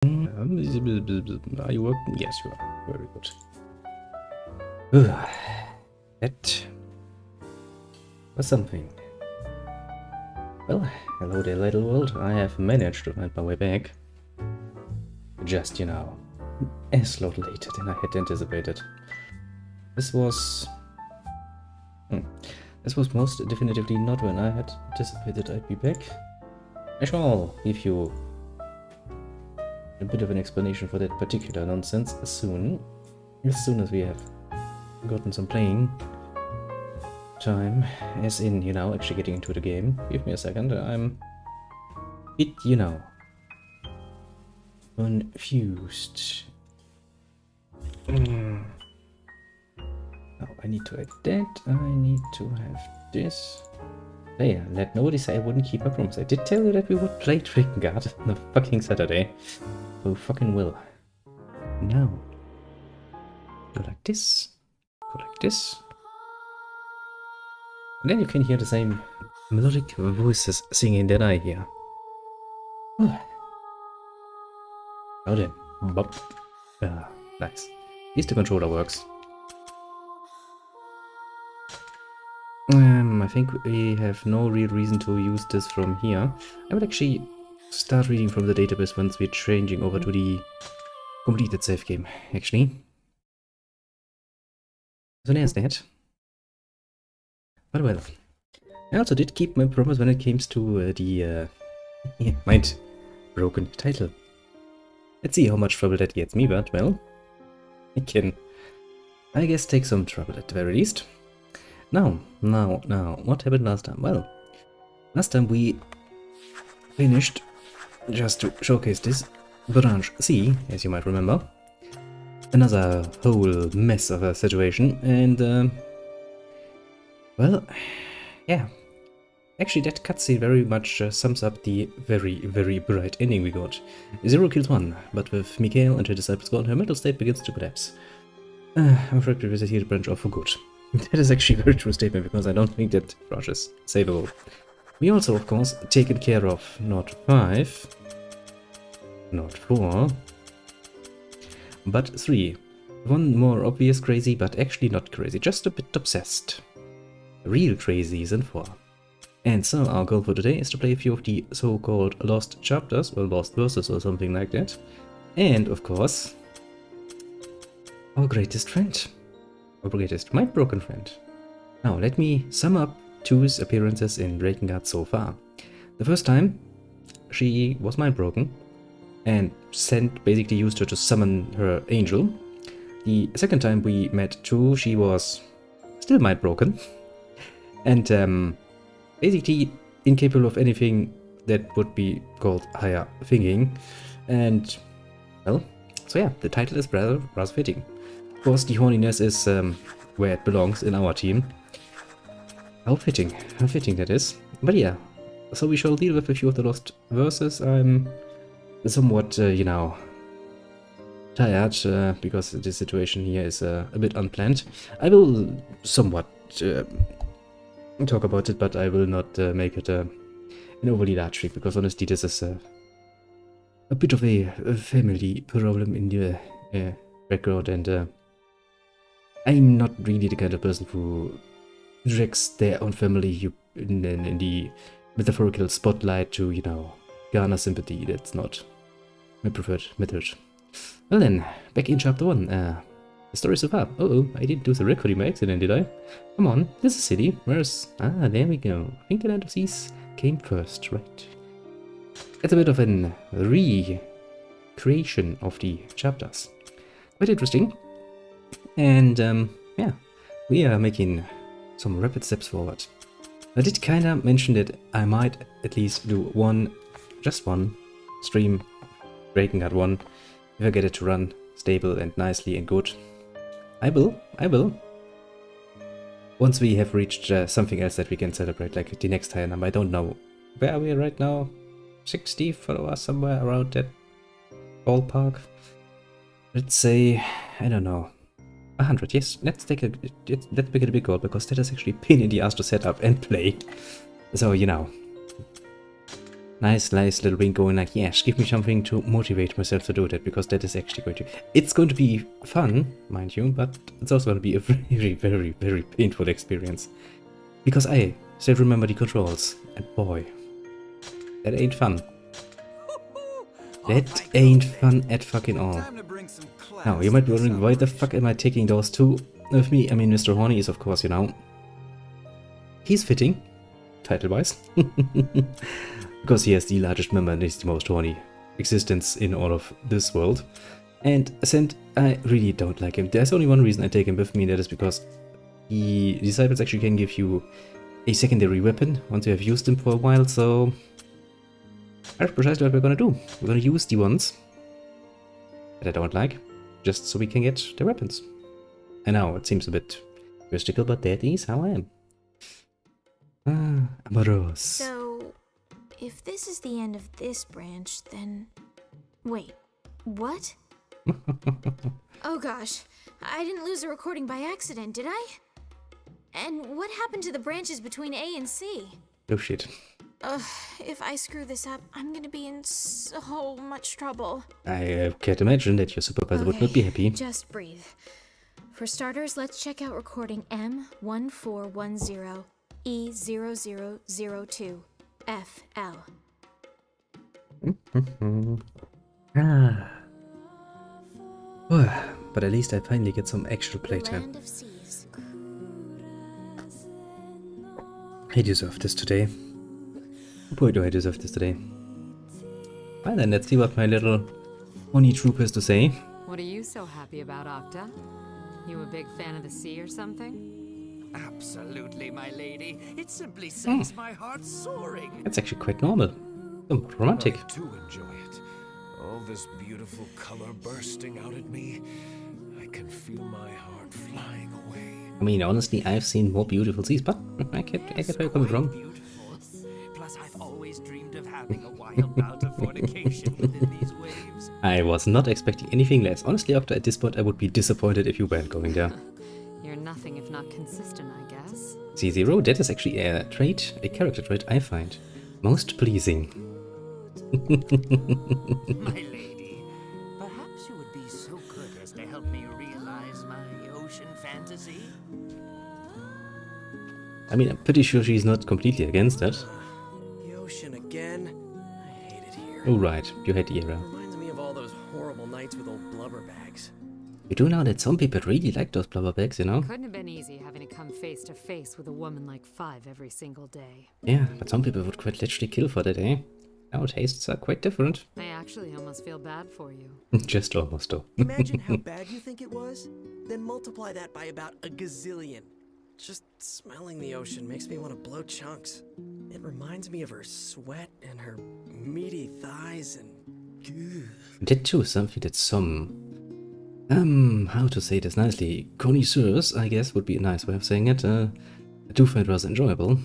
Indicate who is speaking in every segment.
Speaker 1: Are you working? Yes, you are. Very good. That was something. Well, hello there, little world. I have managed to find my way back. Just, a slot later than I had anticipated. This was most definitively not when I had anticipated I'd be back. I shall give you a bit of an explanation for that particular nonsense as soon as we have gotten some playing time, as in, actually getting into the game. Give me a second, I'm a bit, confused. Now I need to add that, I need to have this. Hey, let nobody say I wouldn't keep my promise. I did tell you that we would play Drakengard on a fucking Saturday. So fucking will. Now. Go like this. Go like this. And then you can hear the same melodic voices singing that I hear. Now then. Bop. Nice. At least the controller works. I think we have no real reason to use this from here. I would actually start reading from the database once we're changing over to the completed save game, actually. So there's that. But well, I also did keep my promise when it comes to the mind broken title. Let's see how much trouble that gets me, but well, I can, I guess, take some trouble at the very least. Now, what happened last time? Well, last time we finished, just to showcase this, branch C, as you might remember. Another whole mess of a situation, and, well, yeah. Actually, that cutscene very much sums up the very bright ending we got. 0 kills 1, but with Mikhail and her disciples gone, her mental state begins to collapse. I'm afraid we visit here the branch off for good. That is actually a very true statement, because I don't think that branch is savable. We also, of course, taken care of not 5, not 4, but 3. One more obvious crazy, but actually not crazy, just a bit obsessed. Real crazies in 4. And so our goal for today is to play a few of the so-called lost chapters, or lost verses or something like that. And, of course, our greatest friend. Our greatest mind-broken friend. Now, let me sum up Tu's appearances in Drakengard so far. The first time, she was mind-broken, and basically used her to summon her angel. The second time we met Tu, she was still mind-broken, and basically incapable of anything that would be called higher thinking. And, well, so yeah, the title is rather fitting. Of course, the horniness is where it belongs in our team. How fitting that is. But yeah, so we shall deal with a few of the lost verses. I'm somewhat, tired, because the situation here is a bit unplanned. I will somewhat talk about it, but I will not make it an overly large thing, because honestly this is a bit of a family problem in the background, and I'm not really the kind of person who drags their own family in the metaphorical spotlight to, garner sympathy. That's not my preferred method. Well then, back in chapter 1. The story so far. I didn't do the recording by accident, did I? Come on, this is silly. Where's... there we go. I think the Land of Seas came first, right? It's a bit of an recreation of the chapters. Quite interesting. And, yeah, we are making some rapid steps forward. I did kinda mention that I might at least do just one stream, Drakengard 1, if I get it to run stable and nicely and good. I will. Once we have reached something else that we can celebrate, like the next higher number. I don't know where are we right now. 60 followers, somewhere around that ballpark. Let's say, I don't know, 100. Yes, let's make it a big goal, because that is actually a pain in the ass to set up and play. So, nice little wink going like, yes, give me something to motivate myself to do that, because that is actually going to... It's going to be fun, mind you, but it's also going to be a very painful experience. Because I still remember the controls, and boy, that ain't fun. That ain't fun at fucking all. Now, you might be wondering, why the fuck am I taking those two with me? I mean, Mr. Horny is, of course, you know, he's fitting, title-wise. Because he has the largest member and is the most horny existence in all of this world. And Ascent, I really don't like him. There's only one reason I take him with me, that is because the disciples actually can give you a secondary weapon once you have used them for a while, so that's precisely what we're gonna do. We're gonna use the ones that I don't like, just so we can get the weapons. I know, it seems a bit mystical, but that is how I am. Amorous.
Speaker 2: So, if this is the end of this branch, then... Wait, what? Oh gosh, I didn't lose the recording by accident, did I? And what happened to the branches between A and C?
Speaker 1: Oh shit.
Speaker 2: Ugh, if I screw this up, I'm gonna be in so much trouble.
Speaker 1: I can't imagine that your supervisor would not be happy.
Speaker 2: Just breathe. For starters, let's check out recording M1410 E0002 FL.
Speaker 1: But at least I finally get some actual playtime.
Speaker 2: Land of Seas.
Speaker 1: I deserve this today. Boy, do I deserve this today. Well then, let's see what my little honey troop has to say.
Speaker 3: What are you so happy about, Octa? You a big fan of the sea or something?
Speaker 4: Absolutely, my lady. It simply sends my heart soaring.
Speaker 1: That's actually quite normal. Romantic.
Speaker 4: I do enjoy it. All this beautiful color bursting out at me. I can feel my heart flying away.
Speaker 1: I mean, honestly, I've seen more beautiful seas, but I get where you're coming from.
Speaker 4: Beautiful. Plus, I've always dreamed of having a wild bout of fornication within these waves.
Speaker 1: I was not expecting anything less. Honestly, Octa, at this point, I would be disappointed if you weren't going there.
Speaker 3: You're nothing if not consistent, I guess.
Speaker 1: C0, that is actually a trait, a character trait I find most pleasing.
Speaker 4: My lady, perhaps you would be so good as to help me realize my ocean fantasy?
Speaker 1: I mean, I'm pretty sure she's not completely against that.
Speaker 5: The ocean again? I hate it here.
Speaker 1: Oh right, you had the era.
Speaker 5: Reminds me of all those horrible nights with old blubber bags.
Speaker 1: You do know that some people really like those blubber bags, you know?
Speaker 3: Couldn't have been easy having to come face to face with a woman like Five every single day.
Speaker 1: Yeah, but some people would quite literally kill for that, eh? Our tastes are quite different.
Speaker 3: I actually almost feel bad for you.
Speaker 1: Just almost, though.
Speaker 5: Imagine how bad you think it was, then multiply that by about a gazillion. Just smelling the ocean makes me want to blow chunks. It reminds me of her sweat and her meaty thighs and...
Speaker 1: That too is something that some... how to say this nicely? Connoisseurs, I guess, would be a nice way of saying it. I do find it rather enjoyable.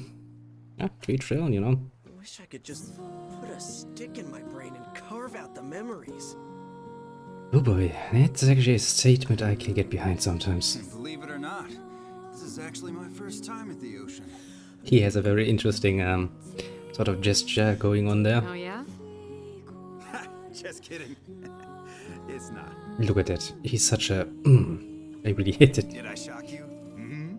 Speaker 1: Yeah, to each their own, you know.
Speaker 5: I wish I could just put a stick in my brain and carve out the memories.
Speaker 1: Oh boy, that's actually a statement I can get behind sometimes.
Speaker 6: Believe it or not, this is actually my first time at the ocean.
Speaker 1: He has a very interesting sort of gesture going on there.
Speaker 3: Oh yeah?
Speaker 6: Just kidding. It's not.
Speaker 1: Look at that. He's such a... I really hate it.
Speaker 6: Did I shock you? Mm-hmm.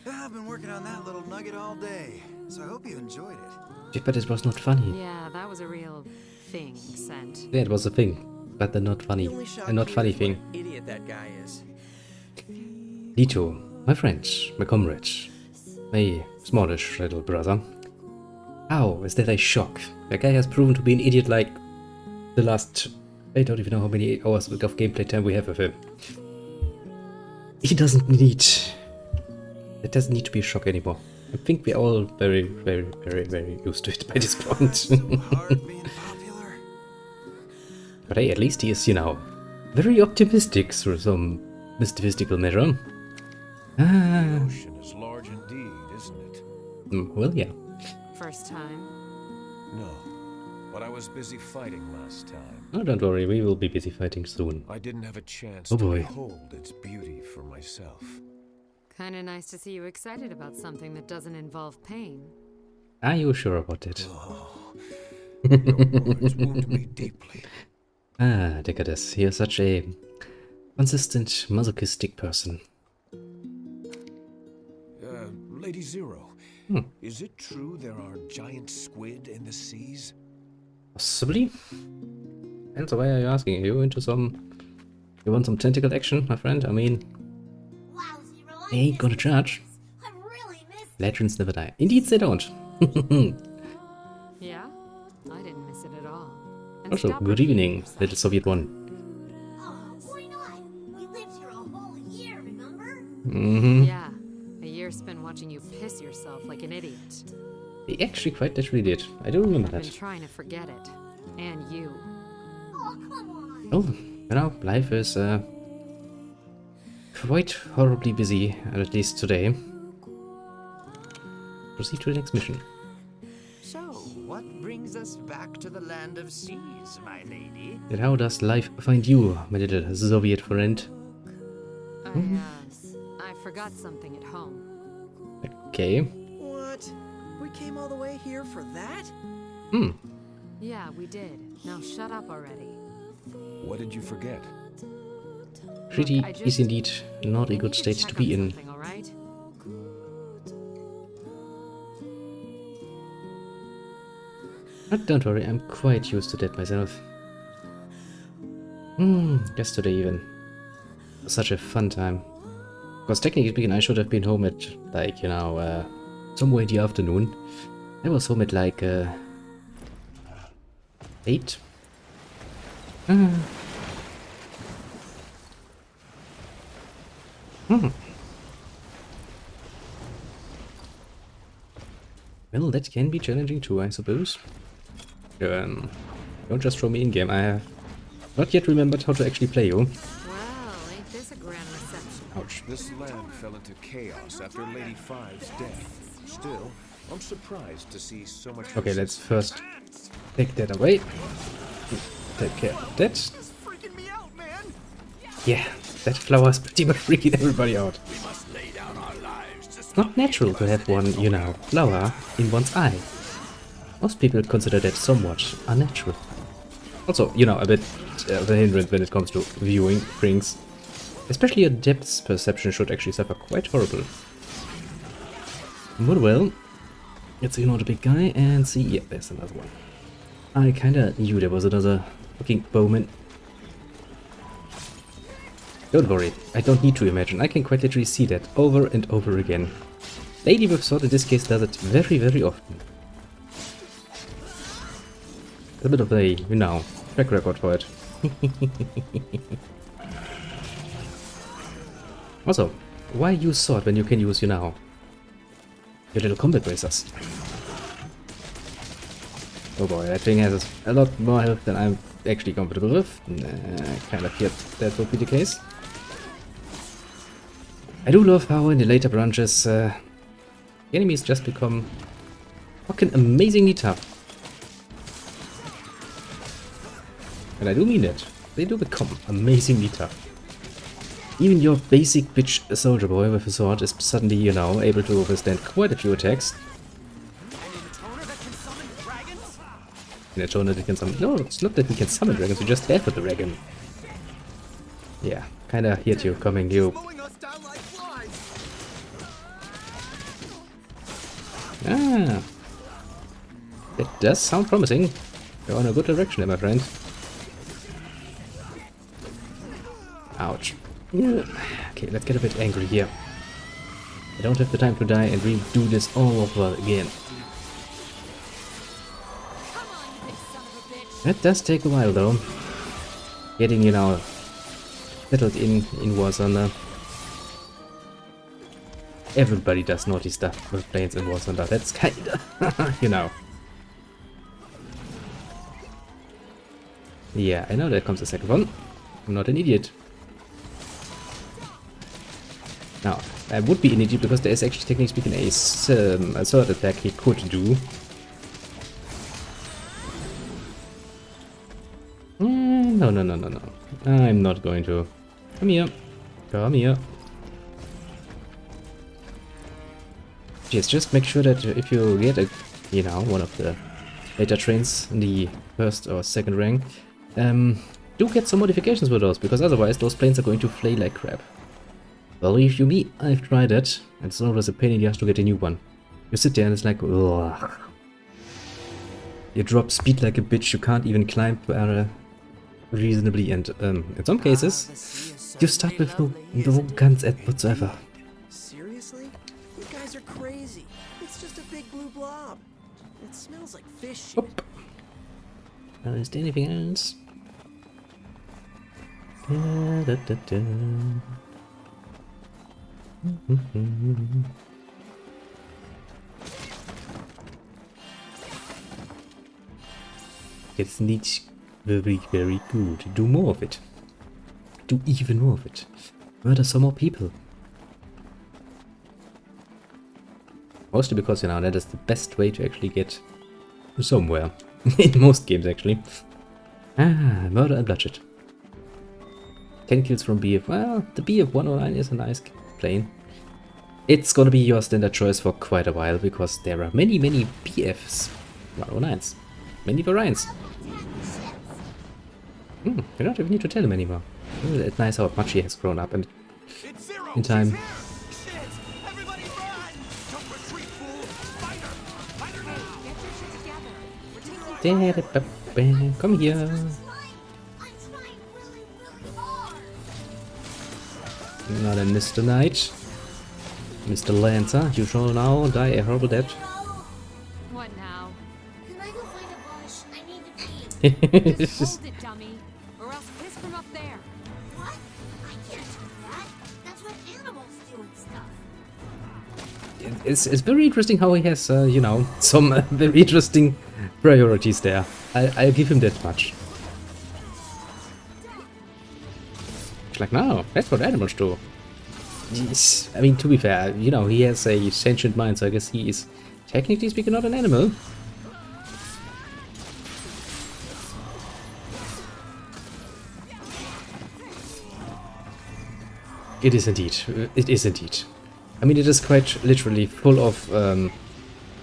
Speaker 6: I've been working on that little nugget all day, so I hope you enjoyed it.
Speaker 1: Yeah, but it was not funny.
Speaker 3: Yeah, that was a real thing, Scent.
Speaker 1: Yeah, it was a thing, but the not funny.
Speaker 5: The only shock
Speaker 1: A not
Speaker 5: here
Speaker 1: funny
Speaker 5: is what
Speaker 1: thing.
Speaker 5: an idiot that guy is.
Speaker 1: Lito, my friend, my comrade, my smallish little brother. How is that a shock? The guy has proven to be an idiot like the last... I don't even know how many hours of gameplay time we have with him. He doesn't need... It doesn't need to be a shock anymore. I think we're all very used to it by this point.
Speaker 6: Hard being popular.
Speaker 1: But hey, at least he is, you know, very optimistic through some mystical measure. Ah,
Speaker 4: Ocean is large indeed, isn't it?
Speaker 1: well, yeah.
Speaker 3: First time.
Speaker 4: No, but I was busy fighting last time.
Speaker 1: Oh, don't worry, we will be busy fighting soon.
Speaker 4: I didn't have a chance
Speaker 1: Oh
Speaker 4: to
Speaker 1: boy.
Speaker 4: behold its beauty for myself.
Speaker 3: Kinda nice to see you excited about something that doesn't involve pain.
Speaker 1: Are you sure about it?
Speaker 4: Oh, Your words wound me deeply.
Speaker 1: Ah, Decadus, you're such a consistent, masochistic person.
Speaker 4: Lady Zero,
Speaker 1: Hmm.
Speaker 4: is it true there are giant squid in the seas?
Speaker 1: Possibly? And so why are you asking? Are you into some... You want some tentacle action, my friend? I mean...
Speaker 7: Wow, Zero,
Speaker 1: They ain't gonna charge.
Speaker 7: I really missed
Speaker 1: Legends never die. Indeed they don't.
Speaker 3: Yeah? I didn't miss it at all. And
Speaker 1: Also,
Speaker 3: stop
Speaker 1: good
Speaker 3: repeating
Speaker 1: evening,
Speaker 3: yourself.
Speaker 1: little Soviet one.
Speaker 7: Oh, why not? We lived here a whole year, remember?
Speaker 1: Mm-hmm.
Speaker 3: Yeah. A year spent watching you piss yourself like an idiot.
Speaker 1: They actually quite literally did. I do remember
Speaker 3: I've been
Speaker 1: that.
Speaker 3: trying to forget it. And you.
Speaker 7: Oh, come on.
Speaker 1: Oh, you know, life is quite horribly busy, at least today. Proceed to the next mission.
Speaker 8: So, what brings us back to the land of seas, my lady?
Speaker 1: And how does life find you, my little Soviet friend?
Speaker 3: I forgot something at home.
Speaker 1: Okay.
Speaker 5: What? We came all the way here for that?
Speaker 1: Hmm.
Speaker 3: Yeah, we did. Now shut up already.
Speaker 4: What did you forget?
Speaker 1: Pretty
Speaker 3: I just-
Speaker 1: is indeed not a
Speaker 3: I
Speaker 1: good
Speaker 3: need to
Speaker 1: state
Speaker 3: check
Speaker 1: to be
Speaker 3: on
Speaker 1: in.
Speaker 3: something, all right?
Speaker 1: But don't worry, I'm quite used to that myself. Yesterday even. Such a fun time. Because technically speaking, I should have been home at, like, you know, somewhere in the afternoon. I was home at, like, 8. Well, that can be challenging too, I suppose. Don't just throw me in game. I have not yet remembered how to actually play you.
Speaker 3: Well, ain't this a grand reception?
Speaker 1: Ouch.
Speaker 4: This land fell into chaos after Lady Five's death. Still, I'm surprised to see so much.
Speaker 1: Okay, let's first take that away. Take care of that.
Speaker 6: It's freaking me out, man.
Speaker 1: Yeah, that flower is pretty much freaking everybody out.
Speaker 6: We must lay down our lives to
Speaker 1: It's not natural to have one, you know, flower in one's eye. Most people consider that somewhat unnatural. Also, you know, a bit of a hindrance when it comes to viewing things. Especially your depth perception should actually suffer quite horrible. But well, let's ignore the big guy and see. Yeah, there's another one. I kinda knew there was another fucking bowman. Don't worry, I don't need to imagine. I can quite literally see that over and over again. Lady with Sword in this case does it very, very often. A bit of a, you know, track record for it. Also, why use sword when you can use, you know, your little combat bracers? Oh boy, that thing has a lot more health than I'm actually comfortable with. I kind of feared that would be the case. I do love how in the later branches, the enemies just become fucking amazingly tough. And I do mean that. They do become amazingly tough. Even your basic bitch soldier boy with a sword is suddenly, you know, able to withstand quite a few attacks. In a toner that can summon... No, it's not that we can summon dragons, we just have a dragon. Yeah, kinda heard you coming, you.
Speaker 6: slowing us down like flies.
Speaker 1: Ah. That does sound promising. You're in a good direction there, my friend. Ouch. Okay, let's get a bit angry here. I don't have the time to die and redo this all over again. That does take a while though. Getting, you know, settled in War Thunder. Everybody does naughty stuff with planes in War Thunder. That's kinda, you know. Yeah, I know there comes a second one. I'm not an idiot. Now, I would be an idiot because there is actually technically speaking a third attack he could do. No, no, no, no, no. I'm not going to. Come here. Come here. Yes, just make sure that if you get a, you know, one of the later trains in the first or second rank, do get some modifications with those, because otherwise those planes are going to fly like crap. Believe you me, I've tried it, and it's always a pain in the ass to get a new one. You sit there and it's like, ugh. You drop speed like a bitch, you can't even climb reasonably, and in some cases, you start with no guns whatsoever.
Speaker 5: Seriously? You guys are crazy. It's just a big blue blob. It smells like fish.
Speaker 1: Oop. Is there anything else? Da, da, da, da. It's neat, very, very good. Do more of it. Do even more of it. Murder some more people. Mostly because, you know, that is the best way to actually get somewhere. In most games, actually. Ah, murder and bloodshed. 10 kills from BF. Well, the BF 109 is a nice plane. It's gonna be your standard choice for quite a while, because there are many, many BFs 109s. Many variants. You don't even need to tell him anymore. It's nice how much he has grown up and in time. Come here. Now then, Mr. Knight. Mr. Lancer, you shall now die a horrible death.
Speaker 3: What now?
Speaker 7: Can I go find a bush? I need to pee.
Speaker 3: Just hold it, dummy, or else piss from up there.
Speaker 7: What? I can't do that. That's what animals do and stuff.
Speaker 1: It's very interesting how he has, you know, some very interesting priorities there. I'll give him that much. It's like, no, that's what animals do. I mean, to be fair, you know, he has a sentient mind, so I guess he is, technically speaking, not an animal. It is indeed. It is indeed. I mean, it is quite literally full of the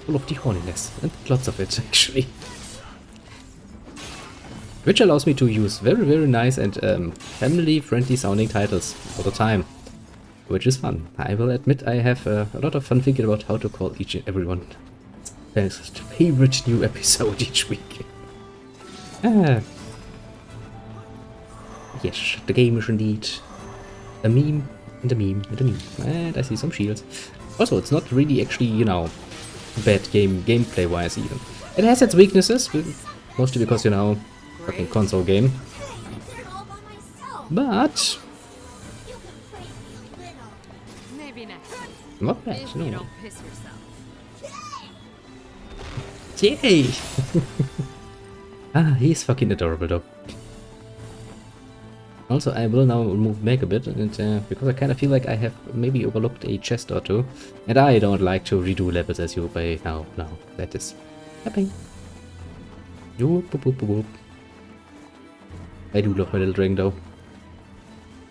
Speaker 1: horniness, and lots of it, actually. Which allows me to use very, very nice and family-friendly sounding titles all the time. Which is fun. I will admit I have a lot of fun thinking about how to call each and everyone's favorite new episode each week. Yes, the game is indeed a meme and a meme and a meme. And I see some shields. Also, it's not really actually, you know, bad gameplay-wise even. It has its weaknesses, mostly because, you know, fucking console game. But
Speaker 3: Maybe next time.
Speaker 1: not bad,
Speaker 3: If
Speaker 1: no.
Speaker 3: you don't piss yourself.
Speaker 1: Yay! Ah, he's fucking adorable though. Also, I will now move back a bit, and because I kind of feel like I have maybe overlooked a chest or two, and I don't like to redo levels as you by now. No, that is happening. Whoop, whoop, whoop, whoop. I do love my little dragon though.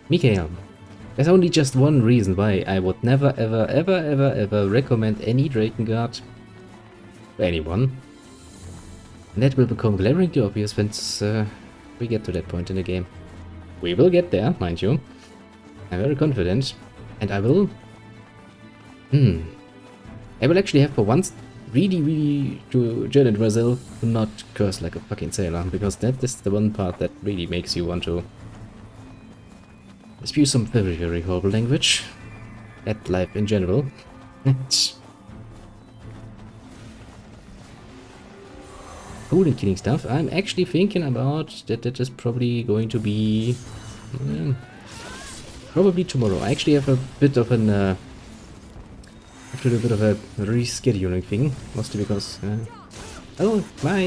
Speaker 1: Mikhail, there's only just one reason why I would never ever ever ever ever recommend any Drakengard to anyone. And that will become glaringly obvious once we get to that point in the game. We will get there, mind you. I'm very confident. And I will actually have for once really to Jalen Brazil to not curse like a fucking sailor, because that is the one part that really makes you want to spew some very, very horrible language at life in general. Cool and killing stuff. I'm actually thinking about that is probably going to be probably tomorrow. I actually have a bit of an a bit of a rescheduling thing, mostly because oh, my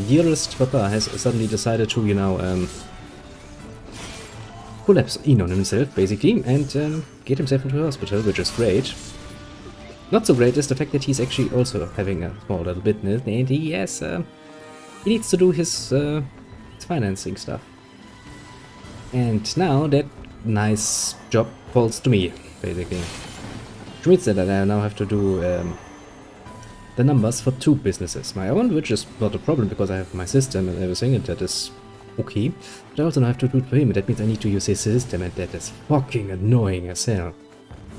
Speaker 1: dearest papa has suddenly decided to, you know, collapse in on himself basically and get himself into a hospital, which is great. Not so great is the fact that he's actually also having a small little business, and he has he needs to do his financing stuff. And now that nice job falls to me, basically. Which means that I now have to do the numbers for 2 businesses. My own, which is not a problem because I have my system and everything, and that is okay. But I also now have to do it for him, and that means I need to use his system, and that is fucking annoying as hell.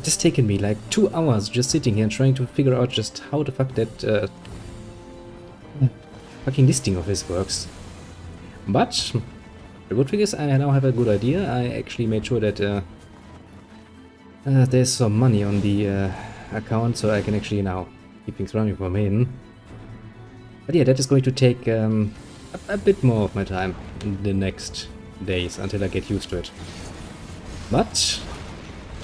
Speaker 1: It has taken me like 2 hours just sitting here and trying to figure out just how the fuck that fucking listing of his works. But the good thing is I now have a good idea. I actually made sure that there's some money on the account, so I can actually now keep things running for me. But yeah, that is going to take a bit more of my time in the next days until I get used to it. But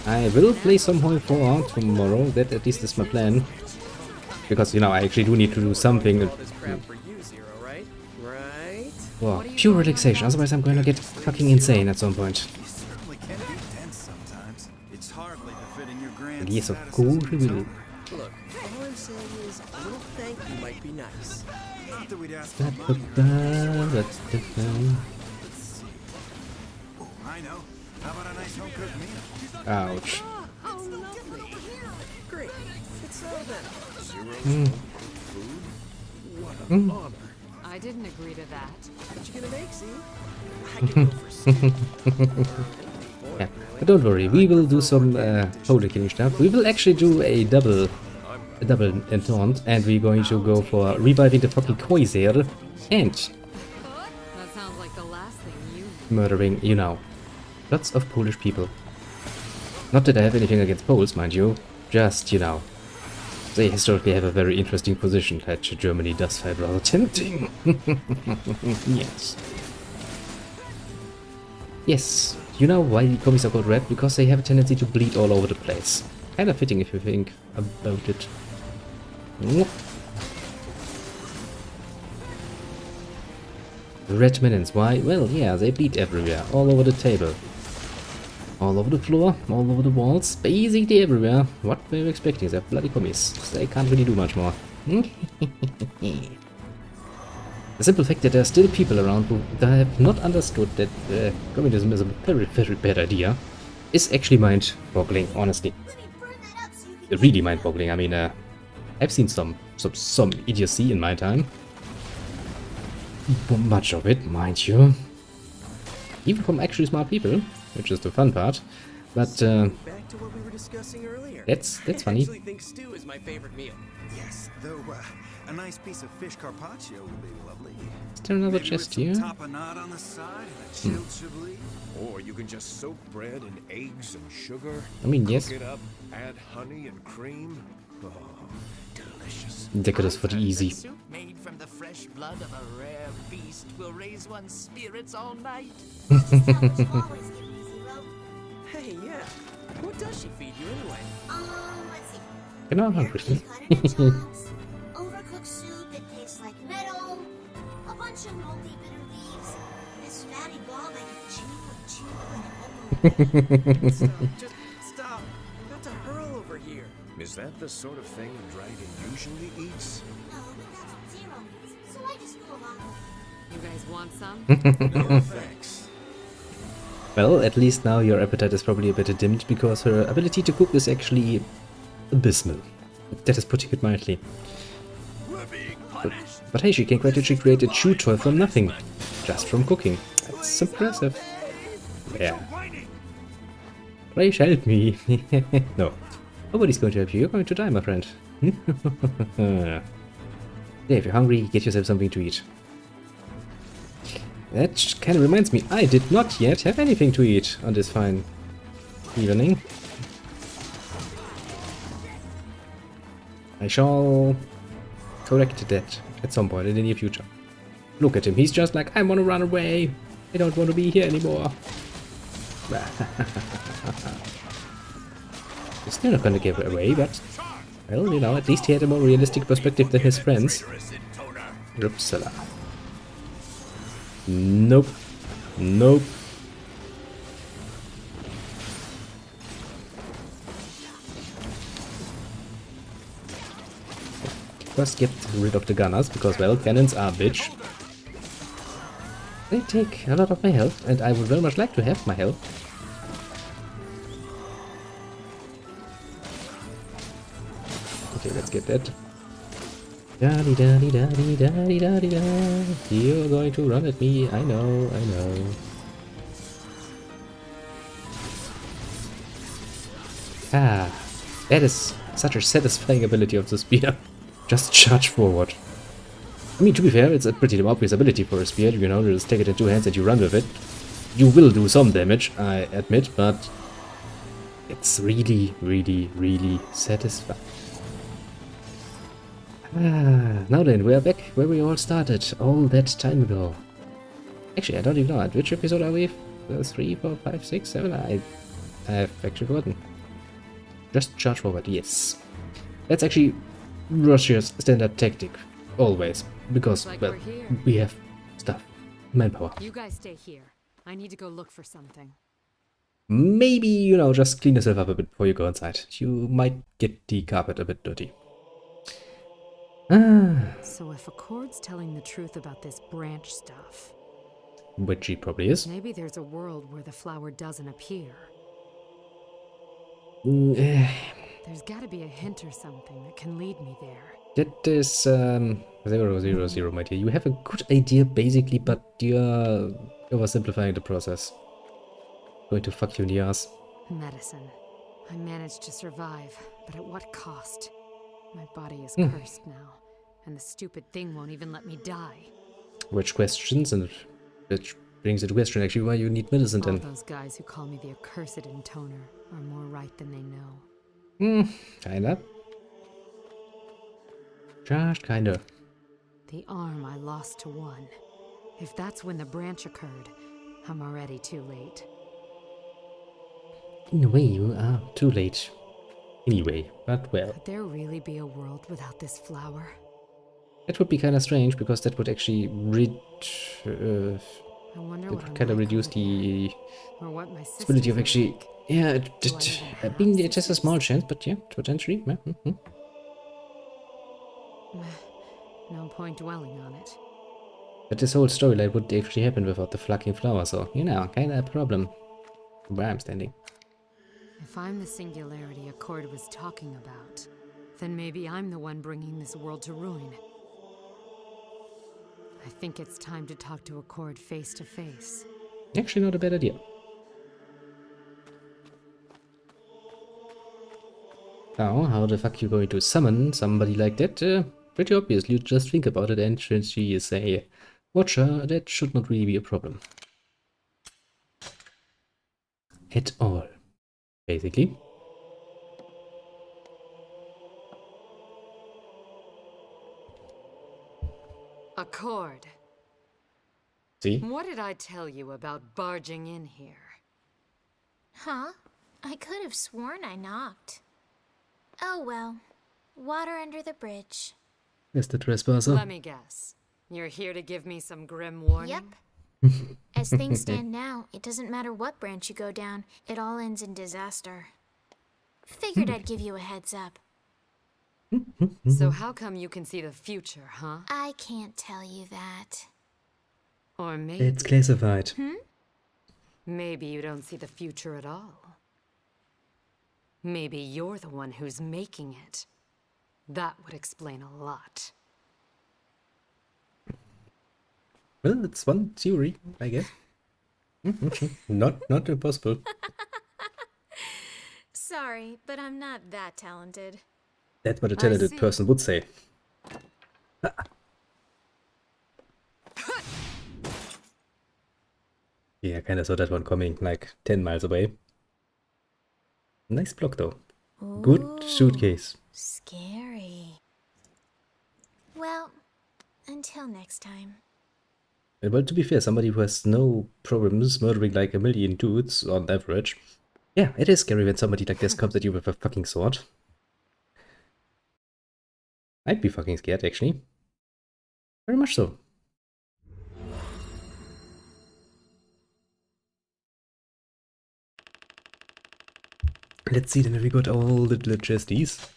Speaker 1: I will play some Horny 4 tomorrow. That at least is my plan. Because, you know, I actually do need to do something. Well, pure relaxation, otherwise I'm gonna get fucking insane at some point. Yes, of course we will.
Speaker 5: Look, all I'm saying is a little thank you might be nice.
Speaker 6: Not that we'd ask for money. Oh, I know. How about a nice home-cooked meal?
Speaker 1: Ouch.
Speaker 5: Great. It's all that.
Speaker 4: What an honor.
Speaker 3: I didn't agree to that.
Speaker 5: What you gonna make, see? I can go for steak.
Speaker 1: Yeah, but don't worry, we will do some holy killing stuff. We will actually do a double entente, and we're going to go for reviving the fucking Koiser and
Speaker 3: That sounds like the last thing you...
Speaker 1: murdering, you know, lots of Polish people. Not that I have anything against Poles, mind you, just, you know, they historically have a very interesting position that Germany does find rather tempting. Yes. Yes, you know why the comics are called red? Because they have a tendency to bleed all over the place. Kind of fitting if you think about it. Red minutes, why? Well, yeah, they bleed everywhere, all over the table. All over the floor, all over the walls, basically everywhere. What were you expecting? They're bloody commies. They can't really do much more. The simple fact that there are still people around who have not understood that communism is a very, very bad idea is actually mind-boggling, honestly. Really mind-boggling. I mean, I've seen some idiocy in my time. Much of it, mind you. Even from actually smart people, which is the fun part. But
Speaker 5: Back to what we were discussing earlier.
Speaker 1: that's
Speaker 5: I
Speaker 1: funny.
Speaker 5: actually think stew is my favorite meal.
Speaker 6: Yes, though a nice piece of fish carpaccio would be lovely.
Speaker 1: Is there another
Speaker 6: Maybe
Speaker 1: chest
Speaker 6: with
Speaker 1: here?
Speaker 6: some tapenade on the side and a chilled chablis.
Speaker 4: Or you can just soak bread in eggs and sugar.
Speaker 1: I mean, yes.
Speaker 4: Cook it up, add honey and cream. Oh, delicious.
Speaker 1: Ridiculous for the easy.
Speaker 8: Soup made from the fresh blood of a rare beast will raise one's spirits all night.
Speaker 7: Always give me 0.
Speaker 5: Hey, yeah. What does she feed you anyway?
Speaker 7: Let's see.
Speaker 1: You know, I'm hungry.
Speaker 7: Cut into chunks, overcooked soup that tastes like metal, a bunch of moldy bitter leaves, this fatty ball that you chew.
Speaker 5: Just stop. Got to hurl over here.
Speaker 4: Is that the sort of thing a dragon usually eats?
Speaker 7: No, but that's what 0 means, so I just go along with it.
Speaker 3: You guys want some?
Speaker 4: No thanks.
Speaker 1: Well, at least now your appetite is probably a bit dimmed because her ability to cook is actually abysmal. That is putting it mildly. But hey, she can quite literally create a chew toy from nothing. Just from cooking. That's impressive. Yeah. Please help me. No. Nobody's going to help you. You're going to die, my friend. Yeah, if you're hungry, get yourself something to eat. That kind of reminds me, I did not yet have anything to eat on this fine evening. I shall correct that at some point in the near future. Look at him, he's just like, I want to run away. I don't want to be here anymore. He's still not gonna give away, but, well, you know, at least he had a more realistic perspective than his friends. Rupsala. Nope. Nope. First get rid of the gunners, because, well, cannons are bitch. They take a lot of my health, and I would very much like to have my health. Okay, let's get that. Da-di-da-di-da-di-da-di-da-di-da. You're going to run at me. I know, I know. Ah, that is such a satisfying ability of the spear. Just charge forward. I mean, to be fair, it's a pretty obvious ability for a spear, you know, you just take it in two hands and you run with it. You will do some damage, I admit, but it's really, really, really satisfying. Ah, now then, we are back where we all started, all that time ago. Actually, I don't even know, at which episode are we? 3, 4, 5, 6, 7? I have actually forgotten. Just charge forward, yes. That's actually Russia's standard tactic, always. Because,
Speaker 3: Like
Speaker 1: well,
Speaker 3: we're here.
Speaker 1: we have stuff. Manpower.
Speaker 3: You guys stay here. I need to go look for something.
Speaker 1: Maybe, you know, just clean yourself up a bit before you go inside. You might get the carpet a bit dirty. Ah,
Speaker 3: So if Accord's telling the truth about this branch stuff,
Speaker 1: which he probably is.
Speaker 3: maybe there's a world where the flower doesn't appear. There's gotta be a hint or something that can lead me there.
Speaker 1: That is 000, my dear. You have a good idea basically, but you're oversimplifying the process. Going to fuck you in the ass.
Speaker 3: Medicine. I managed to survive, but at what cost? My body is cursed now, and the stupid thing won't even let me die.
Speaker 1: Which questions, and which brings into question actually why you need medicine
Speaker 3: All
Speaker 1: then.
Speaker 3: those guys who call me the accursed intoner are more right than they know.
Speaker 1: Kinda. Just kinda.
Speaker 3: The arm I lost to one. If that's when the branch occurred, I'm already too late.
Speaker 1: In a way, you are too late. Anyway, but well.
Speaker 3: Could there really be a world without this flower?
Speaker 1: That would be kinda strange, because that would actually
Speaker 3: I wonder
Speaker 1: it
Speaker 3: what
Speaker 1: would
Speaker 3: I'm
Speaker 1: kinda
Speaker 3: like
Speaker 1: reduce
Speaker 3: over
Speaker 1: the
Speaker 3: there, or what my
Speaker 1: ability of
Speaker 3: sisters are
Speaker 1: actually...
Speaker 3: like.
Speaker 1: Yeah,
Speaker 3: Do I even
Speaker 1: I
Speaker 3: have
Speaker 1: mean, it has a
Speaker 3: sisters?
Speaker 1: small chance, but yeah, potentially. Yeah,
Speaker 3: No point dwelling on it.
Speaker 1: But this whole storyline would actually happen without the fucking flower, so, you know, kinda a problem. Where I'm standing.
Speaker 3: If I'm the singularity Accord was talking about, then maybe I'm the one bringing this world to ruin. I think it's time to talk to Accord face to face.
Speaker 1: Actually, not a bad idea. Now, how the fuck you going to summon somebody like that? Pretty obvious, you just think about it, and since she is a watcher, that should not really be a problem. At all, basically.
Speaker 3: Accord,
Speaker 1: See?
Speaker 3: what did I tell you about barging in here?
Speaker 2: Huh? I could have sworn I knocked. Oh well. Water under the bridge.
Speaker 1: Mr. Trespasser.
Speaker 3: Let me guess. You're here to give me some grim warning?
Speaker 2: Yep. As things stand now, it doesn't matter what branch you go down, it all ends in disaster. Figured I'd give you a heads up.
Speaker 3: So how come you can see the future, huh?
Speaker 2: I can't tell you that.
Speaker 3: Or maybe...
Speaker 1: It's classified.
Speaker 3: Maybe you don't see the future at all. Maybe you're the one who's making it. That would explain a lot.
Speaker 1: Well, it's one theory, I guess. Not impossible.
Speaker 2: Sorry, but I'm not that talented.
Speaker 1: That's what a talented
Speaker 3: see.
Speaker 1: person would say. Yeah, kinda saw that one coming like 10 miles away. Nice block though. Good suitcase.
Speaker 2: Scary. Well, until next time.
Speaker 1: Well, to be fair, somebody who has no problems murdering like a million dudes on average. Yeah, it is scary when somebody like this comes at you with a fucking sword. I'd be fucking scared, actually. Very much so. Let's see then if we got all the little chesties.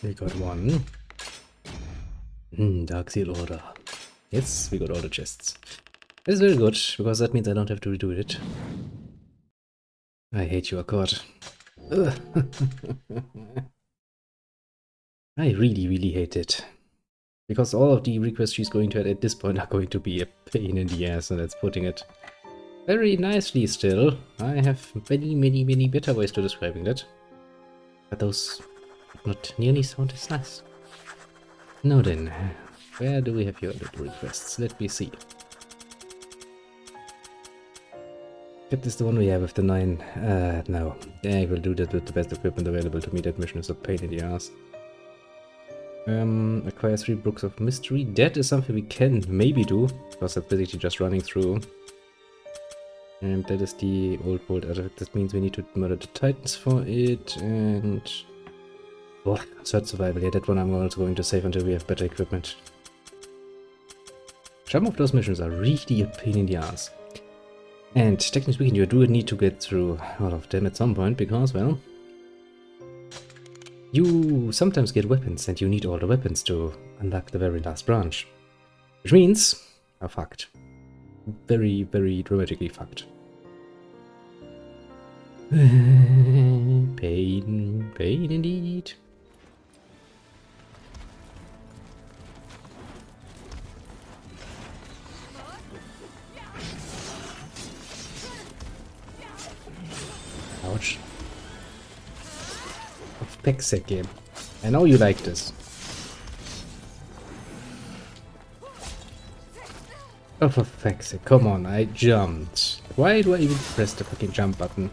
Speaker 1: We got one. Dark Seal Order. Yes, we got all the chests. That's very good, because that means I don't have to redo it. I hate you, Accord. Ugh. I really, really hate it. Because all of the requests she's going to add at this point are going to be a pain in the ass, and that's putting it very nicely still. I have many, many, many better ways to describing that. But those not nearly sound as nice. Now then, where do we have your little requests? Let me see. That is the one we have with the 9. No. I will do that with the best equipment available to me. That mission is a pain in the ass. Acquire 3 books of mystery. That is something we can maybe do, because that's basically just running through. And that is the old world artifact. That means we need to murder the titans for it, and... oh, third survival. Yeah, that one I'm also going to save until we have better equipment. Some of those missions are really a pain in the ass. And technically speaking, you do need to get through all of them at some point, because, well... you sometimes get weapons, and you need all the weapons to unlock the very last branch. Which means, you're fucked. Very, very dramatically fucked. Pain, pain indeed. Ouch. Of Pexec game. I know you like this. Oh, for fuck's sake, come on, I jumped. Why do I even press the fucking jump button?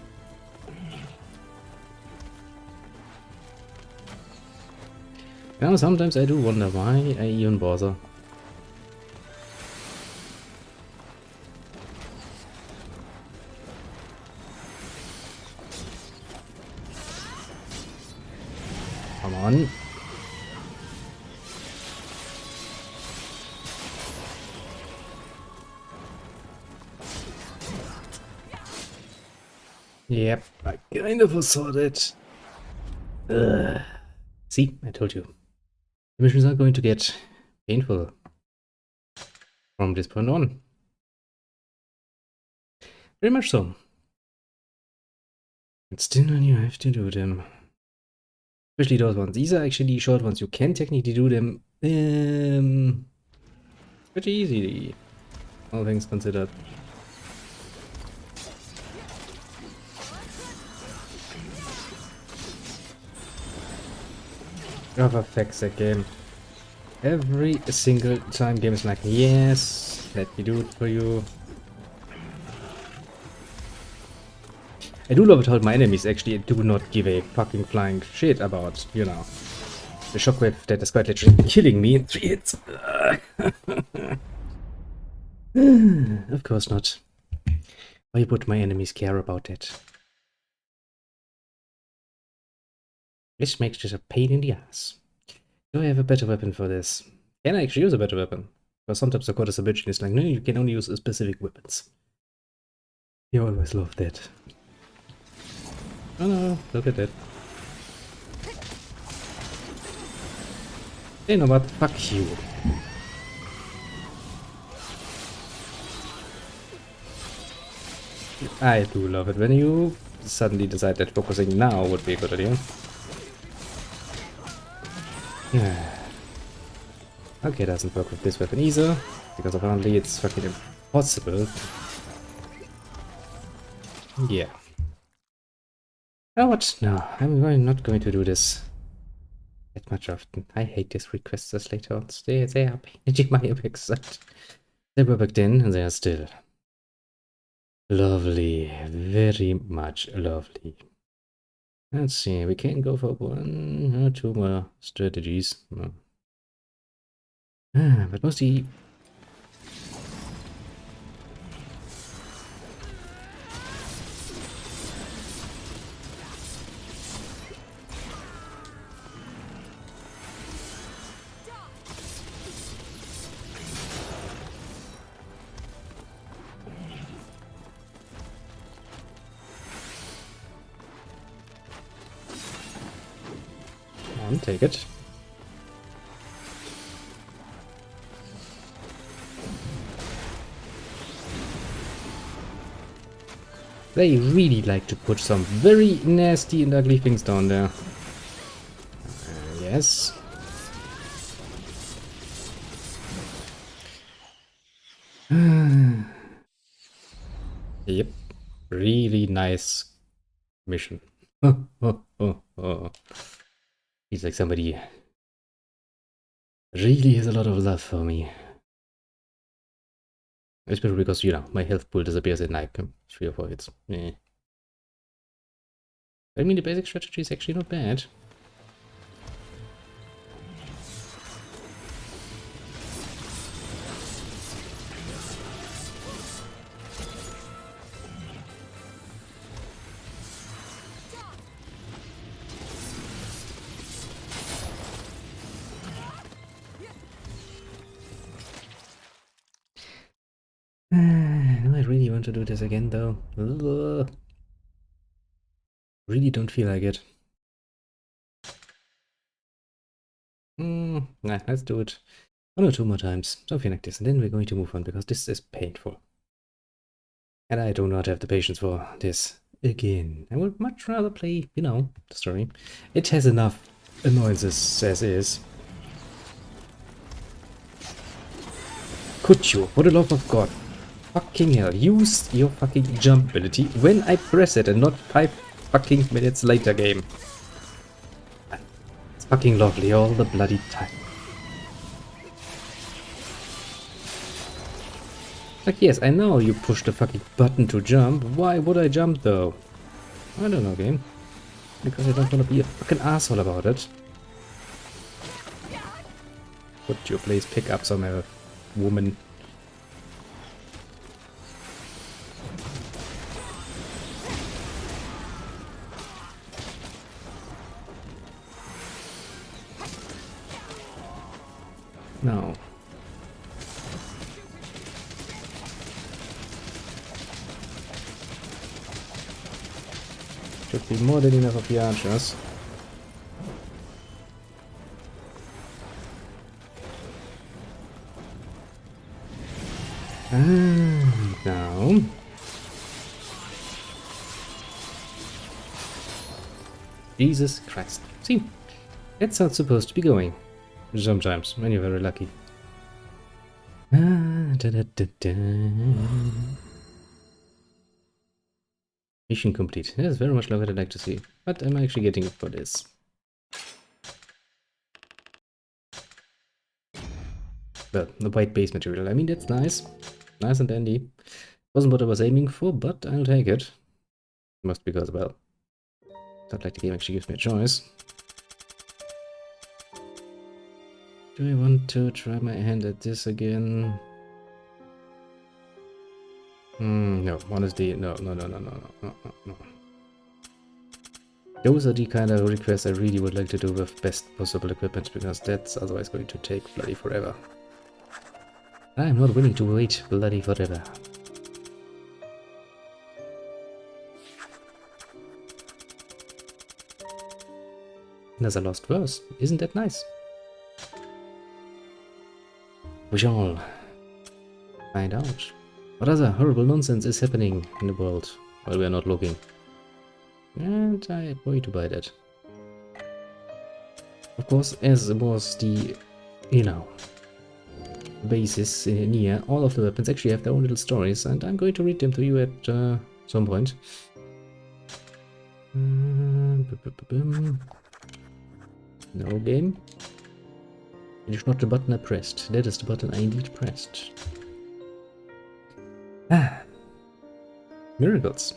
Speaker 1: Now, sometimes I do wonder why I even bother. Come on. Yep, I kind of foresaw that. See, I told you. The missions are going to get painful from this point on. Very much so. But still, you have to do them. Especially those ones. These are actually short ones. You can technically do them pretty easily, all things considered. Oh, for fuck's sake, game. Every single time game is like, yes, let me do it for you. I do love it how my enemies actually do not give a fucking flying shit about, you know, the shockwave that is quite literally killing me in 3 hits. Of course not. Why would my enemies care about that? This makes this a pain in the ass. Do I have a better weapon for this? Can I actually use a better weapon? Because sometimes the code is a bitch and it's like, no, you can only use specific weapons. You always love that. Oh no, look at that. You know what? Fuck you. I do love it when you suddenly decide that focusing now would be a good idea. Okay, doesn't work with this weapon either, because apparently it's fucking impossible. Yeah. Oh, what? No, I'm not going to do this that much often. I hate these requests as later on. They are painting my backside. They were back then, and they are still. Lovely. Very much lovely. Let's see, we can go for 1 or 2 more strategies. But mostly... take it. They really like to put some very nasty and ugly things down there. Yes. Yep. Really nice mission. He's like somebody really has a lot of love for me. Especially because, you know, my health pool disappears in like 3 or 4 hits. I mean, the basic strategy is actually not bad. Do I really want to do this again, though? Ugh. Really don't feel like it. Nah, let's do it 1 or 2 more times, something like this, and then we're going to move on, because this is painful. And I do not have the patience for this again. I would much rather play, you know, the story. It has enough annoyances as is. Could you, for the love of God, fucking hell, use your fucking jump ability when I press it and not 5 fucking minutes later, game. It's fucking lovely all the bloody time. Like, yes, I know you push the fucking button to jump. Why would I jump, though? I don't know, game. Because I don't want to be a fucking asshole about it. Put your place pick up somewhere, woman. No. Should be more than enough of the archers. Now. Jesus Christ. See, that's how it's supposed to be going. Sometimes, when you're very lucky. Mission complete. That's very much like what I'd like to see. But I'm actually getting it for this. Well, the white base material. I mean, that's nice. Nice and dandy. Wasn't what I was aiming for, but I'll take it. Must because, well, not like the game actually gives me a choice. Do I want to try my hand at this again? No, honestly, no. Those are the kind of requests I really would like to do with best possible equipment, because that's otherwise going to take bloody forever. I'm not willing to wait bloody forever. There's a lost verse. Isn't that nice? We shall find out what other horrible nonsense is happening in the world while we are not looking. And I'm going to buy that. Of course, as was the, you know, basis near, all of the weapons actually have their own little stories, and I'm going to read them to you at some point. No game. It is not the button I pressed. That is the button I indeed pressed. Miracles.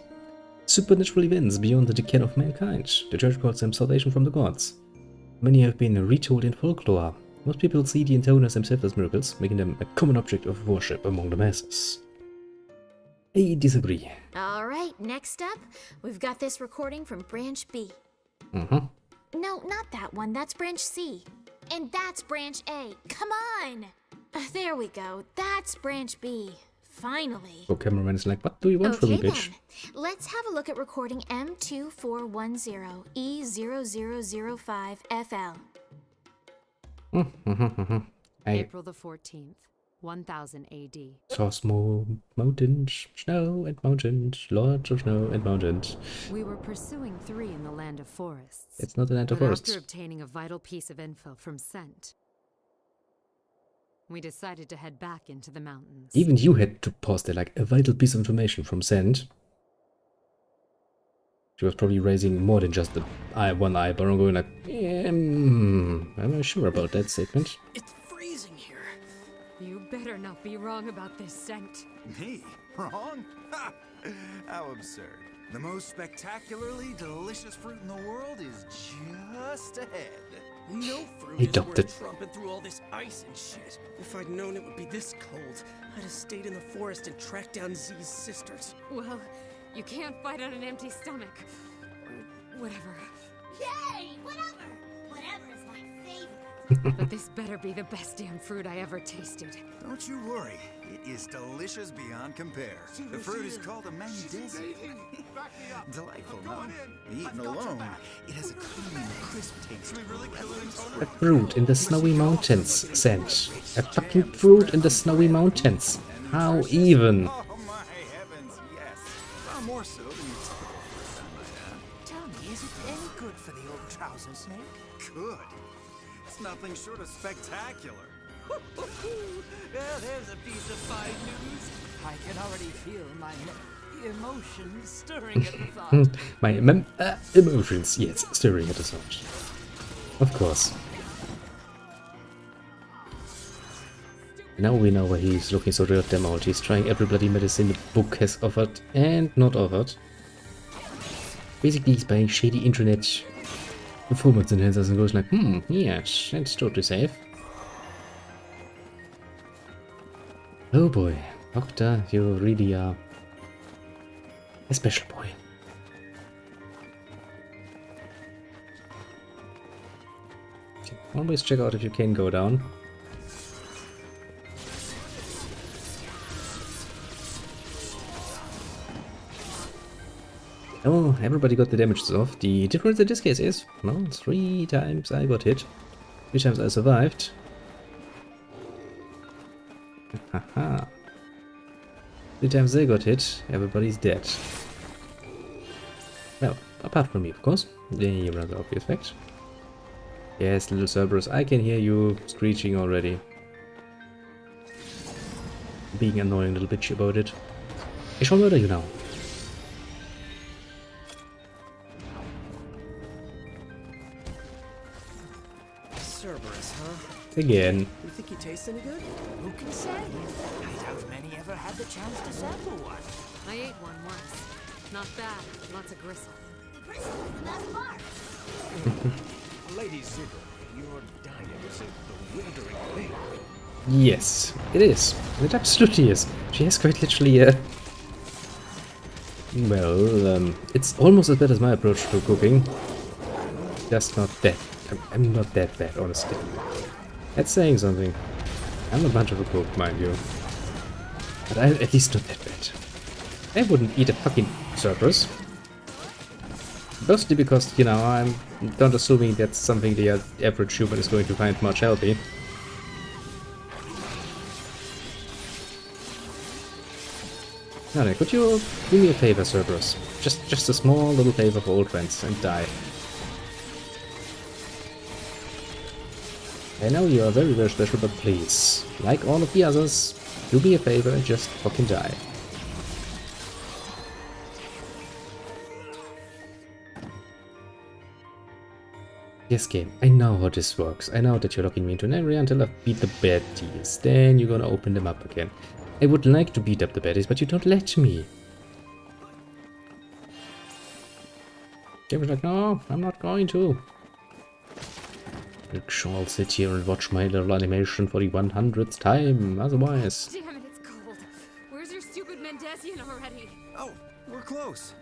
Speaker 1: Supernatural events beyond the ken of mankind. The church calls them salvation from the gods. Many have been retold in folklore. Most people see the encounters themselves as miracles, making them a common object of worship among the masses. I disagree.
Speaker 2: Alright, next up, we've got this recording from Branch B.
Speaker 1: Mm-hmm.
Speaker 2: No, not that one. That's Branch C. And that's Branch A. Come on! There we go. That's Branch B. Finally.
Speaker 1: So cameraman is like, what do you want from me, bitch?
Speaker 2: Then. Let's have a look at recording M2410E0005FL.
Speaker 3: April the 14th. 1000 AD.
Speaker 1: So small mountains, snow and mountains, lots of snow and mountains.
Speaker 3: We were pursuing 3 in the Land of Forests.
Speaker 1: It's not a land of
Speaker 3: But
Speaker 1: forests.
Speaker 3: after obtaining a vital piece of info from Scent, we decided to head back into the mountains.
Speaker 1: Even you had to pause there, like a vital piece of information from Sand. She was probably raising more than just the one eyebrow and going like, I'm not sure about that statement.
Speaker 5: It's freezing here.
Speaker 3: You better not be wrong about this, Scent.
Speaker 6: Me? Wrong? Ha! How absurd. The most spectacularly delicious fruit in the world is just ahead.
Speaker 5: No fruit
Speaker 1: He
Speaker 5: is
Speaker 1: dumped it.
Speaker 5: worth trumping through all this ice and shit. If I'd known it would be this cold, I'd have stayed in the forest and tracked down Z's sisters.
Speaker 3: Well, you can't fight on an empty stomach. Or whatever.
Speaker 7: Yay! Whatever! Whatever is my favorite.
Speaker 3: But this better be the best damn fruit I ever tasted.
Speaker 6: Don't you worry. It is delicious beyond compare. The fruit is called a mandesi. Delightful, no? Eaten alone, it has a clean, crisp taste.
Speaker 1: A fruit in the snowy mountains, Sand. A fucking fruit in the snowy mountains. How even?
Speaker 6: Oh my heavens, yes. Far more so than your typical fruit, I might add.
Speaker 8: Tell me, is it any good for the old trouser snake?
Speaker 6: Good. It's nothing short of spectacular.
Speaker 8: Well, there's a piece of fine news. I can already feel my emotions stirring at the thought.
Speaker 1: My emotions, yes, stirring at the thought. Of course. Now we know why he's looking so real damn old. He's trying every bloody medicine the book has offered and not offered. Basically, he's buying shady internet performance enhancers and goes like, yes, that's totally safe. Oh boy, Doctor, you really are a special boy. Okay, always check out if you can go down. Oh, everybody got the damages off. The difference in this case is, well, 3 times I got hit, 3 times I survived. Haha. 3 times they got hit, everybody's dead. Well, apart from me, of course. The rather obvious fact. Yes, little Cerberus, I can hear you screeching already. Being annoying little bitch about it. I shall murder you now.
Speaker 5: Cerberus, huh?
Speaker 1: Again.
Speaker 5: You think he tastes any good?
Speaker 8: Who can say? I doubt many ever had the chance to sample one.
Speaker 3: I ate one once. Not bad. Lots of gristle.
Speaker 7: The crystal is the best part.
Speaker 4: Lady Zibber, your diet is a bewildering thing.
Speaker 1: Yes, it is. It absolutely is. She has quite literally a... Well, it's almost as bad as my approach to cooking. Just not that. I'm not that bad, honestly. That's saying something. I'm not much of a cook, mind you. But I'm at least not that bad. I wouldn't eat a fucking Cerberus. Mostly because, you know, I'm not assuming that's something the average human is going to find much healthy. Alright, could you do me a favor, Cerberus? Just a small little favor for old friends, and die. I know you are very, very special, but please, like all of the others, do me a favor and just fucking die. Yes, game, I know how this works. I know that you're locking me into an area until I've beat the baddies. Then you're gonna open them up again. I would like to beat up the baddies, but you don't let me. Game was like, no, I'm not going to. I shall sit here and watch my little animation for the 100th time, otherwise...
Speaker 3: Damn it, it's cold. Where's your stupid Mendesian already?
Speaker 6: Oh, we're close.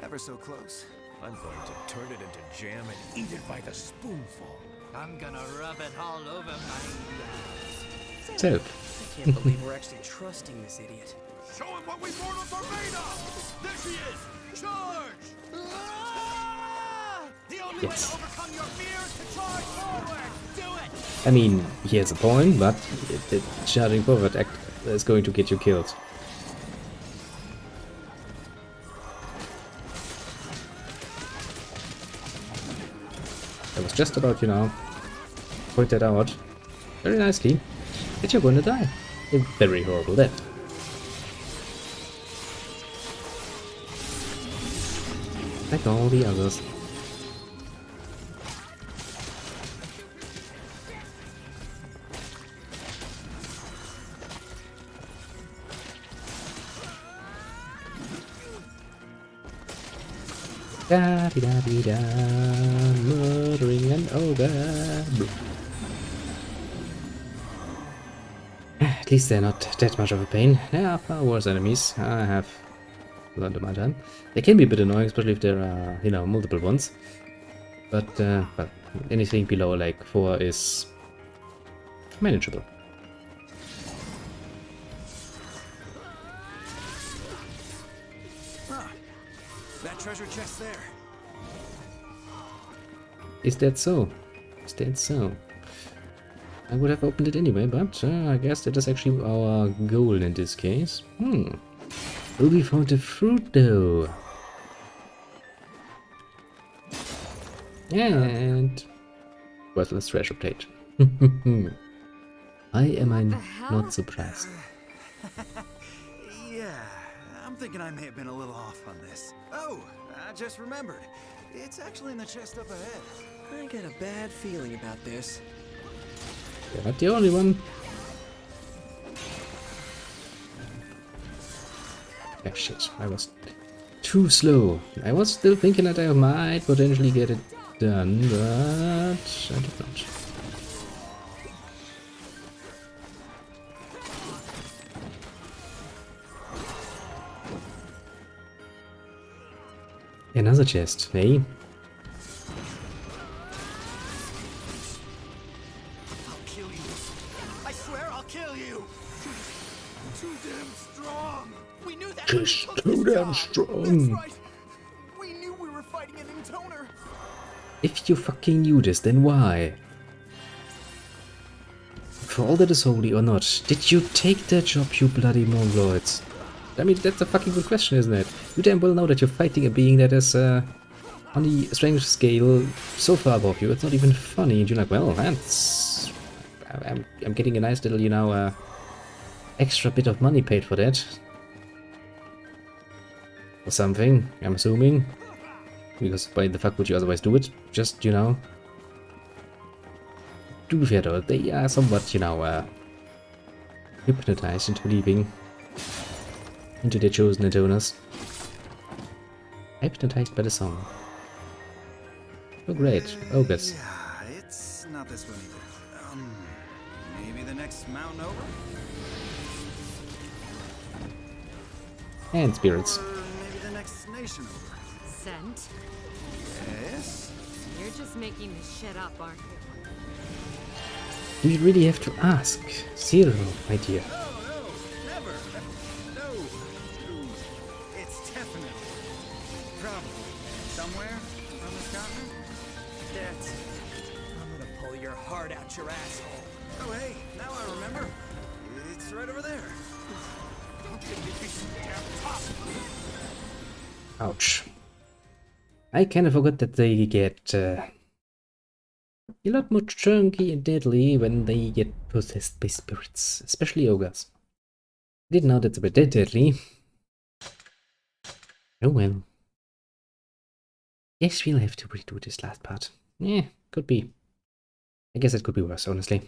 Speaker 6: Ever so close.
Speaker 4: I'm going to turn it into jam and eat it by the spoonful.
Speaker 8: I'm gonna rub it all over my...
Speaker 1: So,
Speaker 5: I can't believe we're actually trusting this idiot.
Speaker 4: Show him what we mortals are made of! There she is! Charge!
Speaker 1: Yes.
Speaker 8: Overcome your fears to charge forward. Do it.
Speaker 1: I mean, he has a point, but the charging forward act is going to get you killed. I was just about, you know, point that out very nicely that you're going to die. A very horrible death. Like all the others. Da -di -da -di -da, murdering an ogre. At least they're not that much of a pain. There are far worse enemies. I have learned in my time. They can be a bit annoying, especially if there are, you know, multiple ones. But well, anything below like 4 is manageable.
Speaker 6: That treasure chest there.
Speaker 1: Is that so? Is that so? I would have opened it anyway, but I guess that is actually our goal in this case. Will we find the fruit though? And worthless treasure plate. I'm not surprised.
Speaker 6: Yeah, I'm thinking I may have been a little off on this. Oh, I just remembered. It's actually in the chest up ahead.
Speaker 5: I get a bad feeling about this.
Speaker 1: You're not the only one. Ah, shit, I was too slow. I was still thinking that I might potentially get it done, but I did not. Another chest, hey?
Speaker 8: I'll kill you. I swear I'll kill you. Too damn strong. We knew that. when we
Speaker 1: Just
Speaker 8: took
Speaker 1: too
Speaker 8: this
Speaker 1: damn
Speaker 8: job.
Speaker 1: strong.
Speaker 8: That's right. We knew we were fighting an intoner.
Speaker 1: If you fucking knew this, then why? For all that is holy or not, did you take that job, you bloody mongoloids? I mean, that's a fucking good question, isn't it? You damn well know that you're fighting a being that is, on the strength scale so far above you, it's not even funny, and you're like, well, that's... I'm getting a nice little, you know, extra bit of money paid for that. Or something, I'm assuming. Because why the fuck would you otherwise do it? Just, you know... To be fair though, they are somewhat, you know, hypnotized into leaving. Into their chosen intoners. Hypnotized by the song. Oh great, ogres.
Speaker 6: Yeah, it's not this one either. Maybe the next mountain over?
Speaker 1: And spirits.
Speaker 6: Or maybe the next nation over?
Speaker 3: Scent?
Speaker 6: Yes?
Speaker 3: You're just making this shit up, aren't you?
Speaker 1: Do you really have to ask? Zero, my dear.
Speaker 6: No, never. No. It's definitely. Probably. Somewhere on this continent?
Speaker 5: That's... I'm gonna pull your heart out your asshole.
Speaker 6: Oh, hey, now I remember. It's right over there.
Speaker 1: Ouch. I kinda forgot that they get a lot more chunky and deadly when they get possessed by spirits, especially ogres. I didn't know that's a bit that deadly. Oh well. Yes, we'll have to redo this last part. Yeah, could be. I guess it could be worse, honestly.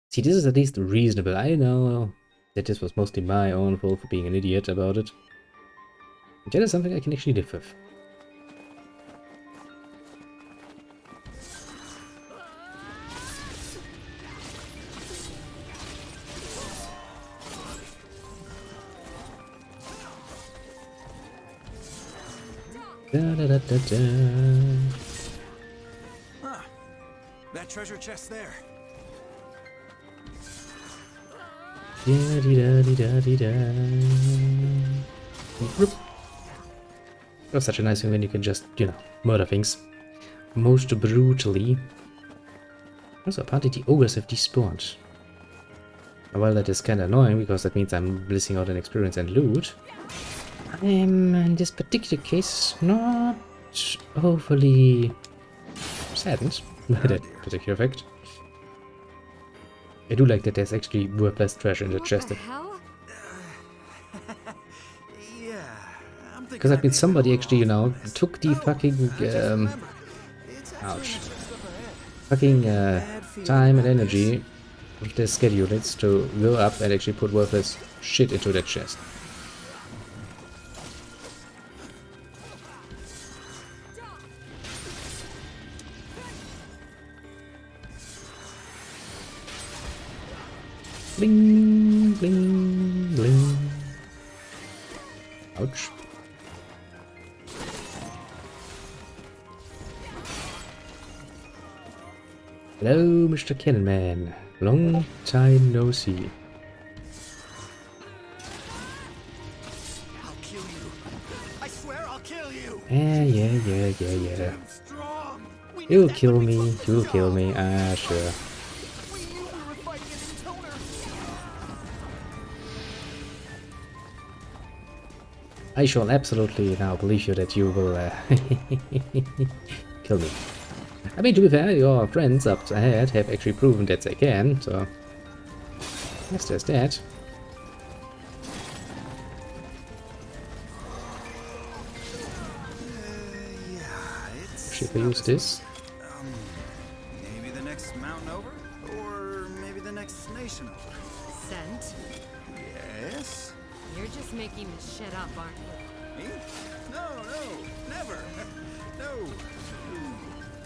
Speaker 1: See, this is at least reasonable. I know that this was mostly my own fault for being an idiot about it. That is something I can actually live with.
Speaker 6: Huh. That treasure chest there.
Speaker 1: It was such a nice thing when you can just, you know, murder things. Most brutally. Also, apparently the ogres have despawned. While that is kinda annoying, because that means I'm blissing out an experience and loot, I'm, in this particular case, not overly saddened by that particular fact. I do like that there's actually worthless treasure in the chest.
Speaker 3: What the hell?
Speaker 6: Yeah, I'm thinking
Speaker 1: Because that
Speaker 6: I
Speaker 1: means
Speaker 6: made
Speaker 1: somebody
Speaker 6: a
Speaker 1: actually, you
Speaker 6: little
Speaker 1: know,
Speaker 6: mess.
Speaker 1: took the fucking,
Speaker 6: It's actually
Speaker 1: ouch.
Speaker 6: just up ahead.
Speaker 1: fucking
Speaker 5: Bad feeling
Speaker 1: time and
Speaker 5: about
Speaker 1: energy of their schedulers to go up and actually put worthless shit into that chest. Bling, bling, bling. Ouch. Hello, Mr. Cannon Man. Long time no see.
Speaker 6: I'll kill you. I swear I'll kill you.
Speaker 1: Yeah.
Speaker 6: Strong. We
Speaker 1: You'll kill me, you'll kill me. Ah, sure.
Speaker 6: We knew we were fighting an intoner.
Speaker 1: I shall absolutely now believe you that you will kill me. I mean, to be fair, your friends up ahead have actually proven that they can, so yes, there's that.
Speaker 6: Yeah, it's
Speaker 1: Should I use this?
Speaker 6: Maybe the next mountain over, or maybe the next nation over.
Speaker 3: Scent?
Speaker 6: Yes.
Speaker 3: You're just making this shit up, aren't you?
Speaker 6: Me? No, never. No.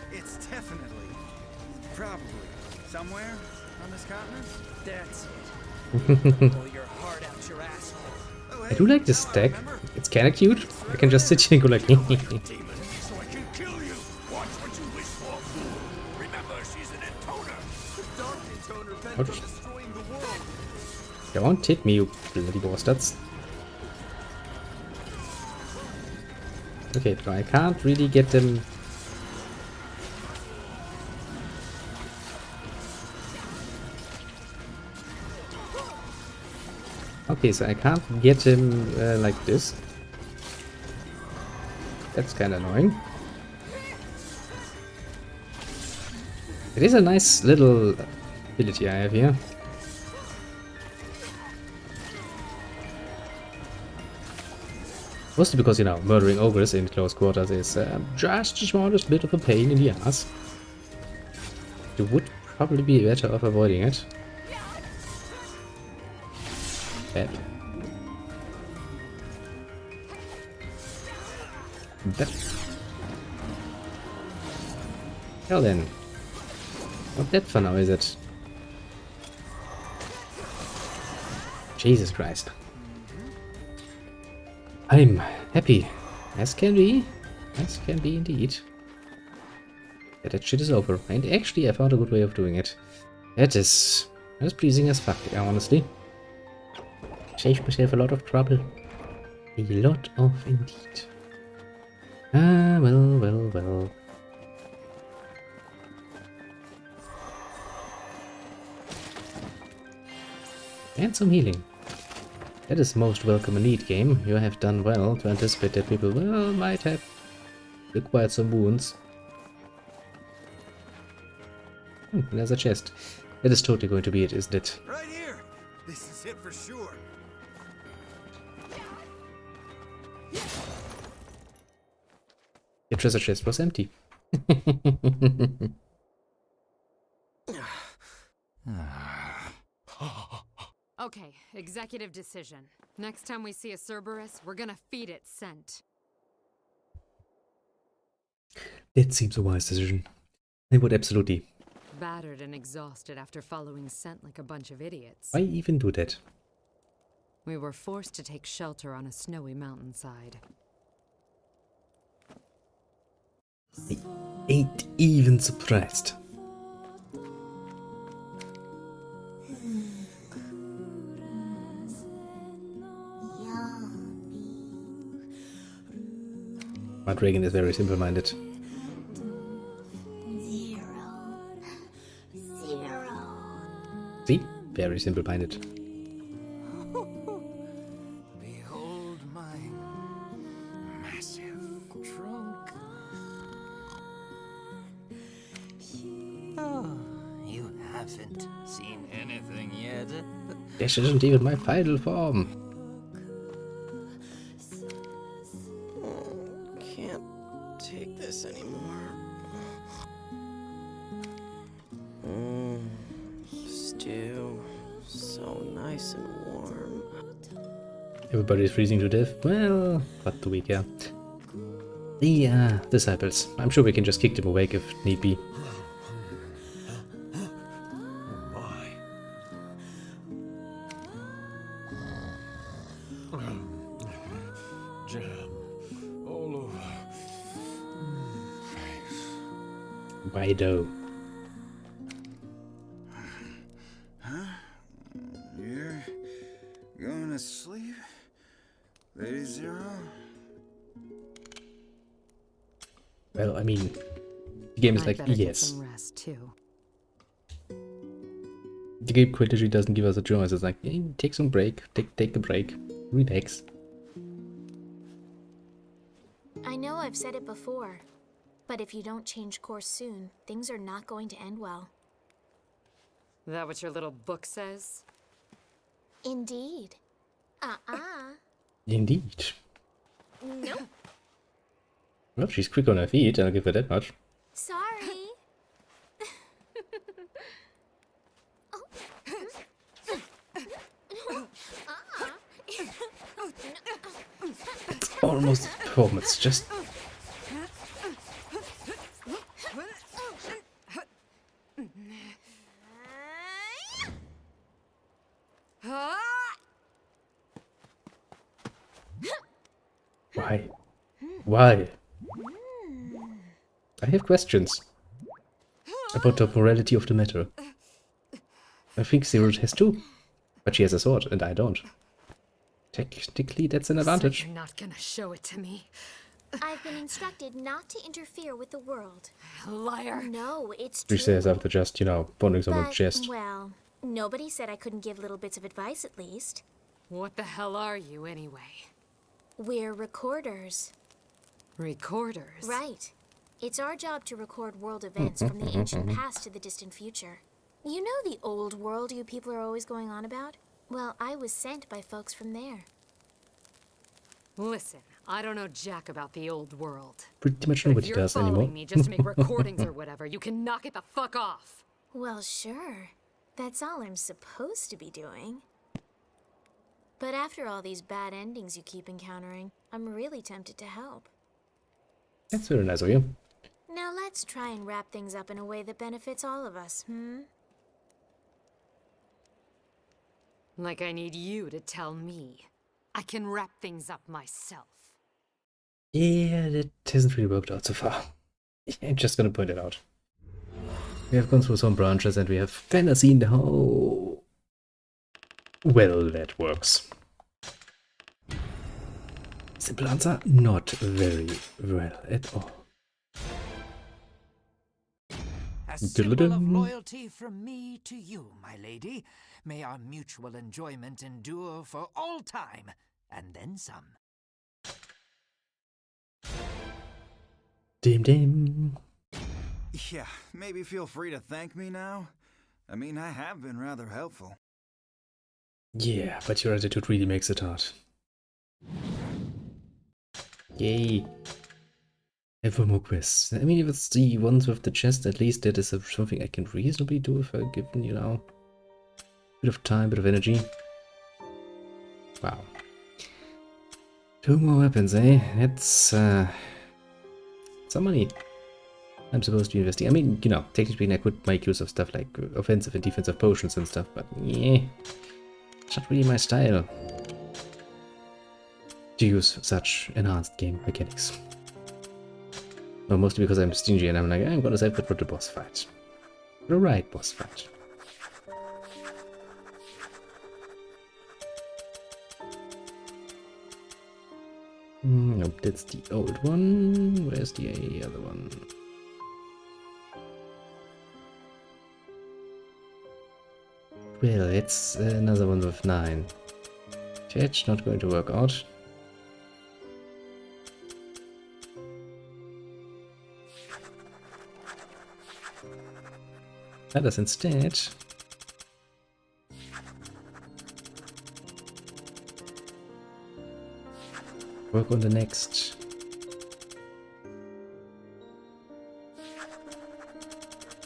Speaker 6: It's definitely, probably, somewhere on this continent.
Speaker 5: That's it. Pull your heart out your asshole.
Speaker 6: Oh,
Speaker 1: I do like this stack. It's kinda cute. I can just sit here and go like
Speaker 4: Demon, so I can kill you. Watch what you wish for. Remember, she's an intoner.
Speaker 5: Dark intoner bent
Speaker 1: Ouch.
Speaker 5: on destroying the world.
Speaker 1: Don't hit me, you bloody bastards. Okay, so I can't really get them. Okay, so I can't get him like this. That's kind of annoying. It is a nice little ability I have here. Mostly because, you know, murdering ogres in close quarters is just the smallest bit of a pain in the ass. You would probably be better off avoiding it. Bad. Bad. Well then. Not that fun now, is it? Jesus Christ. I'm happy. As can be. As can be indeed. Yeah, that shit is over. And actually I found a good way of doing it. That's pleasing as fuck, honestly. Saved myself a lot of trouble. A lot of indeed. Ah, well. And some healing. That is most welcome indeed, game. You have done well to anticipate that people, well, might have acquired some wounds. There's a chest. That is totally going to be it, isn't it?
Speaker 6: Right here. This is it for sure.
Speaker 1: Your treasure chest was empty.
Speaker 3: Okay, executive decision. Next time we see a Cerberus, we're gonna feed it scent.
Speaker 1: That seems a wise decision. I would absolutely.
Speaker 3: Battered and exhausted after following scent like a bunch of idiots.
Speaker 1: Why even do that?
Speaker 3: We were forced to take shelter on a snowy mountainside.
Speaker 1: I ain't even surprised. My dragon is very simple-minded.
Speaker 7: 0. 0.
Speaker 1: See? Very simple-minded.
Speaker 8: Behold my massive trunk. Oh, you haven't seen anything yet.
Speaker 1: This isn't even my final form.
Speaker 5: Can't take this anymore. Stew. So nice and warm.
Speaker 1: Everybody's freezing to death. Well, what do we care? The disciples. I'm sure we can just kick them awake if need be.
Speaker 4: My. Jam all over. Face.
Speaker 1: Why though?
Speaker 6: You're going to sleep? Lady Zero?
Speaker 1: Well, I mean, the game is
Speaker 3: I'd
Speaker 1: like,
Speaker 3: better get
Speaker 1: yes.
Speaker 3: some rest too.
Speaker 1: The game quite literally doesn't give us a choice. It's like, hey, take some break, take a break, relax.
Speaker 2: I know I've said it before, but if you don't change course soon, things are not going to end well.
Speaker 3: That what your little book says?
Speaker 2: Indeed.
Speaker 1: Indeed.
Speaker 2: Nope.
Speaker 1: Well, she's quick on her feet, I'll give her that much.
Speaker 2: Sorry.
Speaker 1: It's almost home, it's just... Why? Why? I have questions about the morality of the matter. I think Zero has too, but she has a sword and I don't. Technically, that's an advantage.
Speaker 3: So you're not gonna show it to me.
Speaker 2: I've been instructed not to interfere with the world.
Speaker 3: Liar.
Speaker 2: No, it's
Speaker 1: She
Speaker 2: true.
Speaker 1: says after just, you know, pounding someone's
Speaker 2: But,
Speaker 1: chest.
Speaker 2: well, nobody said I couldn't give little bits of advice at least.
Speaker 3: What the hell are you anyway?
Speaker 2: We're recorders.
Speaker 3: Recorders?
Speaker 2: Right. It's our job to record world events from the ancient past to the distant future. You know the old world you people are always going on about? Well, I was sent by folks from there.
Speaker 3: Listen, I don't know jack about the old world.
Speaker 1: Pretty much
Speaker 3: But if
Speaker 1: nobody
Speaker 3: you're
Speaker 1: does
Speaker 3: following
Speaker 1: anymore.
Speaker 3: me just to make recordings or whatever, you can knock it the fuck off.
Speaker 2: Well, sure. That's all I'm supposed to be doing. But after all these bad endings you keep encountering, I'm really tempted to help.
Speaker 1: That's very nice of you.
Speaker 2: Now let's try and wrap things up in a way that benefits all of us,
Speaker 3: Like I need you to tell me. I can wrap things up myself.
Speaker 1: Yeah, that hasn't really worked out so far. I'm just gonna point it out. We have gone through some branches and we have kinda seen how well that works. Simple answer, not very well at all.
Speaker 8: A symbol of
Speaker 1: Diddle-dum.
Speaker 8: loyalty from me to you, my lady. May our mutual enjoyment endure for all time, and then some.
Speaker 1: Dim dim.
Speaker 6: Yeah, maybe feel free to thank me now. I mean, I have been rather helpful.
Speaker 1: Yeah, but your attitude really makes it hard. Yay. And for more quests. I mean, if it's the ones with the chest, at least that is something I can reasonably do if I'm given, you know, a bit of time, bit of energy. Wow. 2 more weapons, eh? That's, some money. I'm supposed to be investing. I mean, you know, technically speaking, I could make use of stuff like offensive and defensive potions and stuff, but yeah, it's not really my style to use such enhanced game mechanics. Well, mostly because I'm stingy and I'm like, I'm gonna save that for the boss fight. The right boss fight. Nope, that's the old one. Where's the other one? Well, it's another one with 9. That's not going to work out. Let us instead work on the next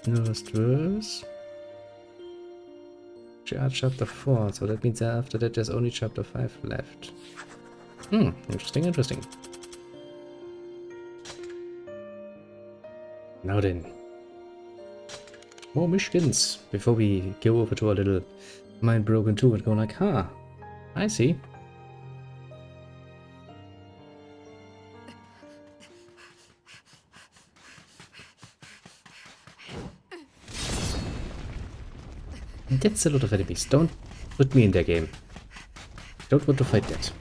Speaker 1: newest verse. Chapter 4, so that means after that there's only chapter 5 left. Interesting, interesting. Now then. More missions before we go over to our little mind broken 2 and go like, huh, I see. That's a lot of enemies. Don't put me in their game. Don't want to fight that.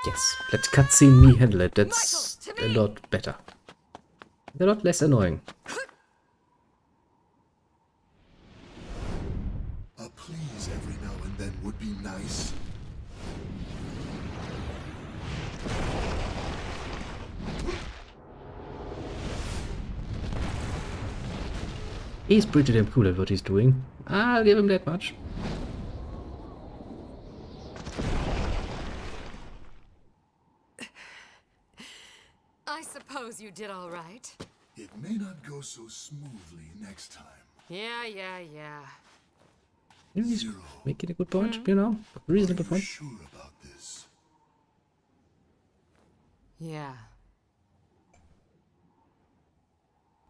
Speaker 1: Yes, let cutscene me handle it. That's a lot better. A lot less annoying.
Speaker 9: A please every now and then would be nice.
Speaker 1: He's pretty damn cool at what he's doing. I'll give him that much.
Speaker 3: I suppose you did all right.
Speaker 9: It may not go so smoothly next time.
Speaker 3: Yeah.
Speaker 1: He's
Speaker 9: Zero.
Speaker 1: making a good point, you know? Reasonable
Speaker 9: Are you
Speaker 1: point.
Speaker 9: sure about this?
Speaker 3: Yeah.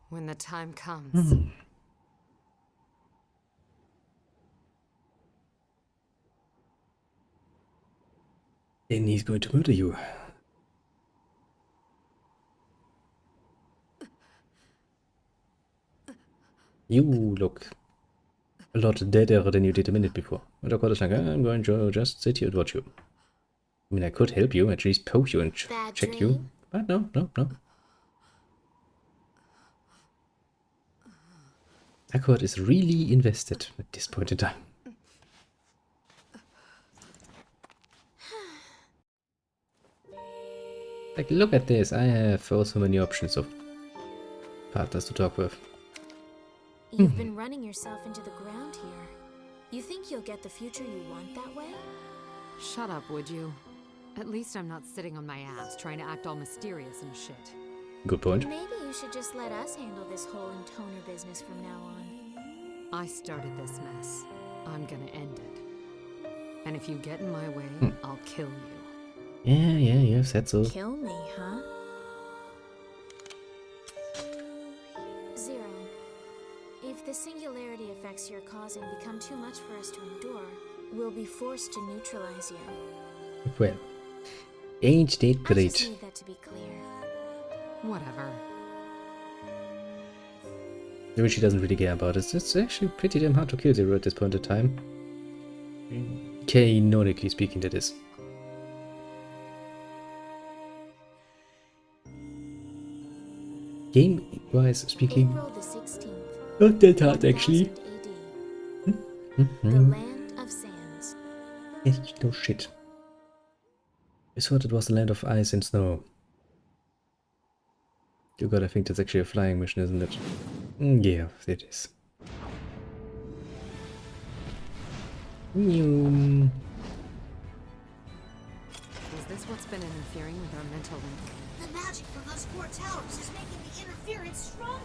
Speaker 3: When the time comes.
Speaker 1: Then he's going to murder you. You look a lot deader than you did a minute before. And of course, like, I'm going to just sit here and watch you. I mean, I could help you, at least poke you and check you. But no. Akkord is really invested at this point in time. Like, look at this. I have so many options of partners to talk with.
Speaker 2: You've been running yourself into the ground here. You think you'll get the future you want that way?
Speaker 3: Shut up, would you? At least I'm not sitting on my ass trying to act all mysterious and shit.
Speaker 1: Good point.
Speaker 2: Maybe you should just let us handle this whole intoner business from now on.
Speaker 3: I started this mess. I'm gonna end it. And if you get in my way, I'll kill you.
Speaker 1: Yeah, you have said so.
Speaker 2: Kill me, huh? Zero. If the singularity effects you're causing become too much for us to endure, we'll be forced to neutralize you.
Speaker 1: Well, ain't that
Speaker 2: I just
Speaker 1: great.
Speaker 2: need that to be clear.
Speaker 3: Whatever.
Speaker 1: Maybe she doesn't really care about it. It's actually pretty damn hard to kill Zero at this point in time. Canonically speaking, that is. Game-wise speaking,
Speaker 2: April the 16th.
Speaker 1: not that hard actually.
Speaker 2: 1000 AD. The Land of Sands.
Speaker 1: It's no shit. I thought it was the land of ice and snow. Oh god, I think that's actually a flying mission, isn't it? Yeah, it is.
Speaker 3: Is this what's been interfering with our mental link?
Speaker 7: The magic from those 4 towers is making the interference stronger.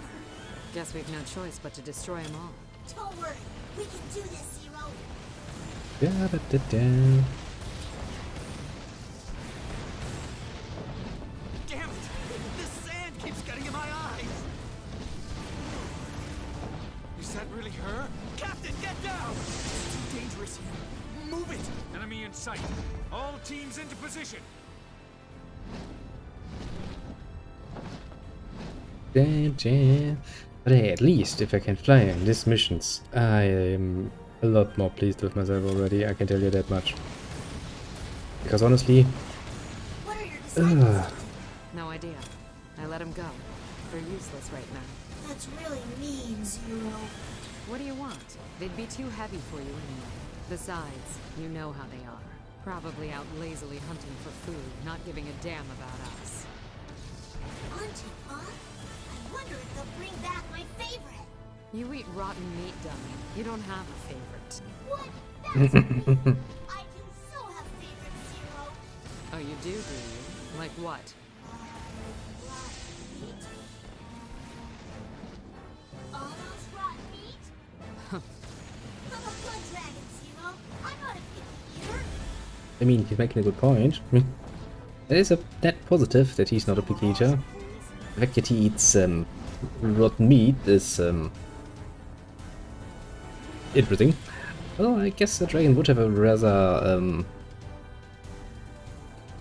Speaker 3: Guess we've no choice but to destroy them all.
Speaker 7: Don't worry, we can do this, Zero.
Speaker 1: Da-da-da-da.
Speaker 8: Damn it! This sand keeps getting in my eyes! Is that really her? Captain, get down! It's too dangerous here. Move it! Enemy in sight. All teams into position.
Speaker 1: But hey, at least if I can fly in these missions, I am a lot more pleased with myself already, I can tell you that much. Because honestly,
Speaker 7: What are your disciples?
Speaker 3: No idea. I let them go. They're useless right now.
Speaker 7: That's really mean, Zero.
Speaker 3: What do you want? They'd be too heavy for you anyway. Besides, you know how they are. Probably out lazily hunting for food, not giving a damn about us.
Speaker 7: Hunting, huh? I wonder if they'll bring back my favorite.
Speaker 3: You eat rotten meat, dummy. You don't have a favorite.
Speaker 7: What? That's mean. I do so have favorites, Zero.
Speaker 3: Oh, you do you? Like what?
Speaker 7: Rotten meat. Almost rotten meat? I'm a blood dragon, Zero. I'm not a picky eater.
Speaker 1: I mean, he's making a good point. I mean, it is a net positive that he's not a picky eater. The fact that he eats rotten meat is interesting. Well, I guess the dragon would have a rather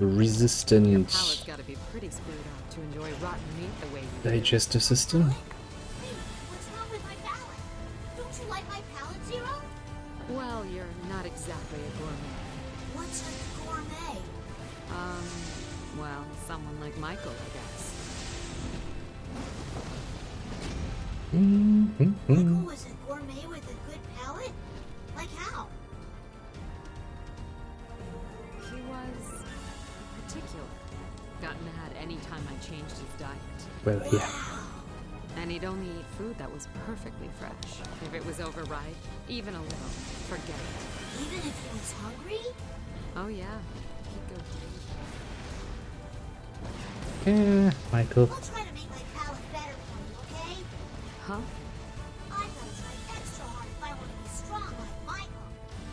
Speaker 3: Your
Speaker 1: resistant
Speaker 3: palate's gotta be pretty screwed up to enjoy rotten meat the way you do.
Speaker 1: digestive system.
Speaker 7: Hey, what's wrong with my palate? Don't you like my palate, Zero?
Speaker 3: Well, you're not exactly a gourmet.
Speaker 7: What's a gourmet?
Speaker 3: Well, someone like Michael, I guess.
Speaker 7: Michael was a gourmet with a good palate? Like how?
Speaker 3: He was particular. Got mad anytime I changed his diet.
Speaker 1: Well, yeah.
Speaker 3: And he'd only eat food that was perfectly fresh. If it was overripe, even a little, forget it.
Speaker 7: Even if he was hungry?
Speaker 3: Oh yeah, he'd go deep.
Speaker 1: Michael.
Speaker 7: I'll try to make my palate better for you, okay?
Speaker 3: Huh?
Speaker 7: I gotta try extra hard if I want to be strong like Michael.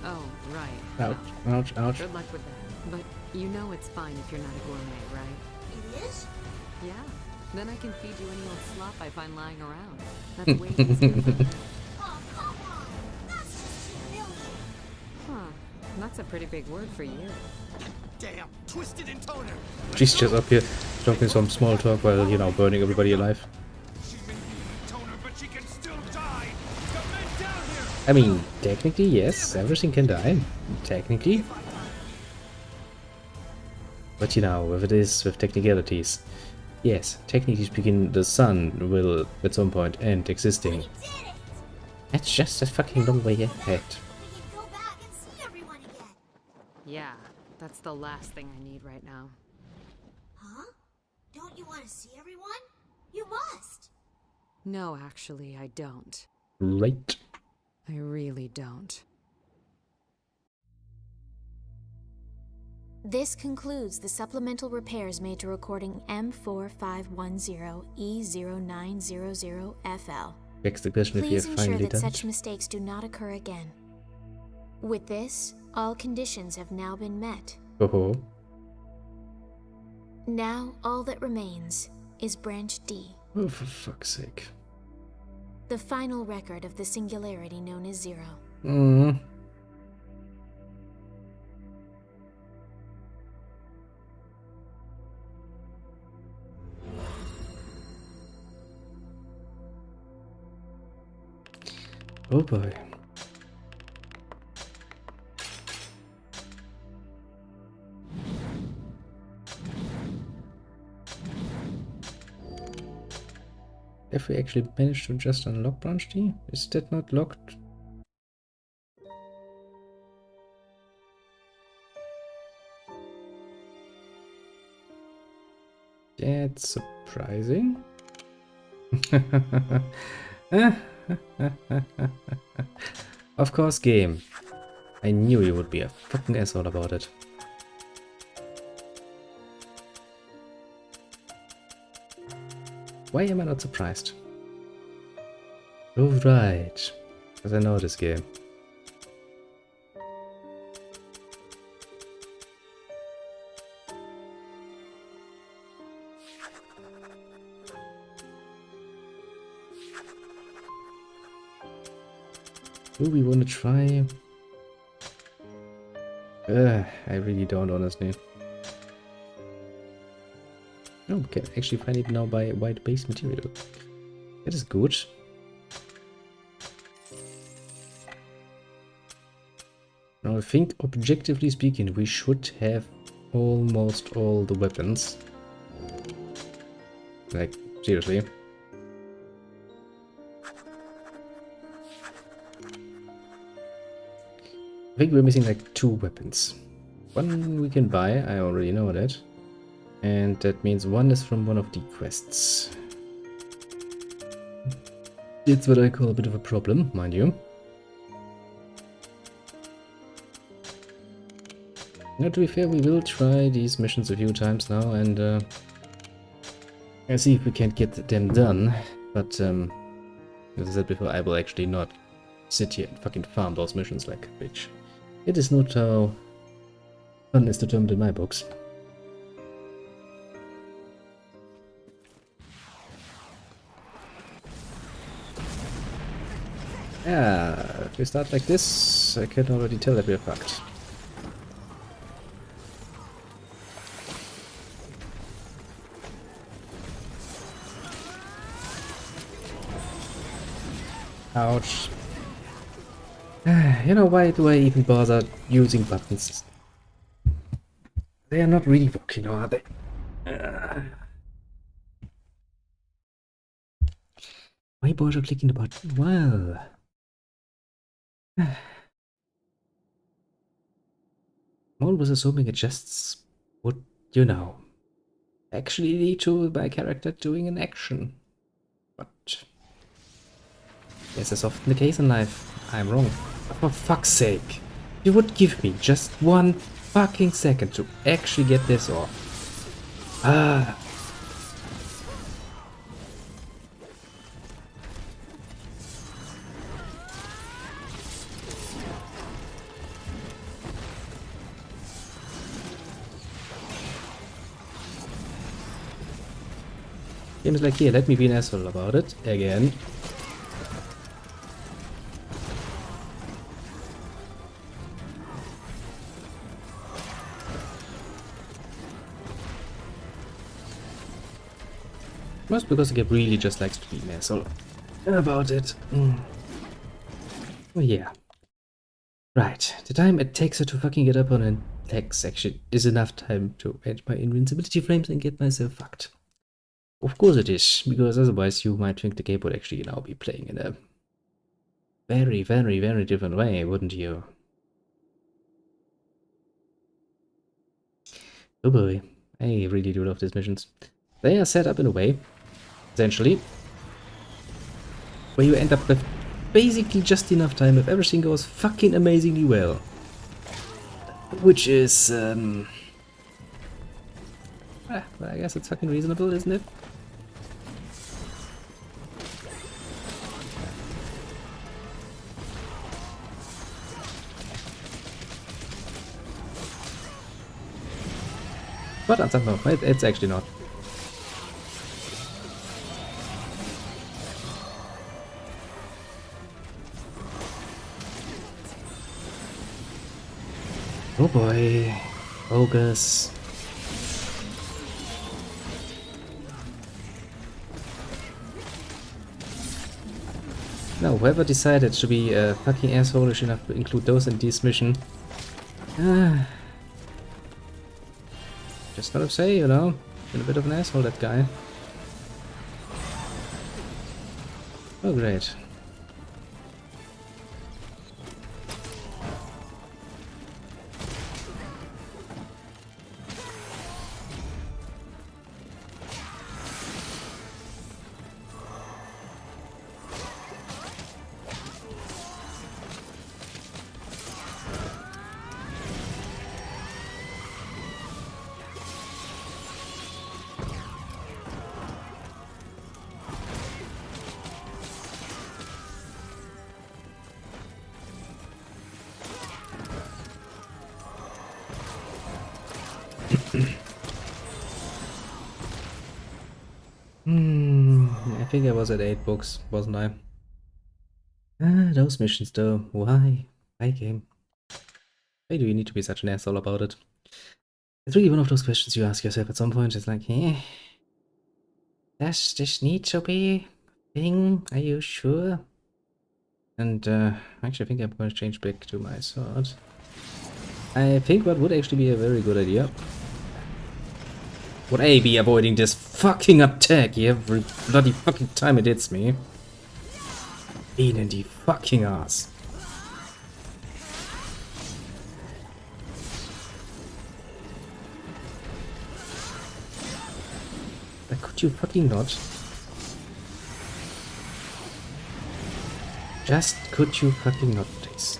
Speaker 3: Oh, right.
Speaker 1: Ouch, ouch, ouch.
Speaker 3: Good luck with that. But you know it's fine if you're not a gourmet, right?
Speaker 7: It is?
Speaker 3: Yeah. Then I can feed you any old slop I find lying around. That's way easier for me.
Speaker 7: Oh, come on! That's just humiliating.
Speaker 3: Huh. That's a pretty big word for you.
Speaker 8: Damn, twisted and toner.
Speaker 1: She's just up here talking some small talk while, you know, burning everybody alive.
Speaker 4: She may be a toner, but she can still die. The men down here.
Speaker 1: I mean, technically, yes, everything can die. Technically. But you know, if it is with technicalities. Yes, technically speaking, the sun will at some point end existing.
Speaker 7: We did it!
Speaker 1: That's just a fucking long way ahead.
Speaker 7: We can go back and see everyone again.
Speaker 3: Yeah, that's the last thing I need right now.
Speaker 7: Huh? Don't you want to see everyone? You must!
Speaker 3: No, actually, I don't.
Speaker 1: Right.
Speaker 3: I really don't.
Speaker 2: This concludes the supplemental repairs made to recording M4510E0900FL.
Speaker 1: Begs the question if you
Speaker 2: Please
Speaker 1: have
Speaker 2: ensure
Speaker 1: finally
Speaker 2: that
Speaker 1: done
Speaker 2: such
Speaker 1: it.
Speaker 2: mistakes do not occur again. With this, all conditions have now been met.
Speaker 1: Oh,
Speaker 2: Now, all that remains is Branch D,
Speaker 1: oh, for fuck's sake.
Speaker 2: the final record of the singularity known as Zero.
Speaker 1: Mm. Oh boy. Have we actually managed to just unlock Branch D? Is that not locked? That's surprising. Of course, game. I knew you would be a fucking asshole about it. Why am I not surprised? Oh right, because I know this game. Do we want to try? I really don't, honestly. Oh, we can actually find it now by white base material. That is good. Now I think, objectively speaking, we should have almost all the weapons. Like, seriously. I think we're missing like 2 weapons. One we can buy, I already know that. And that means one is from one of the quests. It's what I call a bit of a problem, mind you. Now, to be fair, we will try these missions a few times now and see if we can't get them done. But, as I said before, I will actually not sit here and fucking farm those missions like a bitch. It is not how fun is determined in my books. Yeah, if we start like this, I can already tell that we're fucked. Ouch. You know, why do I even bother using buttons? They are not really working, are they? Why bother clicking the button? Well... One was assuming it just would, you know, actually lead to my character doing an action. But... as is often the case in life, I'm wrong. For fuck's sake, you would give me just 1 fucking second to actually get this off. Ah. Game is like, here, let me be an asshole about it again. Most because the game really just likes to be an asshole about it. Oh yeah. Right, the time it takes her to fucking get up on an attack section is enough time to end my invincibility frames and get myself fucked. Of course it is, because otherwise you might think the game would actually now be playing in a very, very, very different way, wouldn't you? Oh boy, I really do love these missions. They are set up in a way, essentially, where you end up with basically just enough time if everything goes fucking amazingly well. Which is, well, I guess it's fucking reasonable, isn't it? But no, it's actually not. Oh boy, Bogus. No, whoever decided to be fucking asshole-ish enough to include those in this mission. Just gotta say, you know, been a bit of an asshole, that guy. Oh great. I think I was at 8 books, wasn't I? Those missions though. Why? Why, game? Why do you need to be such an asshole about it? It's really one of those questions you ask yourself at some point. It's like, does this need to be a thing? Are you sure? And actually I think I'm going to change back to my sword. I think what would actually be a very good idea would A, be avoiding this fucking attack every bloody fucking time it hits me. Pain in the fucking ass. But could you fucking not? Just could you fucking not, please?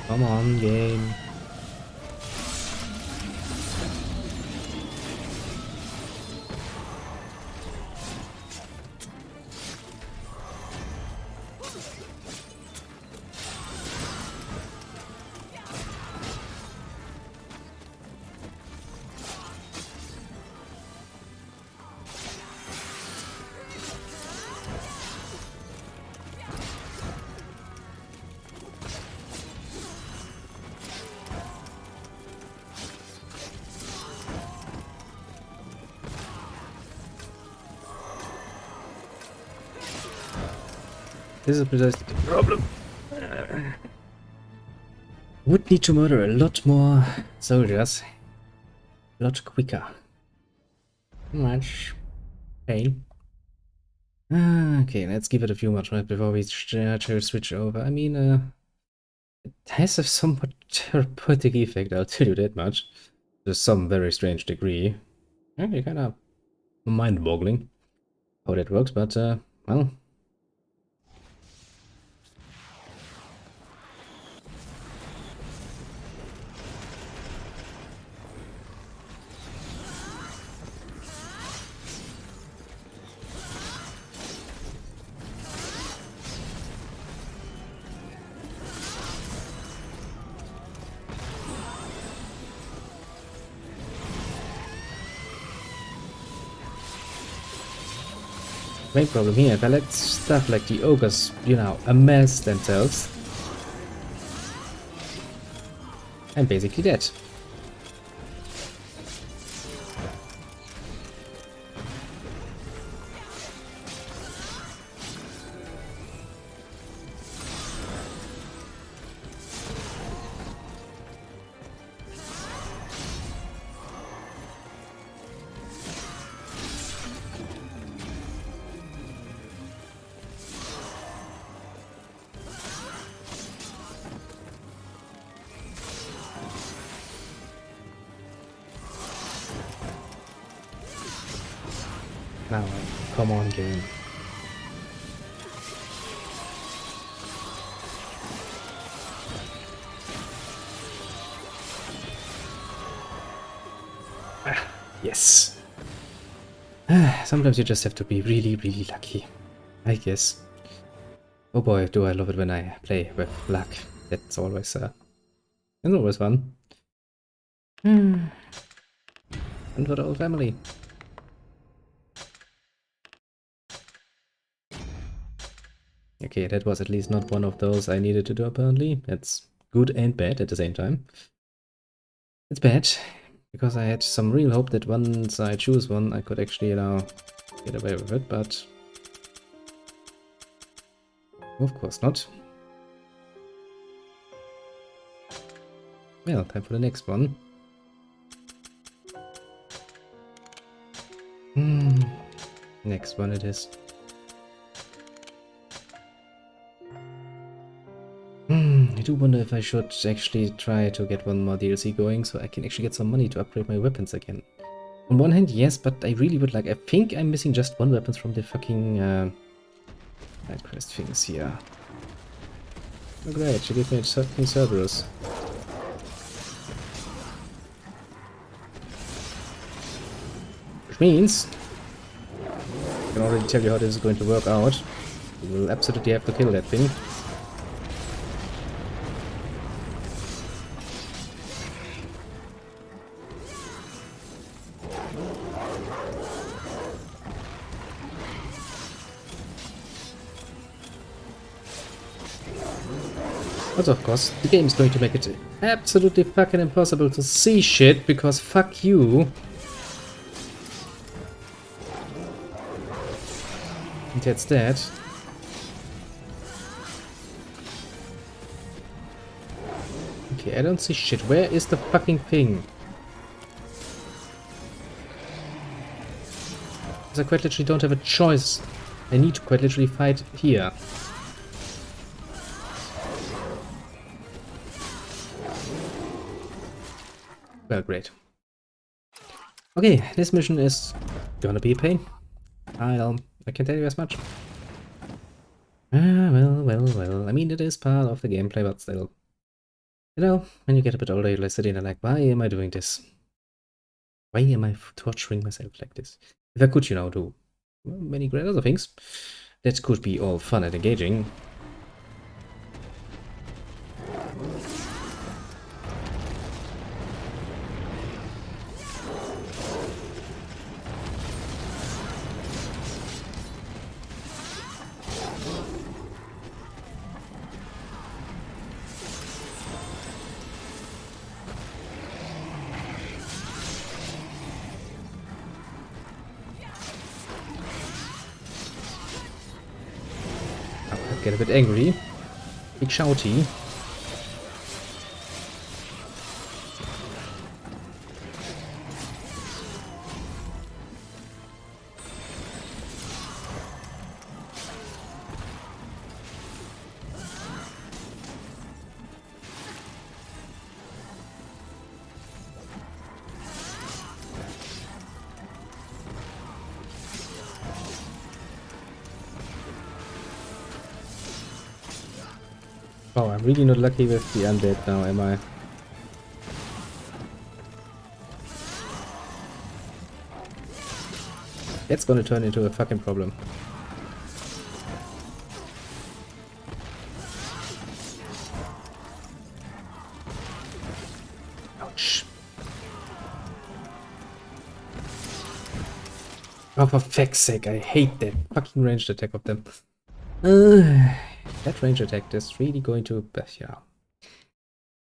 Speaker 1: Come on, game. This is precisely the problem. Would need to murder a lot more soldiers. A lot quicker. Too much pain. Okay, let's give it a few more tries before we try to switch over. I mean, it has a somewhat therapeutic effect, I'll tell you that much. To some very strange degree. Actually, kind of mind-boggling how that works, but, well... Main problem here, if I let stuff like the ogres, you know, amass themselves, I'm basically dead. Now, come on, game. Yes. Sometimes you just have to be really, really lucky, I guess. Oh boy, do I love it when I play with luck. That's always fun. And for the whole family. Okay, that was at least not one of those I needed to do apparently. That's good and bad at the same time. It's bad, because I had some real hope that once I choose one I could actually, you know, get away with it, but... of course not. Well, time for the next one. Next one it is. I do wonder if I should actually try to get one more DLC going so I can actually get some money to upgrade my weapons again. On one hand, yes, but I really would like... I think I'm missing just one weapon from the fucking Night Crest things here. Oh great, she gave me fucking Cerberus. Which means... I can already tell you how this is going to work out. We will absolutely have to kill that thing. Also, of course, the game is going to make it absolutely fucking impossible to see shit, because fuck you. And that's that. Okay, I don't see shit. Where is the fucking thing? Because I quite literally don't have a choice. I need to quite literally fight here. Well, great. Okay, this mission is gonna be a pain. I can tell you as much. Well. I mean, it is part of the gameplay, but still. You know, when you get a bit older, you're sitting there like, why am I doing this? Why am I torturing myself like this? If I could, you know, do many great other things, that could be all fun and engaging. Get a bit angry, big shouty. Oh, I'm really not lucky with the undead now, am I? That's gonna turn into a fucking problem. Ouch. Oh, for fuck's sake, I hate that fucking ranged attack of them. That range attack is really going to, yeah.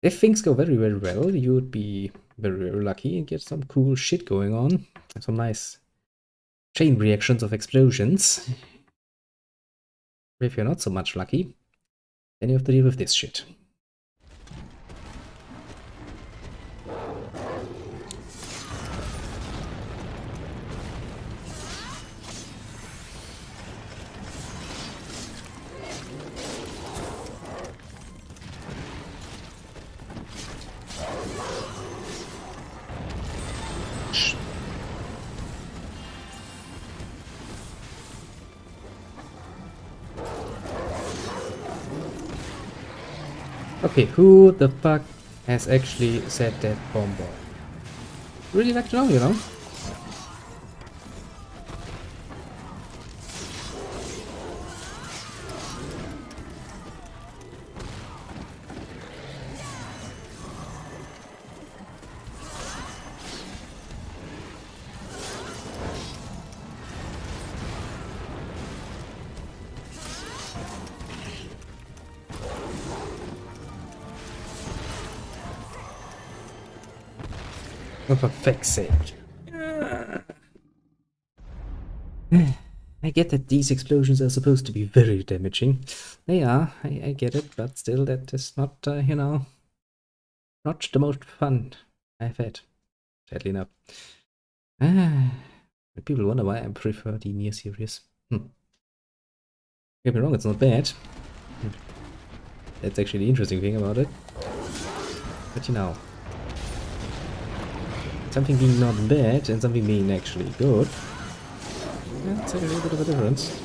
Speaker 1: If things go very, very well, you would be very, very lucky and get some cool shit going on. Some nice chain reactions of explosions. If you're not so much lucky, then you have to deal with this shit. Okay, who the fuck has actually set that bomb ball? Really like to know, you know? Oh, for fuck's sake. I get that these explosions are supposed to be very damaging. They are, I get it, but still that is not, you know, not the most fun I've had, sadly enough. People wonder why I prefer the Nier series. Don't get me wrong, it's not bad. That's actually the interesting thing about it. But you know, something being not bad and something being actually good, that's a little bit of a difference.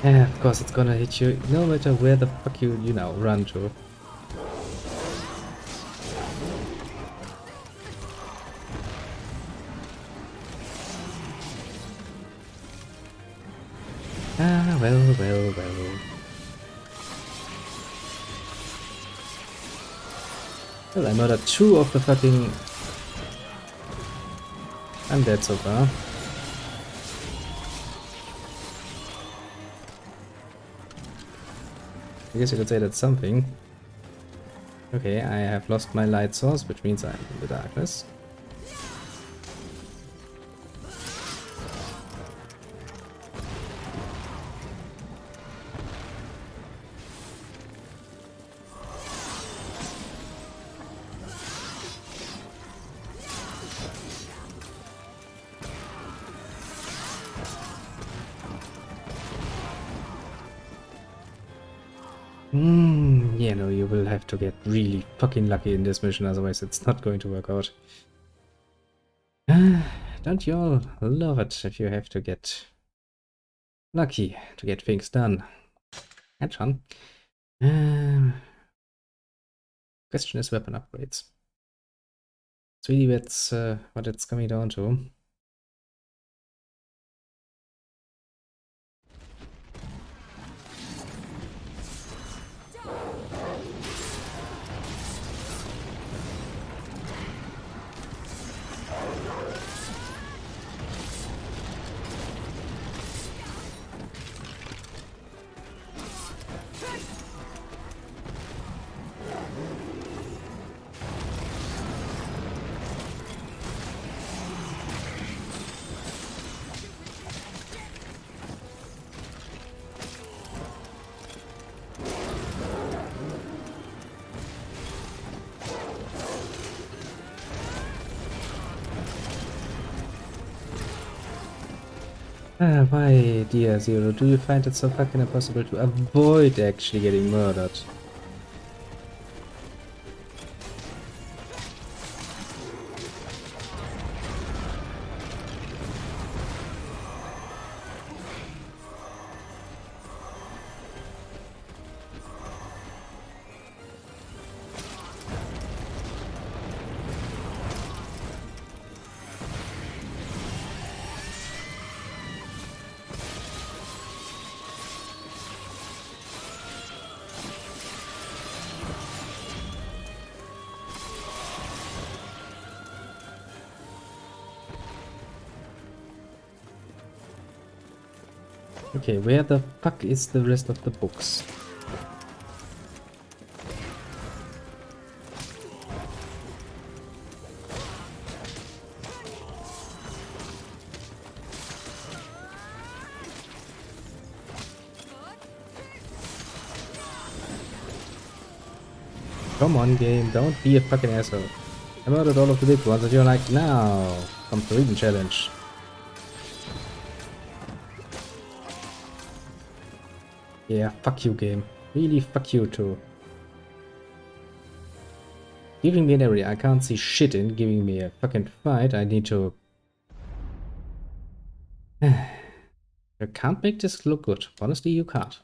Speaker 1: Yeah, of course it's gonna hit you, no matter where the fuck you know, run to. Ah, well. Well, I murdered 2 of the fucking... I'm dead so far. I guess you could say that's something. Okay, I have lost my light source, which means I'm in the darkness. Yeah, no, you will have to get really fucking lucky in this mission, otherwise it's not going to work out. Don't you all love it if you have to get lucky to get things done? That's fun. Question is weapon upgrades. It's really what it's coming down to. Why, dear Zero, do you find it so fucking impossible to avoid actually getting murdered? Okay, where the fuck is the rest of the books? Come on, game, don't be a fucking asshole. I murdered all of the big ones and you're like, now, come to reading challenge. Yeah, fuck you, game. Really, fuck you too. Giving me an area I can't see shit in, giving me a fucking fight, I need to... You can't make this look good. Honestly, you can't.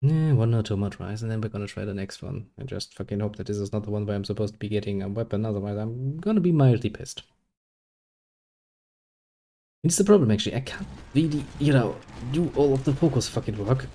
Speaker 1: One or two more tries and then we're gonna try the next one. I just fucking hope that this is not the one where I'm supposed to be getting a weapon, otherwise I'm gonna be mildly pissed. It's the problem actually, I can't really, you know, do all of the focus fucking work.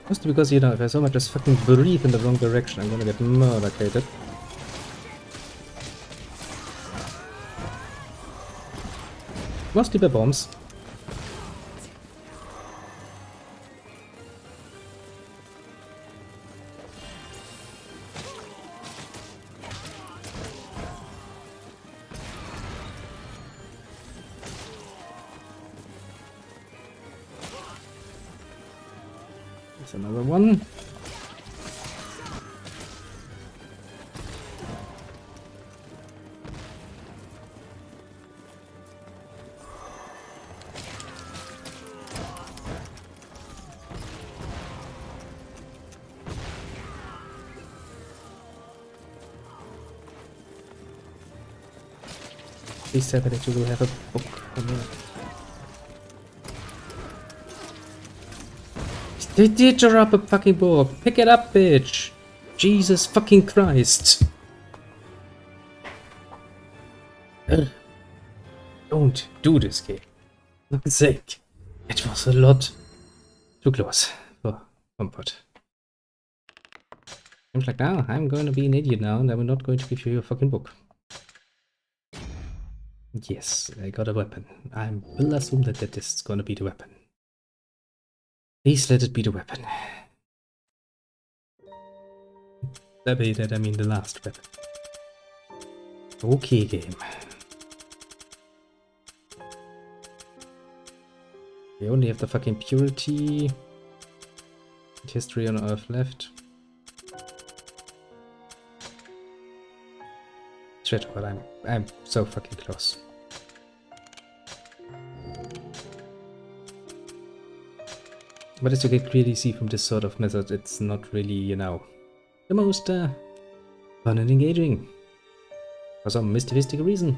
Speaker 1: Mostly because, you know, if I so much as fucking breathe in the wrong direction, I'm gonna get murder-cated. Mostly by bombs. There's another one. Please tell me that you will have a book for me. They did drop a fucking book. Pick it up, bitch. Jesus fucking Christ. Don't do this, game. For fuck's sake. It was a lot too close for comfort. Seems like now I'm going to be an idiot now and I'm not going to give you a fucking book. Yes, I got a weapon. I will assume that that is gonna be the weapon. Please let it be the weapon. By that I mean the last weapon. Okay, game. We only have the fucking purity and history on Earth left. Shit, but I'm so fucking close. But as you can clearly see from this sort of method, it's not really, you know, the most fun and engaging. For some mysticistic reason.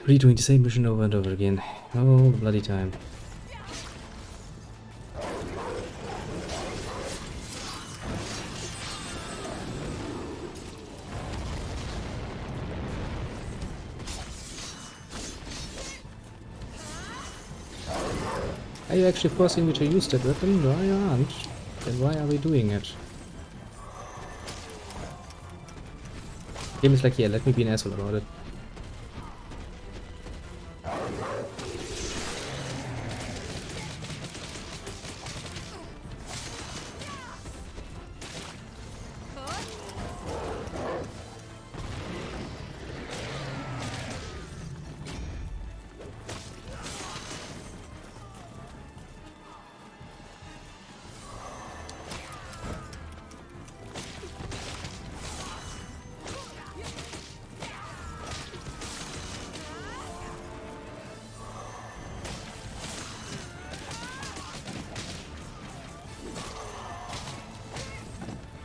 Speaker 1: Redoing the same mission over and over again. All the bloody time. Are you actually forcing me to use that weapon? No, you aren't. Then why are we doing it? Game is like, yeah, let me be an asshole about it.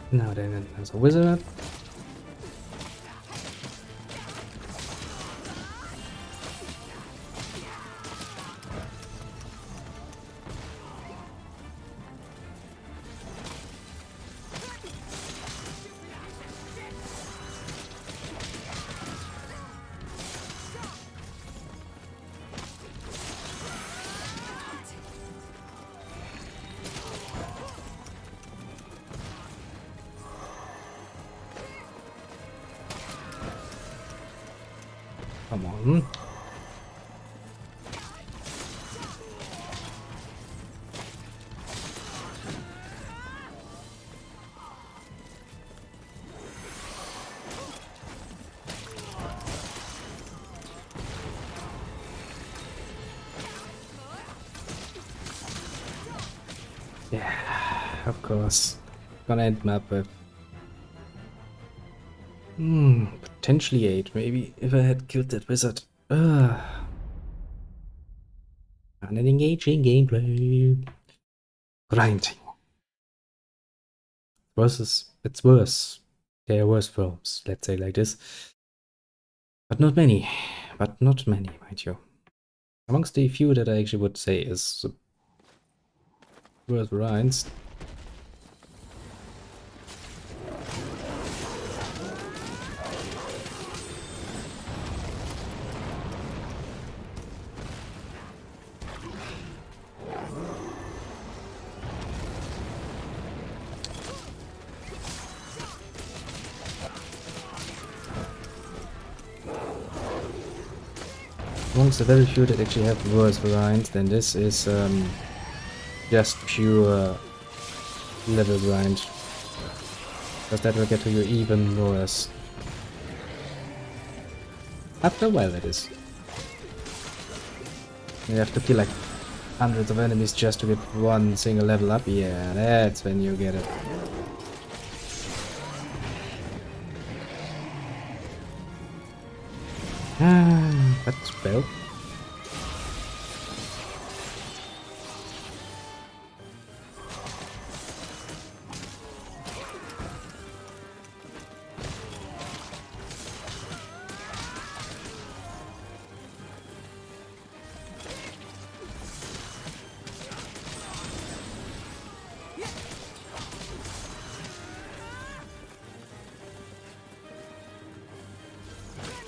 Speaker 1: Now then, there's a wizard. Come on. Yeah, of course. Gonna end map with potentially 8, maybe, if I had killed that wizard. Fun and engaging gameplay. Grinding. It's worse. There are worse films, let's say like this. But not many. But not many, mind you. Amongst the few that I actually would say is worth grinds. Amongst the very few that actually have worse grinds, then this is just pure level grind. Because that will get to you even worse. After a while, that is. You have to kill like hundreds of enemies just to get one single level up. Yeah, that's when you get it. That spell.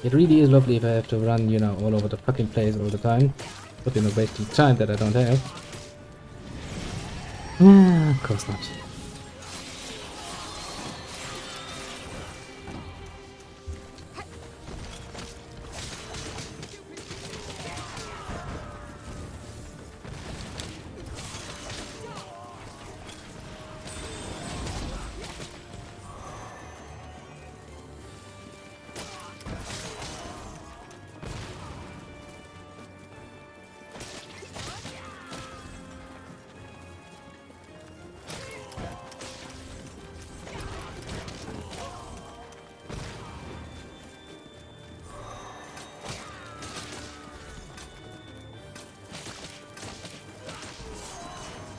Speaker 1: It really is lovely if I have to run, you know, all over the fucking place all the time. But you know, wasting time that I don't have. Of course not.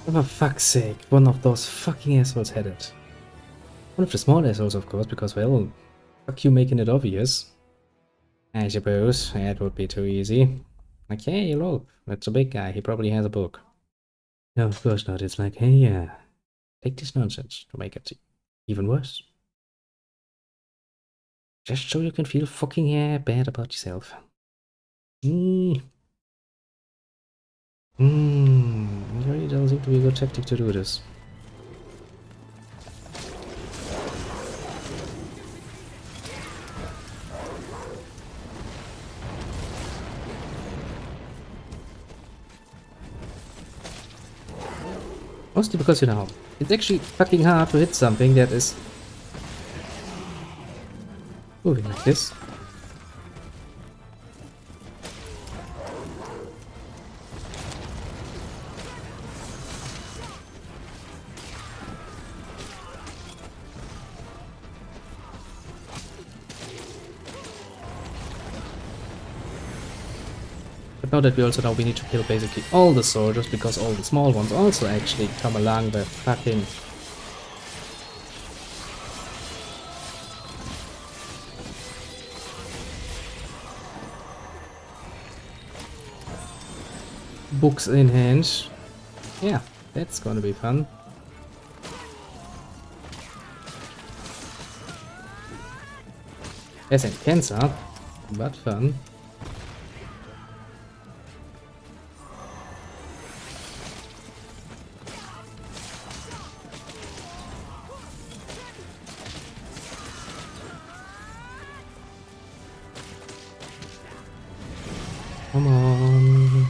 Speaker 1: For fuck's sake, one of those fucking assholes had it. One of the small assholes, of course, because, well, fuck you making it obvious. I suppose that would be too easy. Like, hey, look, that's a big guy, he probably has a book. No, of course not, it's like, hey, take this nonsense to make it even worse. Just so you can feel fucking bad about yourself. It really doesn't seem to be a good tactic to do this. Mostly because, you know, it's actually fucking hard to hit something that is moving like this. But now that we also know we need to kill basically all the soldiers, because all the small ones also actually come along the fucking books in hand. Yeah, that's gonna be fun. As in cancer, but fun. Come on.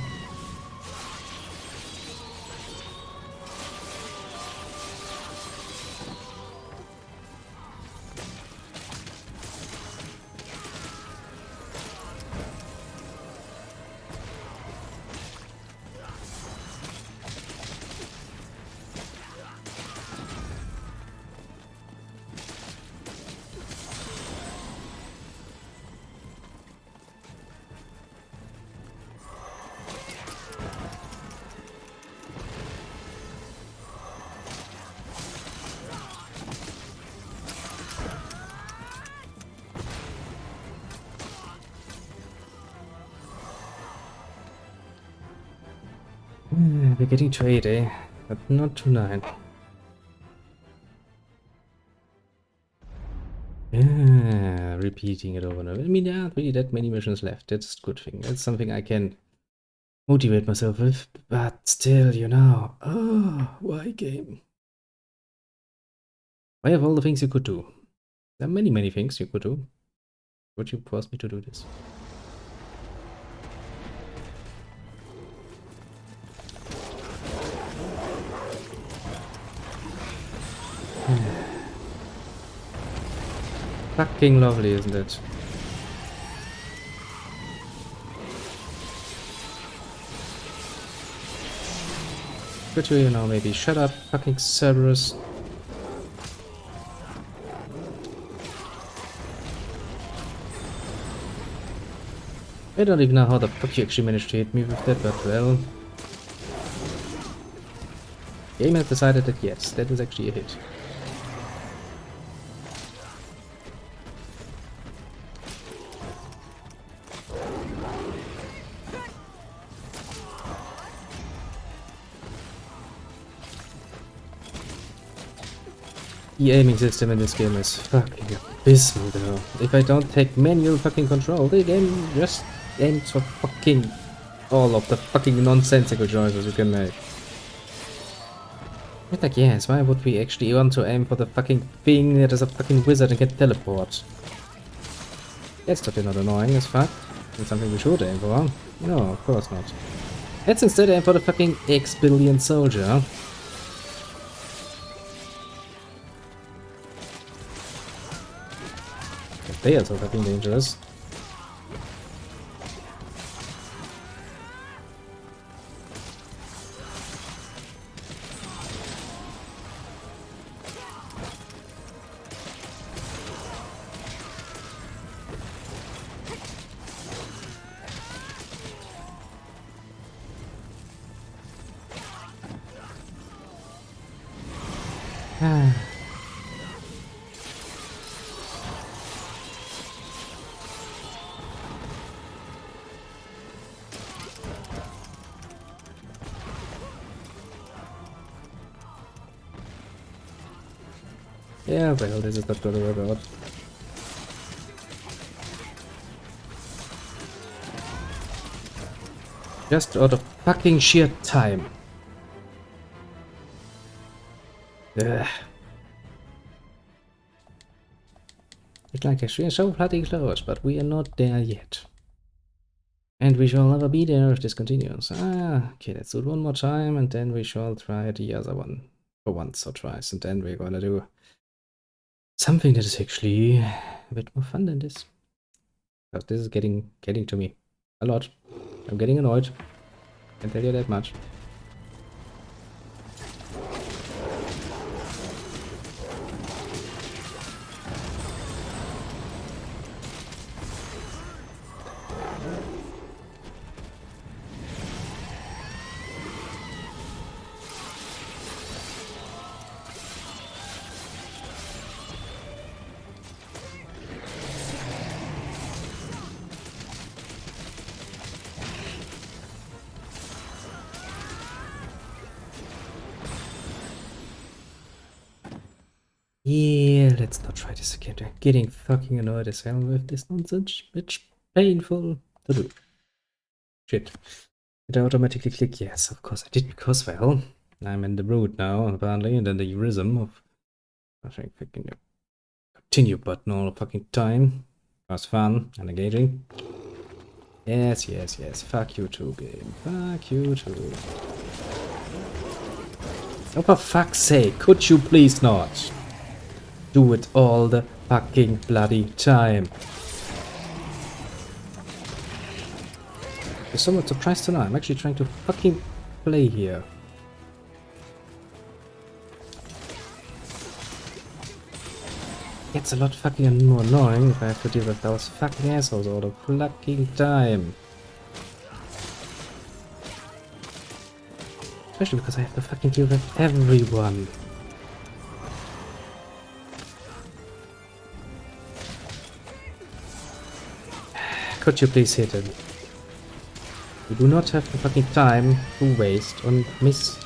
Speaker 1: We're getting to 8, eh? But not to 9. Yeah, repeating it over and over. I mean, there aren't really that many missions left. That's a good thing. That's something I can motivate myself with. But still, you know. Oh, why game? Why have all the things you could do? There are many, many things you could do. Would you force me to do this? Fucking lovely, isn't it? Could you, you know, maybe shut up, fucking Cerberus? I don't even know how the fuck you actually managed to hit me with that, but well. Game has decided that yes, that is actually a hit. The aiming system in this game is fucking abysmal though. If I don't take manual fucking control, the game just aims for fucking all of the fucking nonsensical choices you can make. But like, yes, why would we actually want to aim for the fucking thing that is a fucking wizard and can teleport? That's totally not annoying as fuck. It's something we should aim for. No, of course not. Let's instead aim for the fucking X-billion soldier. They are so fucking dangerous. Yeah, well, this is not gonna work out. Just out of fucking sheer time. Ugh. It's like we're so bloody close, but we are not there yet. And we shall never be there if this continues. Ah, okay, let's do it one more time, and then we shall try the other one for once or twice, and then we're gonna do something that is actually a bit more fun than this. Because this is getting to me a lot. I'm getting annoyed. I can tell you that much. Yeah, let's not try this again. I'm getting fucking annoyed as hell with this nonsense. It's painful to do. Shit. Did I automatically click? Yes, of course I did, because, well, I'm in the mood now, apparently, and then the rhythm of pushing fucking the continue button all the fucking time. It was fun and engaging. Yes, yes, yes. Fuck you too, game. Fuck you too. Oh, for fuck's sake, could you please not do it all the fucking bloody time? You're somewhat surprised to know I'm actually trying to fucking play here. It's a lot fucking more annoying if I have to deal with those fucking assholes all the fucking time. Especially because I have to fucking deal with everyone. Could you please hit him? We do not have the fucking time to waste on misses.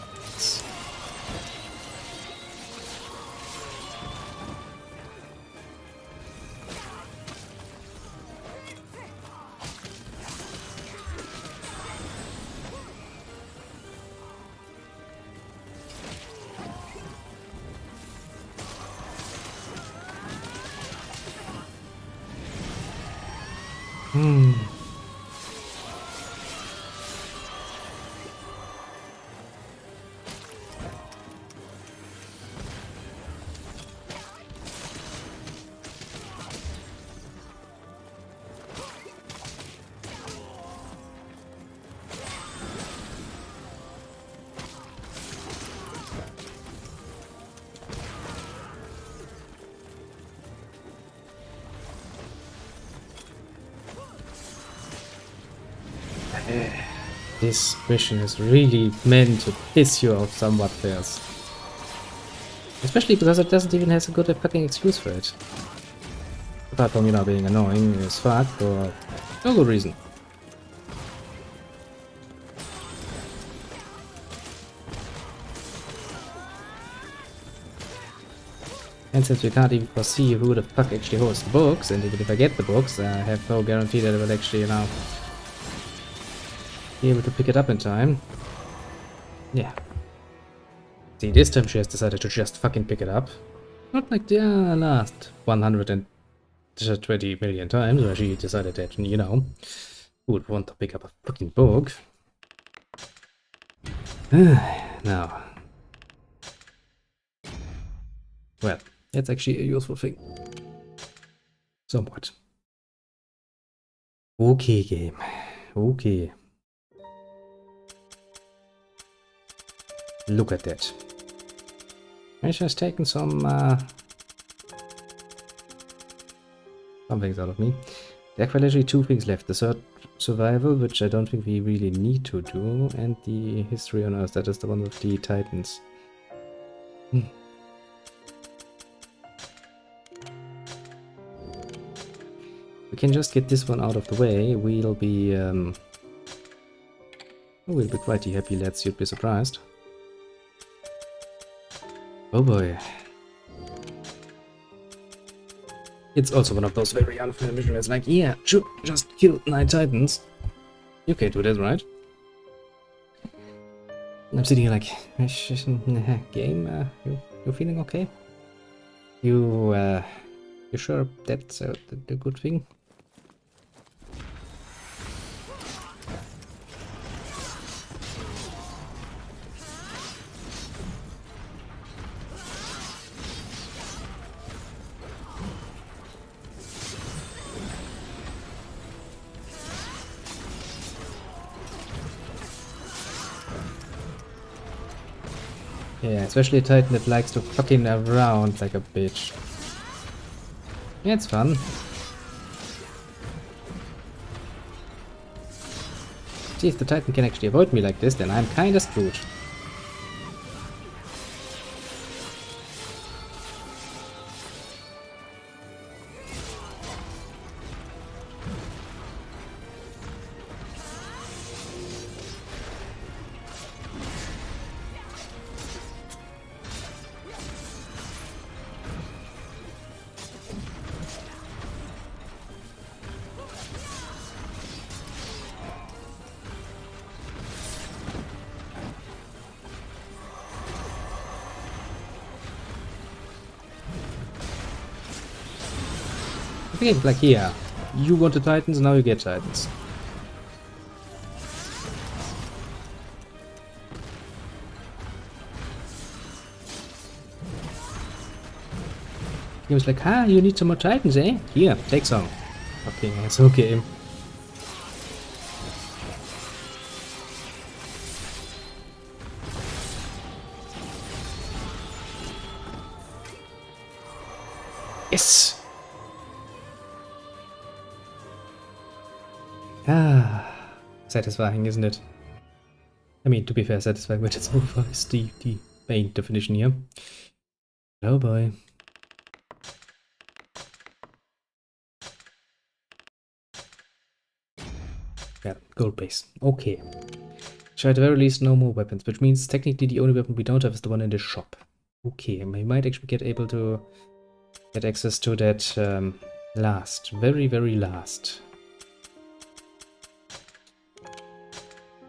Speaker 1: This mission is really meant to piss you off somewhat fast. Especially because it doesn't even have a good fucking excuse for it. Apart from, you know, being annoying as fuck for no good reason. And since we can't even foresee who the fuck actually holds the books, and even if I get the books, I have no guarantee that I will actually, you know, be able to pick it up in time. Yeah. See, this time she has decided to just fucking pick it up. Not like the last 120 million times where she decided that, you know, who would want to pick up a fucking book. Now. Well, that's actually a useful thing. Somewhat. Okay, game. Okay. Look at that. It has taken some things out of me. There are literally 2 things left. The third, survival, which I don't think we really need to do, and the history on Earth. That is the one with the Titans. We can just get this one out of the way. We'll be quite happy, lads. You'd be surprised. Oh boy. It's also one of those very unfair missions. It's like, yeah, sure, just kill 9 Titans. You can't do that, right? I'm sitting here like, game, you feeling okay? You sure that's the good thing? Yeah, especially a Titan that likes to fucking around like a bitch. Yeah, it's fun. See, if the Titan can actually avoid me like this, then I'm kinda screwed. Okay, like here. You want the Titans, now you get Titans. He was like, ah, you need some more Titans, eh? Here, take some. Okay, it's okay. Yes! Ah, satisfying, isn't it? I mean, to be fair, satisfying when it's over is the main definition here. Oh boy. Yeah, gold base. Okay. So at the very least, no more weapons, which means technically the only weapon we don't have is the one in the shop. Okay, we might actually get able to get access to that last, very, very last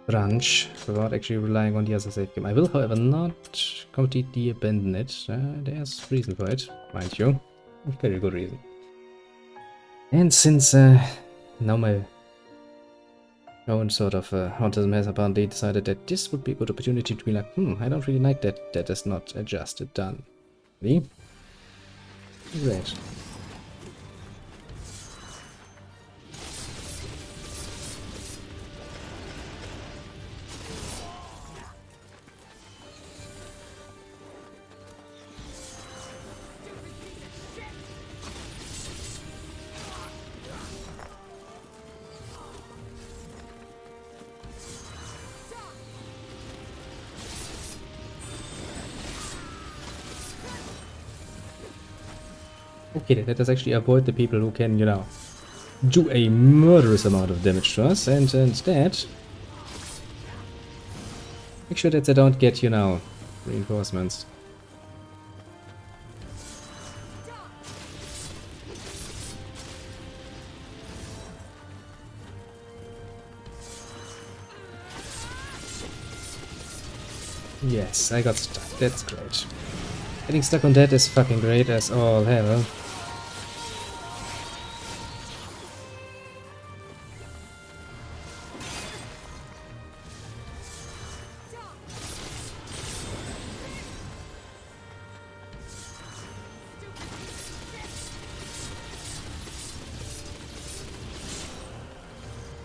Speaker 1: branch without actually relying on the other save game. I will, however, not completely abandon it. There's reason for it, mind you. Very good reason. And since now my own sort of autism has apparently decided that this would be a good opportunity to be like, I don't really like that. That is not adjusted, done. See? Great. Okay, let us actually avoid the people who can, you know, do a murderous amount of damage to us, and instead make sure that they don't get, you know, reinforcements. Yes, I got stuck. That's great. Getting stuck on that is fucking great as all hell.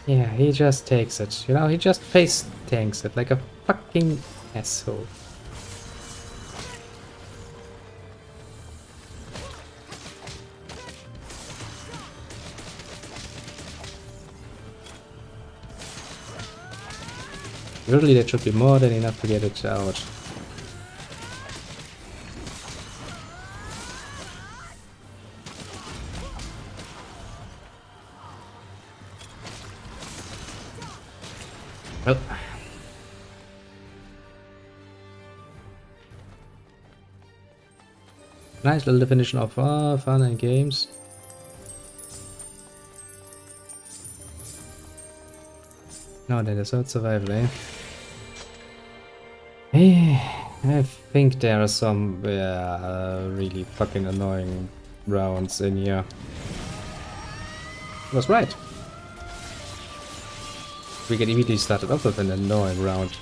Speaker 1: Yeah, he just takes it. You know, he just face tanks it like a fucking asshole. Usually that should be more than enough to get it out. Well. Nice little definition of fun and games. No, that is not survival, eh? I think there are some really fucking annoying rounds in here. I was right. We get immediately started off with an annoying round.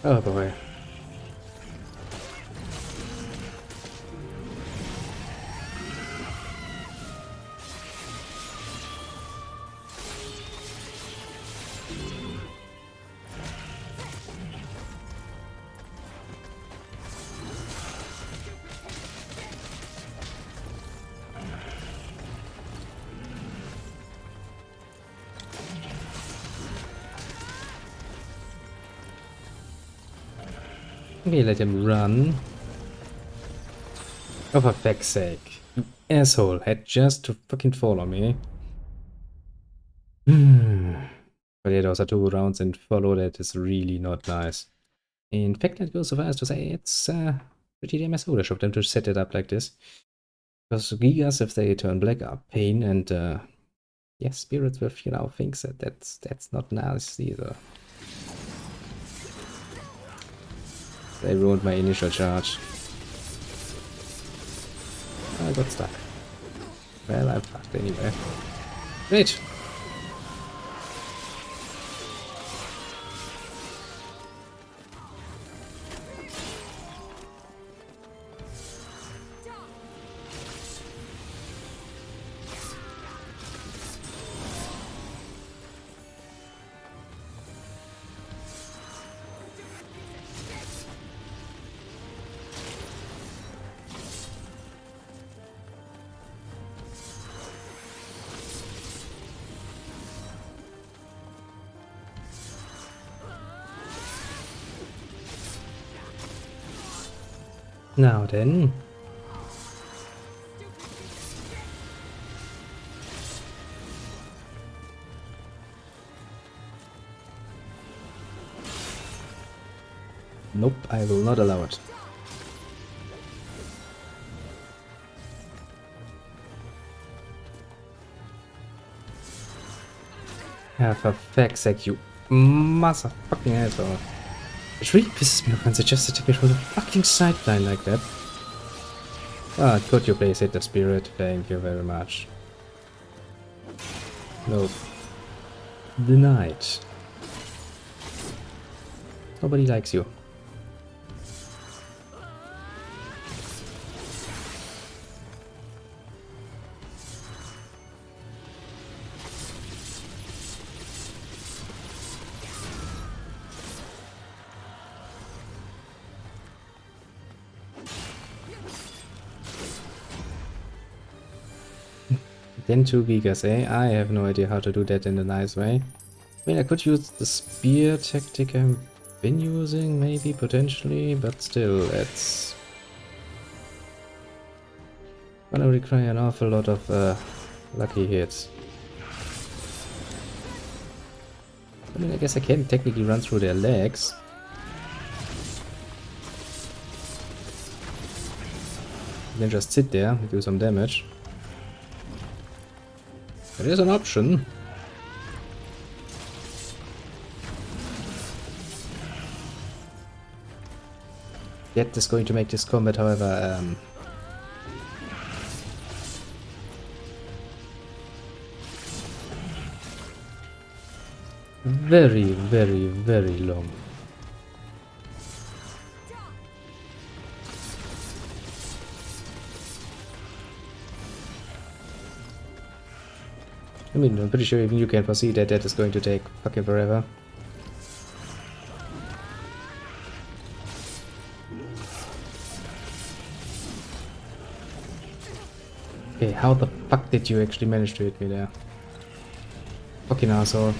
Speaker 1: Oh boy. Okay, let him run. Oh, for fuck's sake. You asshole had just to fucking follow me. But yeah, those are 2 rounds in follow. That is really not nice. In fact, I'd go so far as to say it's pretty damn foolish of them to set it up like this. Because Gigas, if they turn black, are pain, and yeah, spirits with, you know, things that's not nice either. They ruined my initial charge. I got stuck. Well, I'm fucked anyway. Great! Now then. Nope, I will not allow it. Yeah, for fuck's sake, you motherfucking asshole. It really pisses me off when they just attack me from the fucking sideline like that. Ah, could you please hit the spirit? Thank you very much. Nope. Denied. Nobody likes you. Then 2 gigas, eh? I have no idea how to do that in a nice way. I mean, I could use the spear tactic I've been using, maybe, potentially, but still, it's gonna require an awful lot of lucky hits. I mean, I guess I can technically run through their legs. Then just sit there and do some damage. That is an option. That is going to make this combat, however, very, very, very long. I mean, I'm pretty sure even you can foresee that that is going to take fucking forever. Okay, how the fuck did you actually manage to hit me there? Fucking asshole.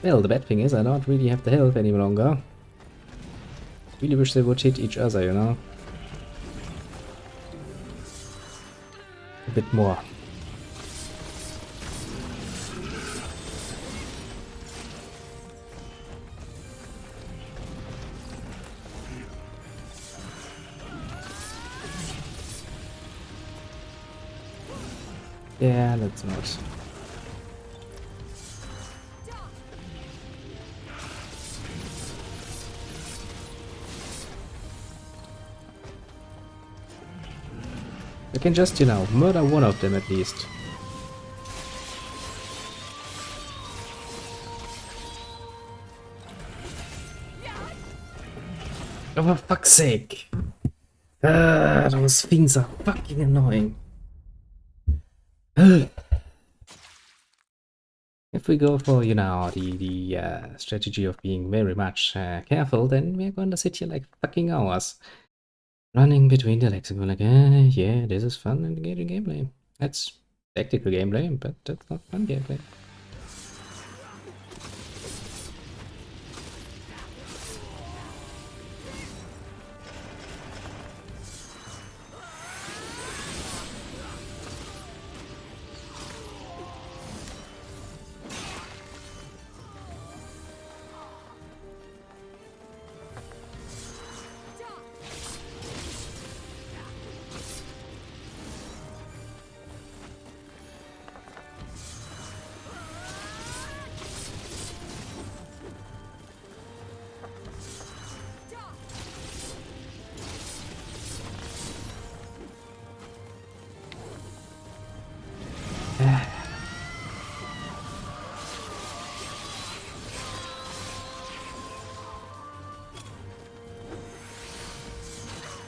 Speaker 1: Well, the bad thing is I don't really have the health any longer. Really wish they would hit each other, you know? A bit more. Yeah, that's not. I can just, you know, murder one of them at least. Oh, for fuck's sake! Those things are fucking annoying. If we go for, you know, the strategy of being very much careful, then we're going to sit here like fucking hours. Running between the legs and going like, yeah, this is fun and engaging gameplay. That's tactical gameplay, but that's not fun gameplay.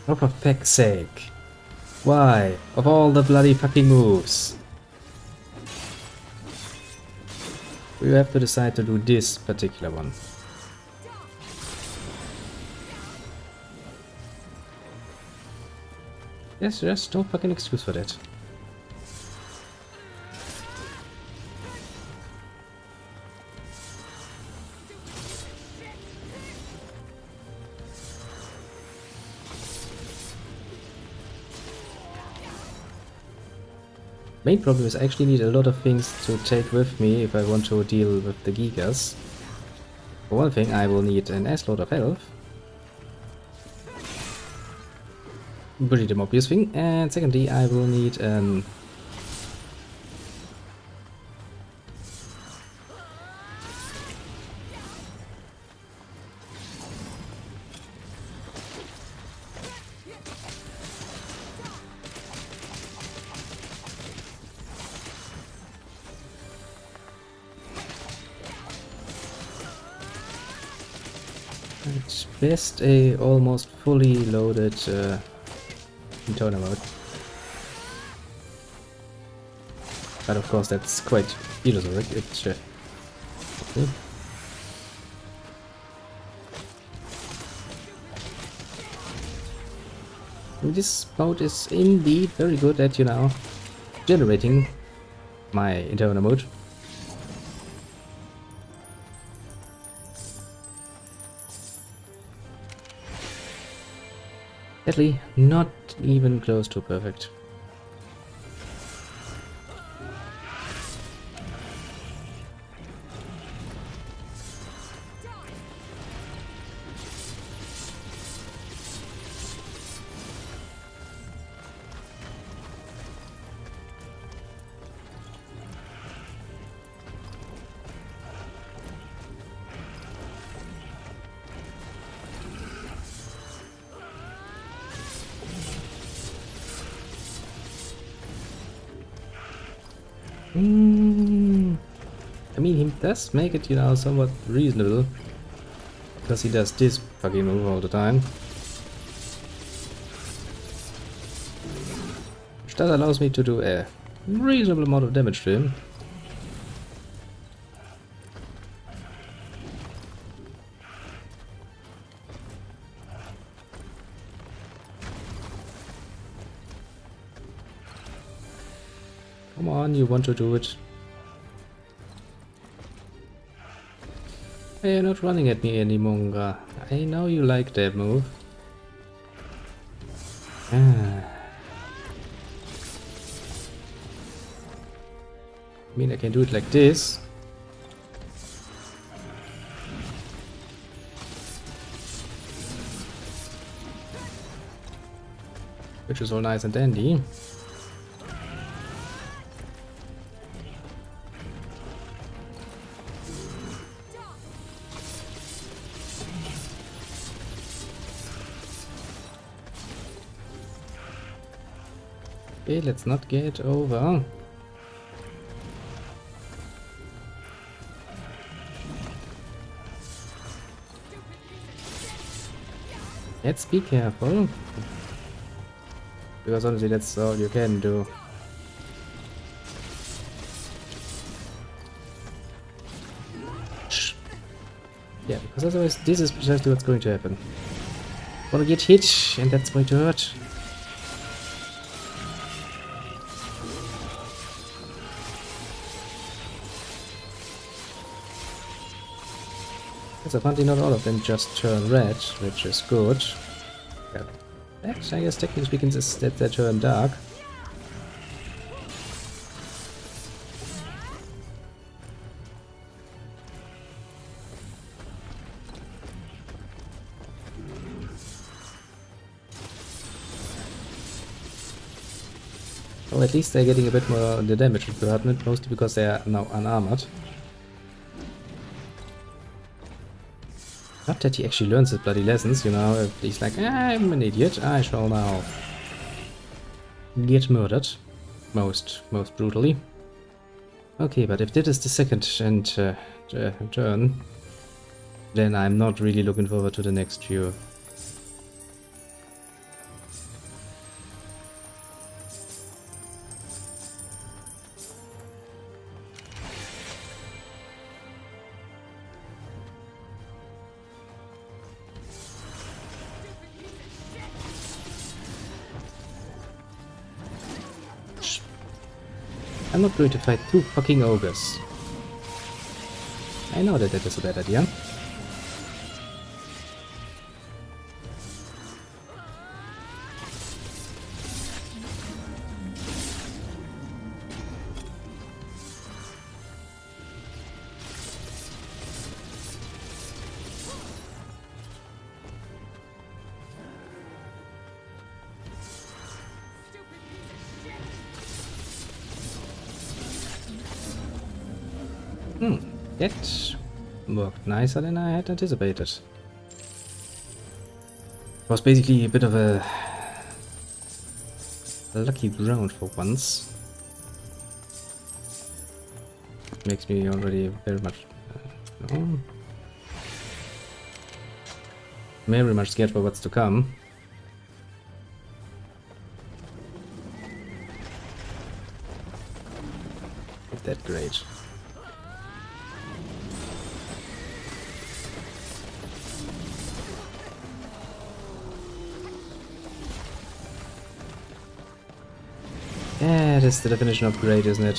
Speaker 1: Oh, for fuck's sake. Why? Of all the bloody fucking moves. We have to decide to do this particular one. Yes, there's no fucking excuse for that. Main problem is I actually need a lot of things to take with me if I want to deal with the Gigas. For one thing, I will need an assload of health. Pretty damn obvious thing. And secondly, I will need At best a almost fully loaded internal mode. But of course that's quite illusory. It's okay. This mode is indeed very good at, you know, generating my internal mode. Sadly, not even close to perfect. I mean, he does make it, you know, somewhat reasonable. Because he does this fucking move all the time. Which does allows me to do a reasonable amount of damage to him. Come on, you want to do it. Hey, you're not running at me any longer. I know you like that move. I mean, I can do it like this. Which is all nice and dandy. Okay, let's not get over. Let's be careful. Because honestly, that's all you can do. Shh. Yeah, because otherwise this is precisely what's going to happen. Wanna get hit, and that's going to hurt. So apparently not all of them just turn red, which is good. Yeah. Actually, I guess technically speaking is that they turn dark. Well, at least they're getting a bit more on the damage department, mostly because they are now unarmored. Not that he actually learns his bloody lessons, you know, if he's like, I'm an idiot, I shall now get murdered. Most brutally. Okay, but if this is the second turn, then I'm not really looking forward to the next few. I'm not going to fight two fucking ogres. I know that that is a bad idea. That worked nicer than I had anticipated. It was basically a bit of a lucky round for once. Makes me already very much... no. very much scared for what's to come. Is that great? Yeah, that's the definition of great, isn't it?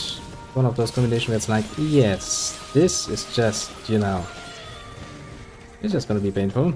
Speaker 1: One of those combinations where it's like, yes, this is just, you know, it's just gonna be painful.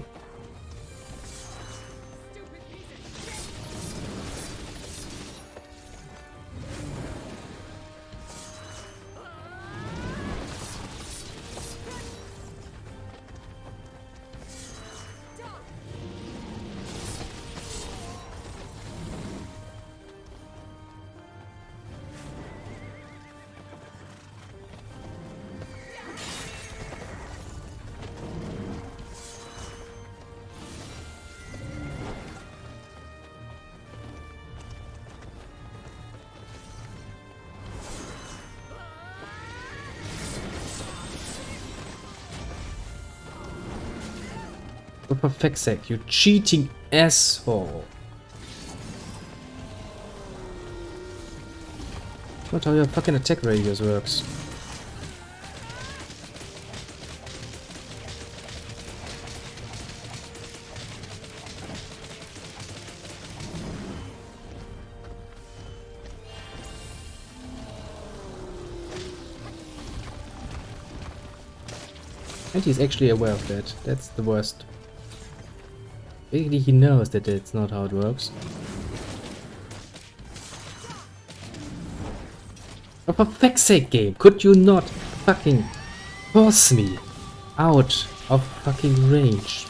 Speaker 1: For fuck's sake, you cheating asshole. Not how your fucking attack radius works. And he's actually aware of that. That's the worst. Basically, he knows that it's not how it works. Oh, for fuck's sake, game! Could you not fucking force me out of fucking range?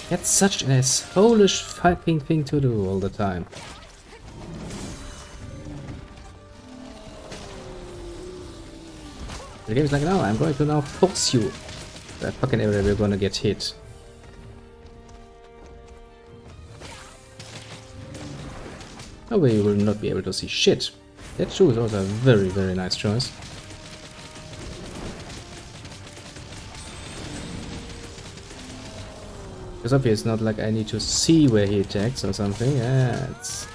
Speaker 1: That's such an asshole-ish fucking thing to do all the time. The game is like, no, I'm going to now force you. That fucking area we're gonna get hit. No way you will not be able to see shit. That shoe is also a very, very nice choice. It's obvious, not like I need to see where he attacks or something. Yeah, it's...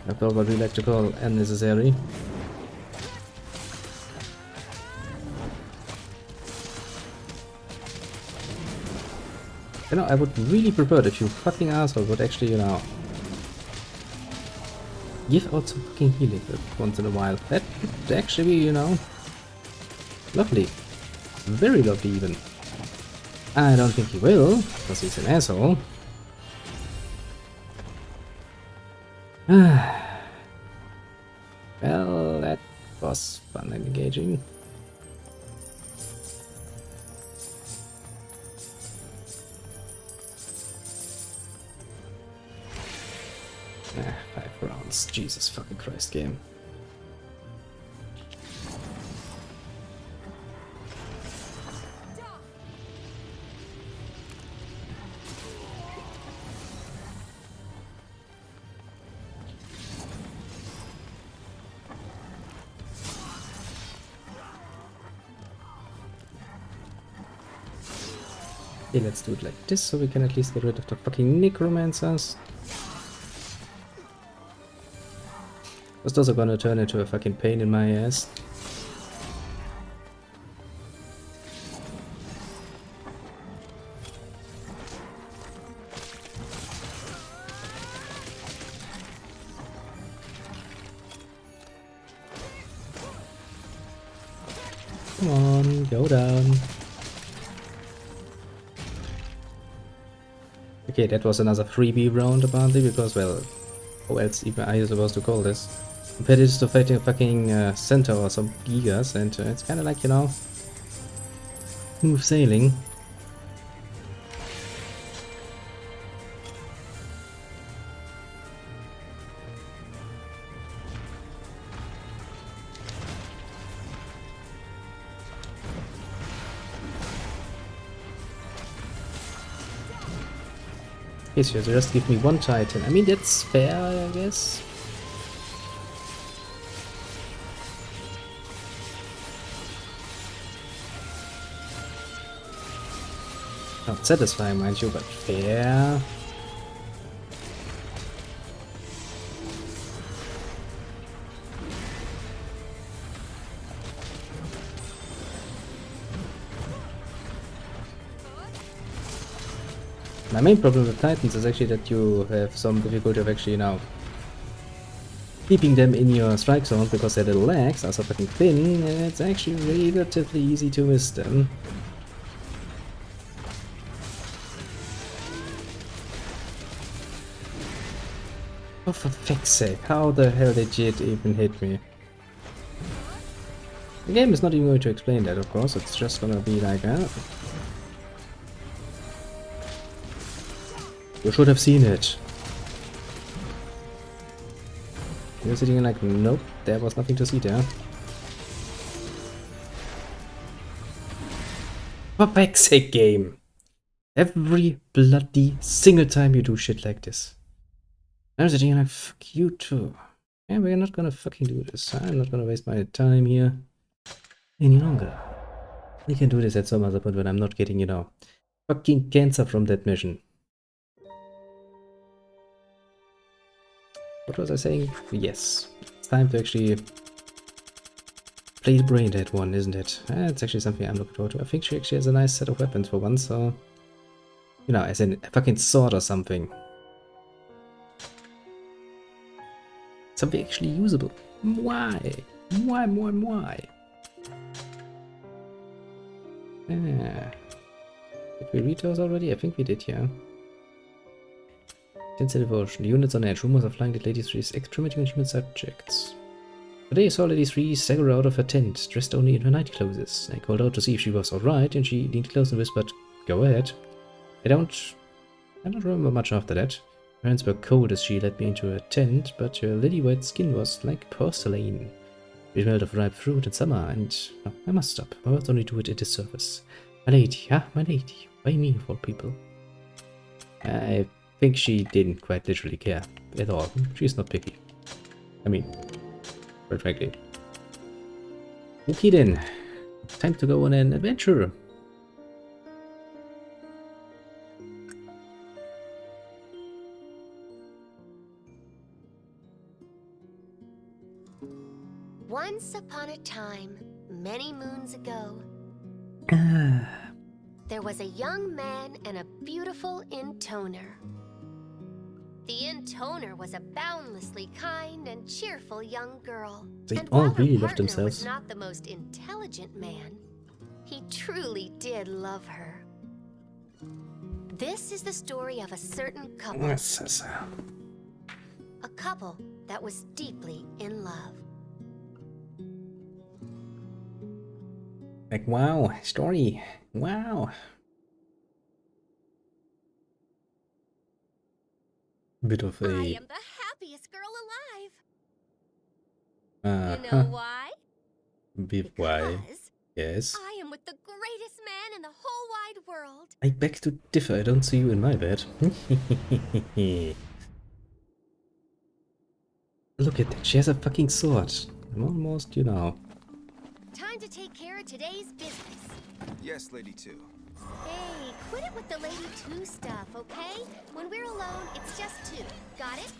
Speaker 1: I thought what we like to call unnecessary. You know, I would really prefer if you fucking asshole would actually, you know, give out some fucking healing once in a while. That would actually be, you know, lovely. Very lovely even. I don't think he will, because he's an asshole. Well, that was fun and engaging. Ah, 5 rounds. Jesus fucking Christ, game. Okay, let's do it like this so we can at least get rid of the fucking necromancers. Because those are gonna turn into a fucking pain in my ass. Come on, go down. Okay, that was another freebie round apparently, because, well, how else even are you supposed to call this? Compared it to fighting a fucking centaur or some gigas, and it's kind of like, you know, smooth sailing. Okay, so just give me one titan. I mean, that's fair, I guess. Not satisfying, mind you, but fair. My main problem with Titans is actually that you have some difficulty of actually, keeping them in your strike zone because their little legs are so fucking thin, and it's actually relatively easy to miss them. Oh, for fuck's sake, how the hell did it even hit me? The game is not even going to explain that, of course, it's just gonna be like, you should have seen it. You're sitting like, nope, there was nothing to see there. For fuck's sake, game! Every bloody single time you do shit like this. I'm sitting here like, fuck you too. Yeah, we're not gonna fucking do this. I'm not gonna waste my time here any longer. We can do this at some other point when I'm not getting, fucking cancer from that mission. What was I saying? Yes. It's time to actually play the brain dead one, isn't it? It's actually something I'm looking forward to. I think she actually has a nice set of weapons for once, so... as in a fucking sword or something. Something actually usable. Why? Why? Did we read those already? I think we did, yeah. Intensive devotion. The units on edge. Rumors of flying that Lady 3 is experimenting on human subjects. Today I saw Lady 3 stagger out of her tent, dressed only in her night clothes. I called out to see if she was alright, and she leaned close and whispered, "Go ahead." I don't remember much after that. Her hands were cold as she led me into her tent, but her lily-white skin was like porcelain. It smelled of ripe fruit and summer, and I must stop. My words only do it a disservice. My lady, my lady. Why me, of all people? I think she didn't quite literally care at all. She's not picky. I mean, quite frankly. Okay then. Time to go on an adventure.
Speaker 10: Once upon a time, many moons ago, there was a young man and a beautiful intoner. The intoner was a boundlessly kind and cheerful young girl.
Speaker 1: They
Speaker 10: and
Speaker 1: all
Speaker 10: while her
Speaker 1: really love
Speaker 10: partner
Speaker 1: themselves.
Speaker 10: was not the most intelligent man, he truly did love her. This is the story of a certain couple. A couple that was deeply in love.
Speaker 1: Like, wow, story. Wow. Bit of a...
Speaker 10: I am the happiest girl alive. You know why?
Speaker 1: Why? Yes.
Speaker 10: I am with the greatest man in the whole wide world.
Speaker 1: I beg to differ. I don't see you in my bed. Look at that. She has a fucking sword. I'm almost,
Speaker 10: Time to take care of today's business.
Speaker 6: Yes, Lady 2.
Speaker 10: Hey, quit it with the Lady 2 stuff, okay? When we're alone, it's just 2. Got it?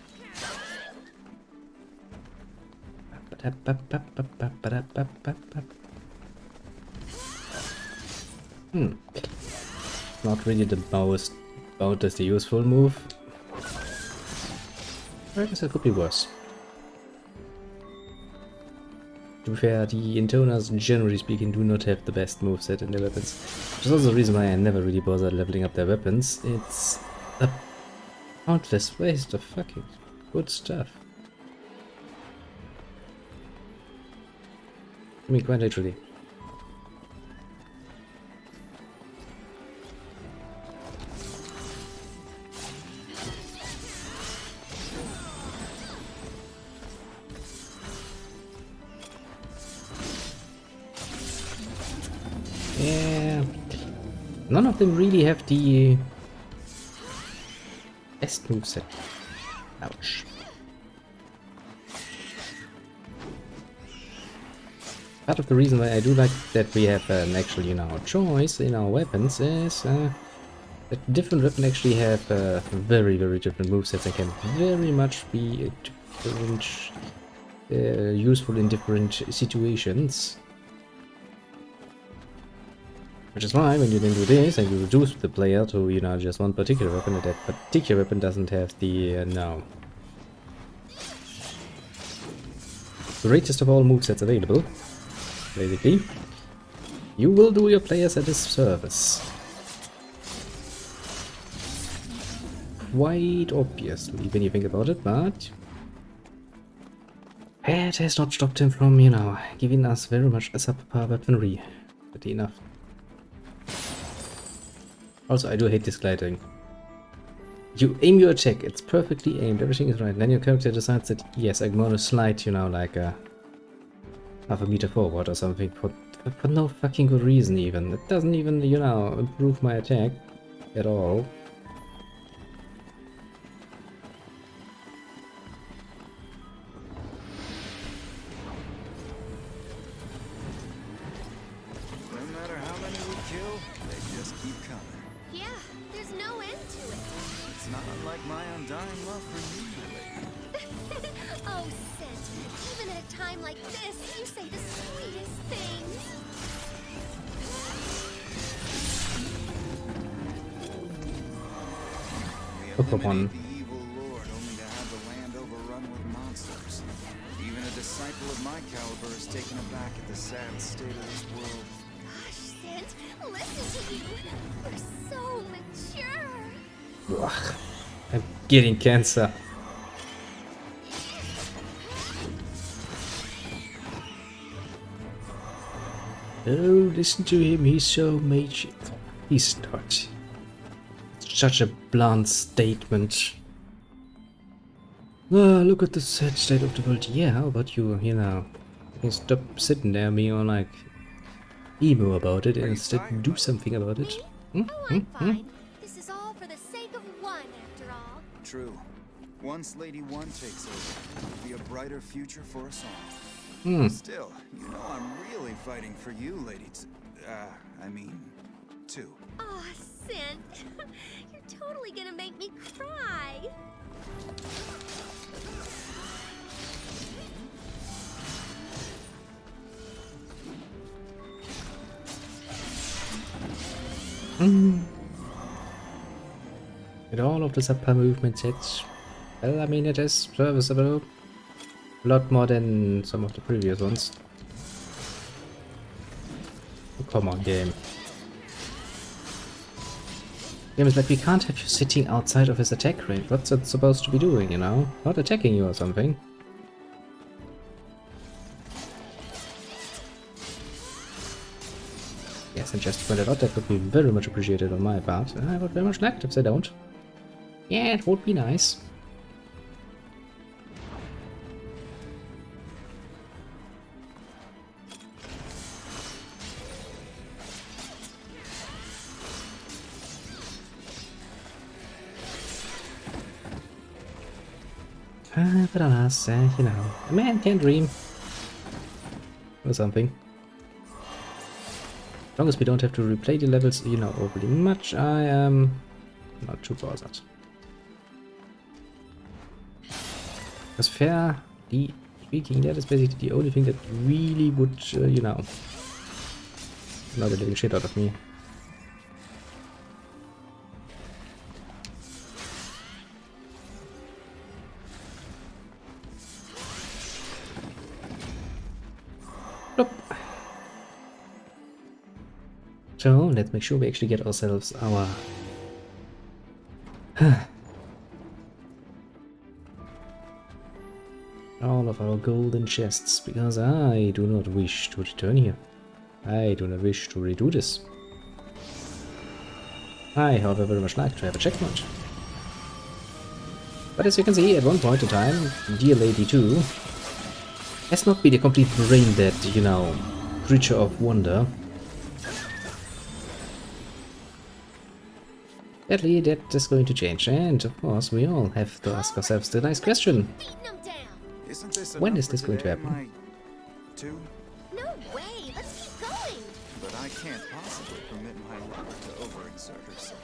Speaker 1: Not really the most about as the useful move. I guess it could be worse. To be fair, the intoners, generally speaking, do not have the best moveset in their weapons. Which is also the reason why I never really bothered leveling up their weapons. It's a countless waste of fucking good stuff. I mean, quite literally. Yeah, none of them really have the best moveset. Ouch. Part of the reason why I do like that we have an actual, choice in our weapons is that different weapons actually have very, very different movesets and can very much be different, useful in different situations. Which is why when you then do this and you reduce the player to, you know, just one particular weapon, and that particular weapon doesn't have the, no. The greatest of all movesets available, basically. You will do your players a disservice. Quite obviously when you think about it, but it has not stopped him from, you know, giving us very much a subpar weaponry. Pretty enough. Also, I do hate this gliding. You aim your attack, it's perfectly aimed, everything is right, and then your character decides that, yes, I'm gonna slide, you know, like half a meter forward or something, for no fucking good reason even. It doesn't even, you know, improve my attack at all. Pokemon.
Speaker 6: Even a disciple of my caliber is taken aback at the sad state of this world.
Speaker 10: Gosh, Sint, listen to you. You're so mature.
Speaker 1: Ugh, I'm getting cancer. Oh, listen to him, he's so mature. He's not. Such a blunt statement. Ah, look at the sad state of the world. Yeah, how about you, you know, you can stop sitting there being all like emo about it and instead do something about it.
Speaker 10: Oh, I'm fine. This is all for the sake of one, after all.
Speaker 6: True. Once Lady One takes over, it'll be a brighter future for us all. Still, you know I'm really fighting for you, Lady I mean, two.
Speaker 10: Aw, Sin. You're totally gonna make me cry.
Speaker 1: With all of the subpar movement sets, well, I mean, it is serviceable. A lot more than some of the previous ones. Oh, come on, game. Game is like, we can't have you sitting outside of his attack range. What's it supposed to be doing, you know? Not attacking you or something. Yes, and just point it out, that would be very much appreciated on my part. I would very much like it if they don't. Yeah, it would be nice. But alas, you know, a man can dream. Or something. As long as we don't have to replay the levels, you know, overly much, I am not too bothered. Because fairly speaking, that is basically the only thing that really would, you know, annoy the living shit out of me. Nope. So let's make sure we actually get ourselves our all of our golden chests, because I do not wish to return here. I do not wish to redo this. I, however, very much like to have a checkpoint. But as you can see, at one point in time, dear Lady 2 has not been a complete brain dead, you know, creature of wonder. Sadly, that is going to change, and of course we all have to ask ourselves the nice question. When is this going to happen?
Speaker 10: No way, let's keep going.
Speaker 6: But I can't possibly permit my lover to overexert herself.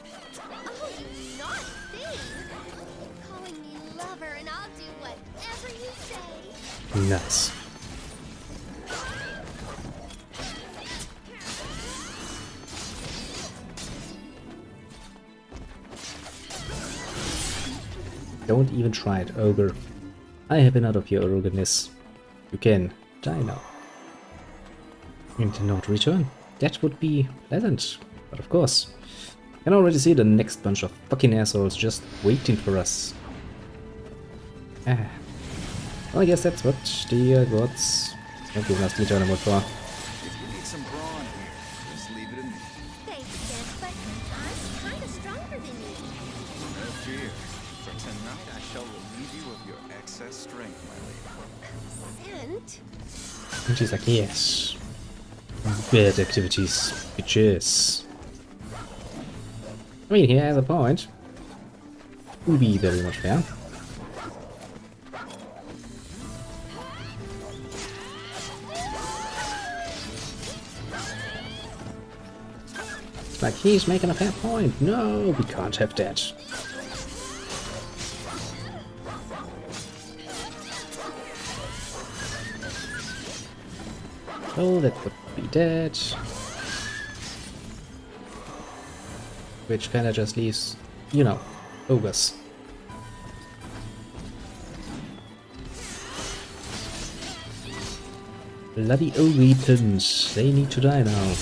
Speaker 1: Nice. Don't even try it, ogre. I have enough of your ogreness. You can die now. And not return. That would be pleasant. But of course, I can already see the next bunch of fucking assholes just waiting for us. Well, I guess that's what the gods have given us the tournament for.
Speaker 6: If you need some brawn here, just leave it to me.
Speaker 10: Thanks, Sid, but I'm kinda stronger than you.
Speaker 6: No fear. For tonight, I shall relieve you of your excess strength, my lady.
Speaker 10: Scent?
Speaker 1: And she's like, yes. Bad activities, bitches. I mean, he has a point. Would be very much fair. It's like he's making a fair point. No, we can't have that. Oh, that would be dead. Which kinda just leaves, you know, ogres. Bloody ogretons, they need to die now.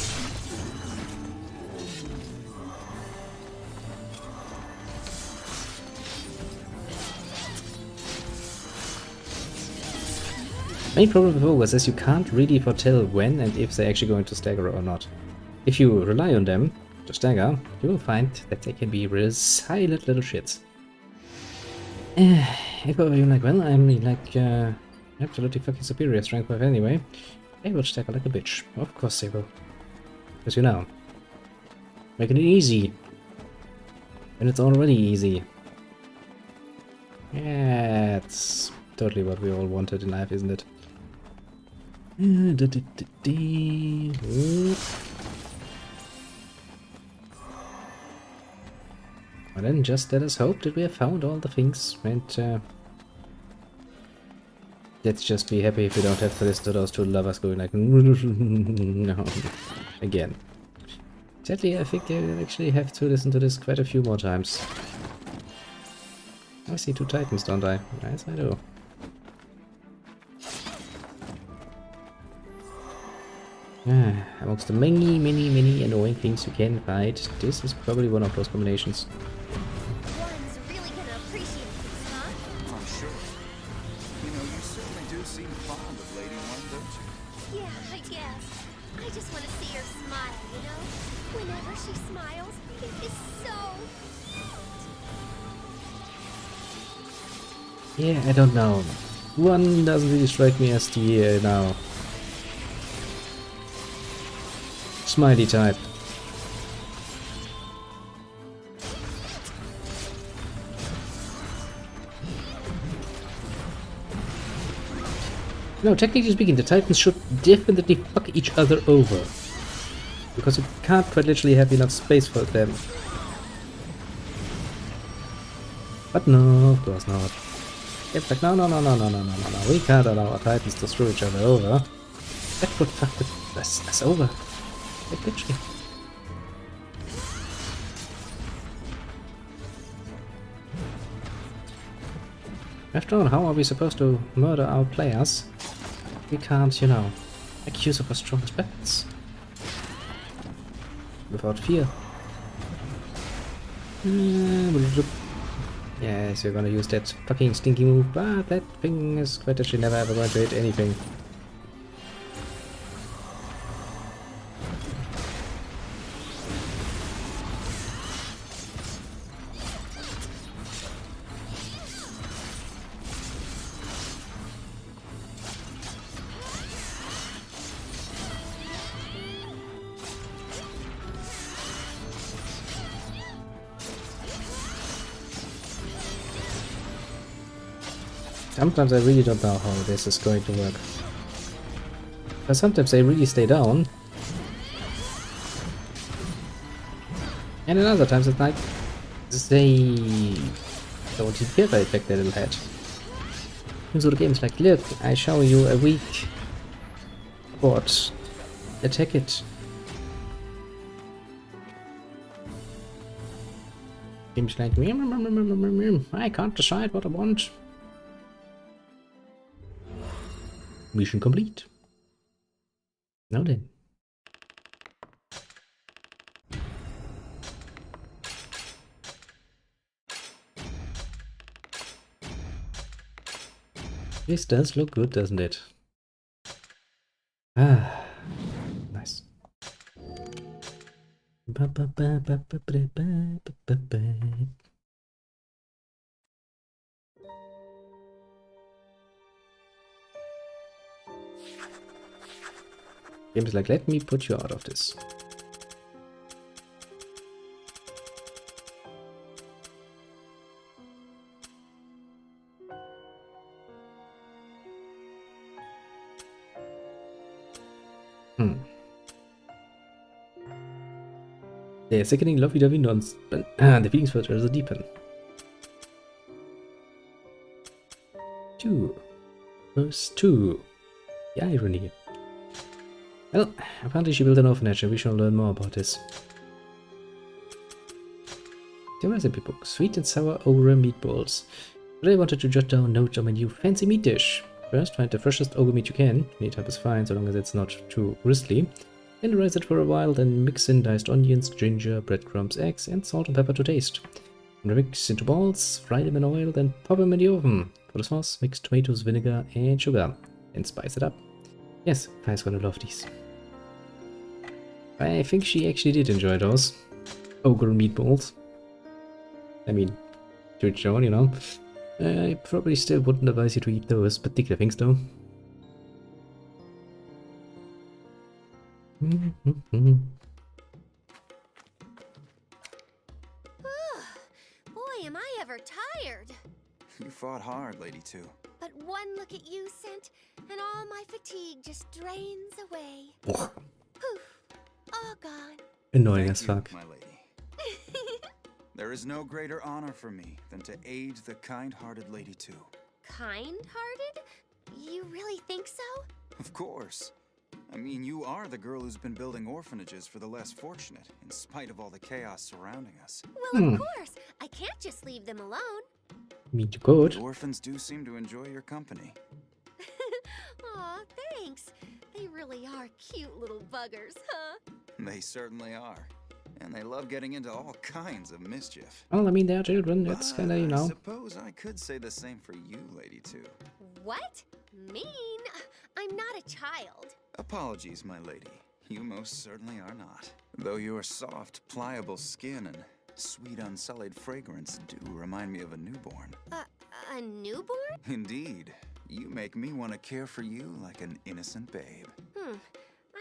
Speaker 1: Main problem with ogres is you can't really foretell when and if they're actually going to stagger or not. If you rely on them to stagger, you will find that they can be real silent little shits. If I were you like, well, I'm like absolutely fucking superior strength with anyway, they will stagger like a bitch. Of course they will. Because you know, making it easy. And it's already easy. Yeah, it's totally what we all wanted in life, isn't it? And then just let us hope that we have found all the things, and let's just be happy if we don't have to listen to those two lovers going like no again. Sadly, I think they will actually have to listen to this quite a few more times. I see two titans, don't I? Yes, I do. Amongst the many annoying things you can fight, this is probably one of those combinations.
Speaker 10: One's really gonna appreciate this, huh?
Speaker 6: I'm sure. You know, you certainly do seem fond of Lady One, don't you?
Speaker 10: Yeah, I guess. I just want to see her smile, you know? Whenever she smiles, it is so...
Speaker 1: Yeah, I don't know. One doesn't really strike me as the now smiley type. No, technically speaking, the Titans should definitely fuck each other over. Because you can't quite literally have enough space for them. But no, of course not. It's like, no, we can't allow our Titans to screw each other over. That would fuck us over. Like, literally. After all, how are we supposed to murder our players? We can't, you know, make use of our strongest weapons. Without fear. Yes, you're gonna use that fucking stinky move, but that thing is quite actually never ever going to hit anything. Sometimes I really don't know how this is going to work. But sometimes they really stay down. And in other times it's like they don't even care the effect that it'll have. So the game's like, look, I show you a weak board. Attack it. Game's like, I can't decide what I want. Mission complete. Now then. This does look good, doesn't it? Ah, nice. Game's like, let me put you out of this. Yeah, sickening lovey-dovey nonsense, but the feelings for each other deepen. 2 verse 2. The irony. Well, apparently she built an orphanage and we shall learn more about this. The recipe book. Sweet and sour ogre meatballs. Today I wanted to jot down notes on my new fancy meat dish. First, find the freshest ogre meat you can. Any type is fine, so long as it's not too grisly. Tenderize it for a while, then mix in diced onions, ginger, breadcrumbs, eggs, and salt and pepper to taste. Mix into balls, fry them in oil, then pop them in the oven. For the sauce, mix tomatoes, vinegar, and sugar. And spice it up. Yes, Pi's gonna love these. I think she actually did enjoy those. Ogre meatballs. I mean, to each own, you know. I probably still wouldn't advise you to eat those particular things, though.
Speaker 10: Boy, am I ever tired.
Speaker 6: You fought hard, Lady 2.
Speaker 10: But one look at you, Scent, and all my fatigue just drains away.
Speaker 1: Oh.
Speaker 10: Poof. All gone.
Speaker 1: Annoying as fuck.
Speaker 6: My lady. There is no greater honor for me than to aid the kind-hearted Lady 2.
Speaker 10: Kind-hearted? You really think so?
Speaker 6: Of course. I mean, you are the girl who's been building orphanages for the less fortunate, in spite of all the chaos surrounding us.
Speaker 10: Well, of course. I can't just leave them alone.
Speaker 1: Me too good.
Speaker 6: The orphans do seem to enjoy your company.
Speaker 10: Aw, thanks. They really are cute little buggers, huh?
Speaker 6: They certainly are. And they love getting into all kinds of mischief.
Speaker 1: Well, I mean, they're children. That's kind of, you know.
Speaker 6: I suppose I could say the same for you, Lady 2.
Speaker 10: What? Mean? I'm not a child.
Speaker 6: Apologies, my lady. You most certainly are not. Though your soft, pliable skin and sweet, unsullied fragrance do remind me of a newborn.
Speaker 10: A newborn?
Speaker 6: Indeed. You make me want to care for you like an innocent babe.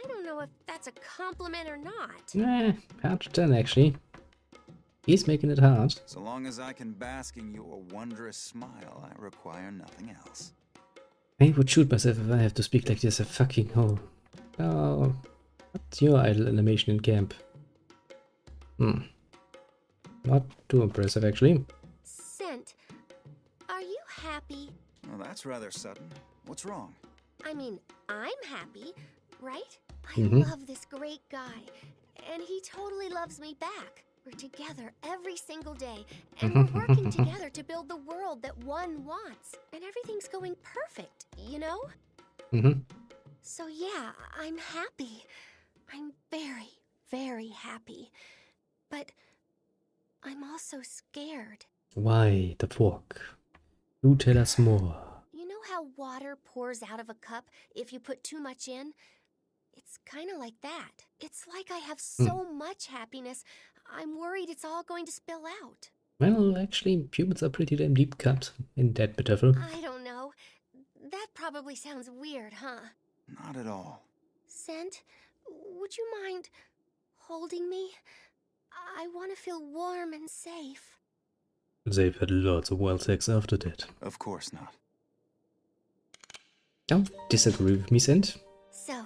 Speaker 10: I don't know if that's a compliment or not.
Speaker 1: Hard to tell, actually. He's making it hard.
Speaker 6: So long as I can bask in your wondrous smile, I require nothing else.
Speaker 1: I would shoot myself if I have to speak like this a fucking hole. Oh, what's your idle animation in camp? Not too impressive, actually.
Speaker 10: Scent, are you happy?
Speaker 6: Well, that's rather sudden. What's wrong?
Speaker 10: I mean, I'm happy, right? I
Speaker 1: Mm-hmm.
Speaker 10: love this great guy, and he totally loves me back. We're together every single day, and we're working together to build the world that one wants. And everything's going perfect, you know? So yeah, I'm happy. I'm very, very happy. But I'm also scared.
Speaker 1: Why the fork? Do tell us more.
Speaker 10: You know how water pours out of a cup if you put too much in? It's kind of like that. It's like I have so much happiness, I'm worried it's all going to spill out.
Speaker 1: Well, actually, humans are pretty damn deep cut in that metaphor.
Speaker 10: I don't know. That probably sounds weird, huh?
Speaker 6: Not at all.
Speaker 10: Scent, would you mind holding me? I want to feel warm and safe.
Speaker 1: They've had lots of wild sex after that.
Speaker 6: Of course not.
Speaker 1: Don't disagree with me, Scent.
Speaker 10: So,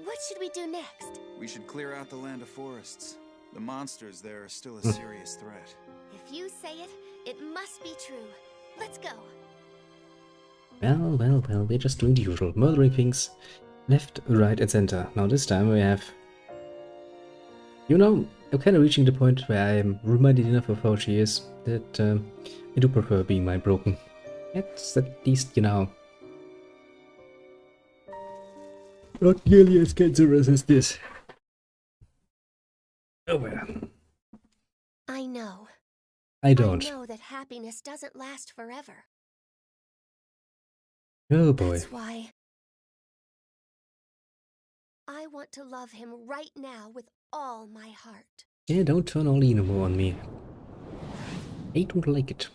Speaker 10: what should we do next?
Speaker 6: We should clear out the land of forests. The monsters there are still a serious threat.
Speaker 10: If you say it, it must be true. Let's go.
Speaker 1: Well, we're just doing the usual. Murdering things left, right, and center. Now this time we have... You know, I'm kind of reaching the point where I'm reminded enough of how she is that I do prefer being mind broken. It's at least, you know, not nearly as cancerous as this. Oh well.
Speaker 10: I know.
Speaker 1: I don't.
Speaker 10: I know that happiness doesn't last forever.
Speaker 1: Oh boy.
Speaker 10: That's why I want to love him right now with all my heart.
Speaker 1: Yeah, don't turn all emo on me. I don't like it.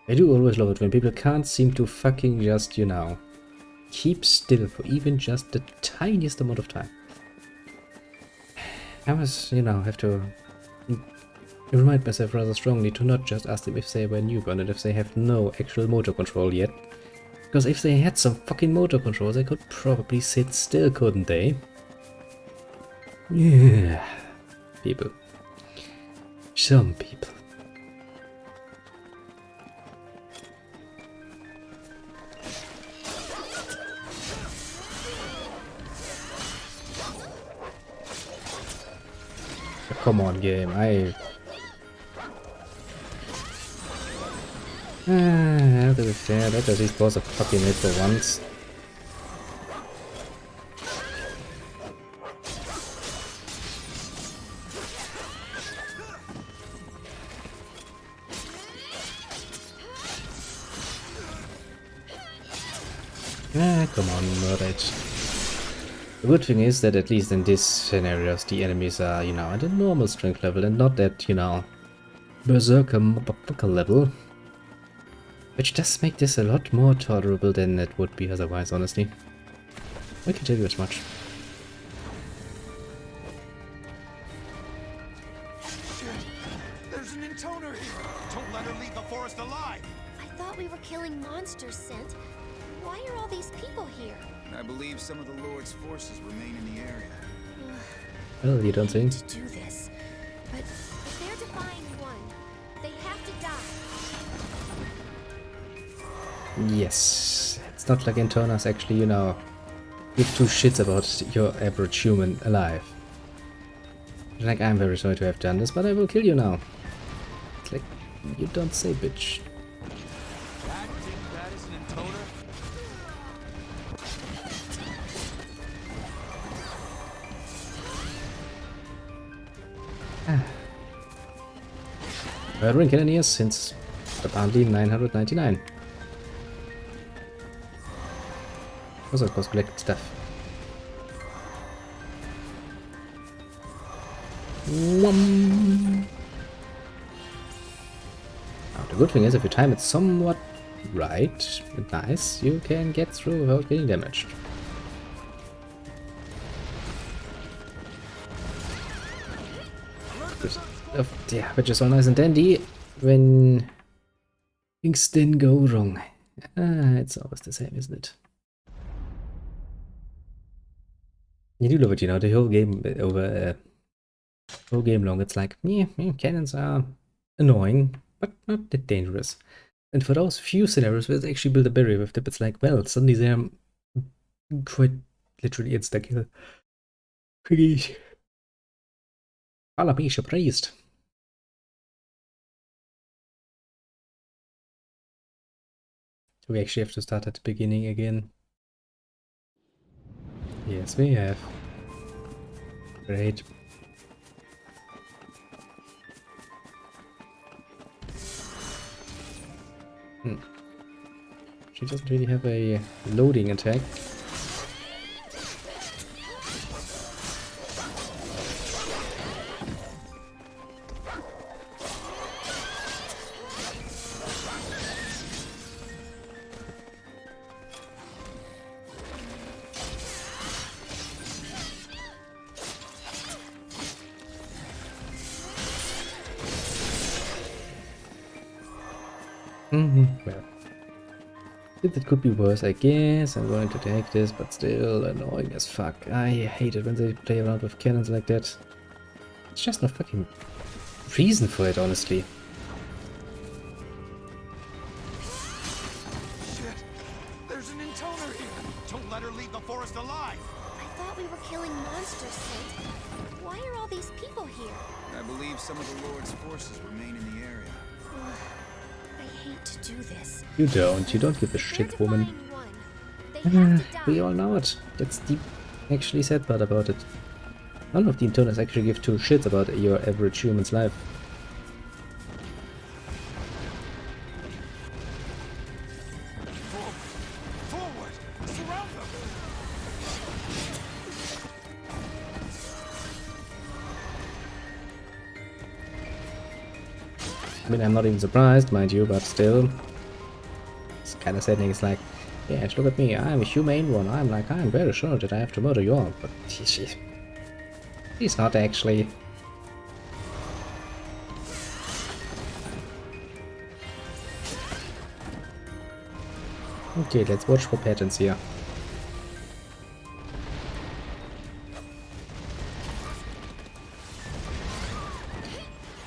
Speaker 1: I do always love it when people can't seem to fucking just, you know, keep still for even just the tiniest amount of time. I was, you know, have to remind myself rather strongly to not just ask them if they were newborn and if they have no actual motor control yet. Because if they had some fucking motor control, they could probably sit still, couldn't they? Yeah. People. Some people. Come on, game. To be fair, let at least boss a fucking hit for once. Come on, murder it. The good thing is that at least in these scenarios the enemies are, you know, at a normal strength level and not at, you know, berserker motherfucker level. Which does make this a lot more tolerable than it would be otherwise, honestly. I can tell you as much.
Speaker 6: There's an intoner here! Don't let her leave the forest alive!
Speaker 10: I thought we were killing monsters, Scent. Why are all these people here?
Speaker 6: I believe some of the Lord's forces remain in the area.
Speaker 1: Well, you don't think?
Speaker 10: To do this, but if they're defying one, they have to die.
Speaker 1: Yes. It's not like Antonas actually, you know, give two shits about your average human alive. Like, I'm very sorry to have done this, but I will kill you now. It's like, you don't say, bitch.
Speaker 8: That is an encoder?
Speaker 1: Murdering cannoneers since apparently 999. Also, of course, collect stuff. Now, the good thing is, if you time it somewhat right and nice, you can get through without getting damaged. Yeah, which is all nice and dandy when things then go wrong. It's always the same, isn't it? You do love it, you know, the whole game over whole game long. It's like, yeah, cannons are annoying, but not that dangerous. And for those few scenarios where they actually build a barrier with them, it's like, well, suddenly they're quite literally insta-kill. Please. Allah be surprised. Do we actually have to start at the beginning again? Yes, we have. Great. She doesn't really have a loading attack. Well, it could be worse, I guess. I'm going to take this, but still annoying as fuck. I hate it when they play around with cannons like that. It's just no fucking reason for it, honestly.
Speaker 6: Shit! There's an intoner here! Don't let her leave the forest alive!
Speaker 10: I thought we were killing monsters, Sid. Why are all these people here?
Speaker 6: I believe some of the Lord's forces remain in the area.
Speaker 10: I hate to do this.
Speaker 1: You don't give a shit, woman.
Speaker 10: They have to die.
Speaker 1: We all know it. That's the actually sad part about it. None of the intoners actually give two shits about your average human's life.
Speaker 6: Forward! Surround them!
Speaker 1: I mean, I'm not even surprised, mind you, but still. It's kind of saddening. It's like, yes, look at me, I'm a humane one. I'm very sure that I have to murder you all, but he's not actually. Okay, let's watch for patterns here.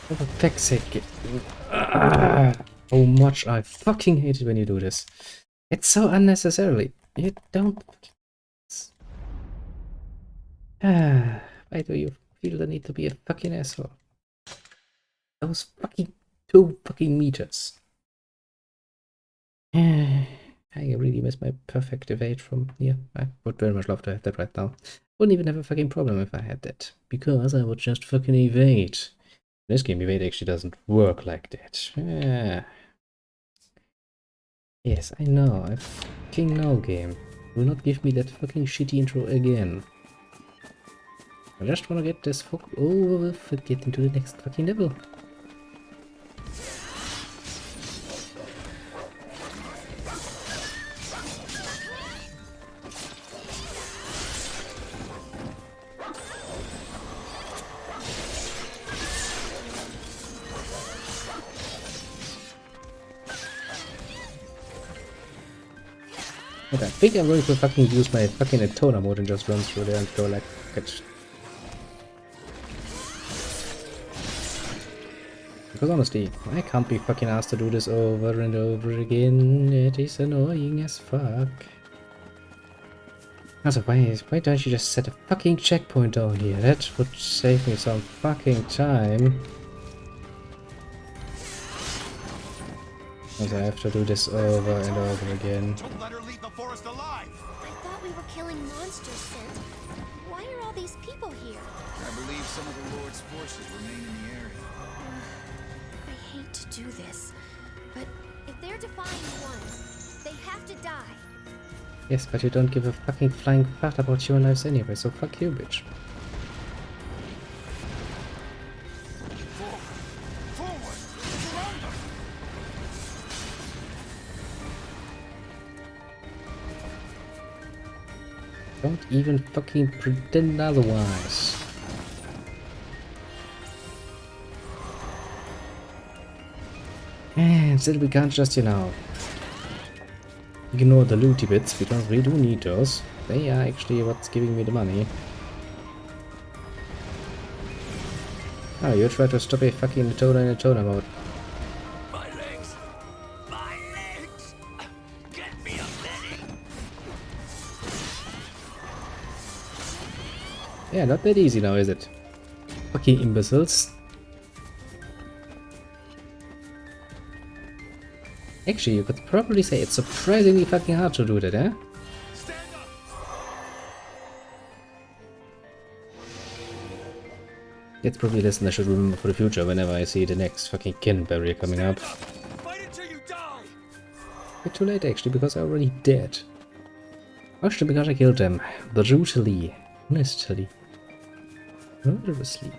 Speaker 1: For fuck's sake. How much I fucking hate it when you do this. It's so unnecessarily. You don't. Why do you feel the need to be a fucking asshole? Those fucking 2 fucking meters. I really miss my perfect evade from here. I would very much love to have that right now. Wouldn't even have a fucking problem if I had that. Because I would just fucking evade. In this game, evade actually doesn't work like that. Yes, I know. I fucking know, game. Will not give me that fucking shitty intro again. I just wanna get this fuck over with and get into the next fucking level. Okay, I think I'm going to fucking use my fucking Atona mode and just run through there and go like it. Because honestly, I can't be fucking asked to do this over and over again. It is annoying as fuck. Also, why don't you just set a fucking checkpoint down here? That would save me some fucking time. Because I have to do this over and over again.
Speaker 6: Don't let her leave the forest alive!
Speaker 10: I thought we were killing monsters, Sid. Why are all these people here?
Speaker 6: I believe some of the Lord's forces remain in the area.
Speaker 10: I hate to do this, but if they're defying one, they have to die.
Speaker 1: Yes, but you don't give a fucking flying fuck about human lives anyway, so fuck you, bitch.
Speaker 6: Forward! Surround them!
Speaker 1: Don't even fucking pretend otherwise. And still we can't just, you know, ignore the looty bits, because we do need those. They are actually what's giving me the money. Oh, you try to stop a fucking Atona in Atona mode.
Speaker 8: My legs! My legs! Get me a medic!
Speaker 1: Yeah, not that easy now, is it? Fucking imbeciles. Actually, you could probably say it's surprisingly fucking hard to do that, eh?
Speaker 6: Stand up!
Speaker 1: It's probably a lesson I should remember for the future whenever I see the next fucking kin barrier coming up.
Speaker 6: Fight until you die!
Speaker 1: Bit too late actually, because I'm already dead. Mostly because I killed them. Brutally. Honestly. Murderously.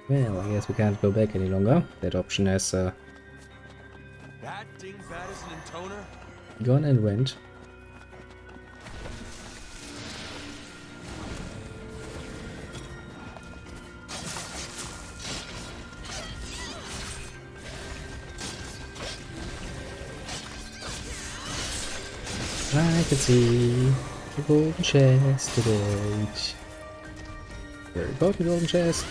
Speaker 1: Well, I guess we can't go back any longer. That option has
Speaker 6: That
Speaker 4: Dingbat is an intoner?
Speaker 1: Gone and went. I can see the golden chest today. Very important golden chest.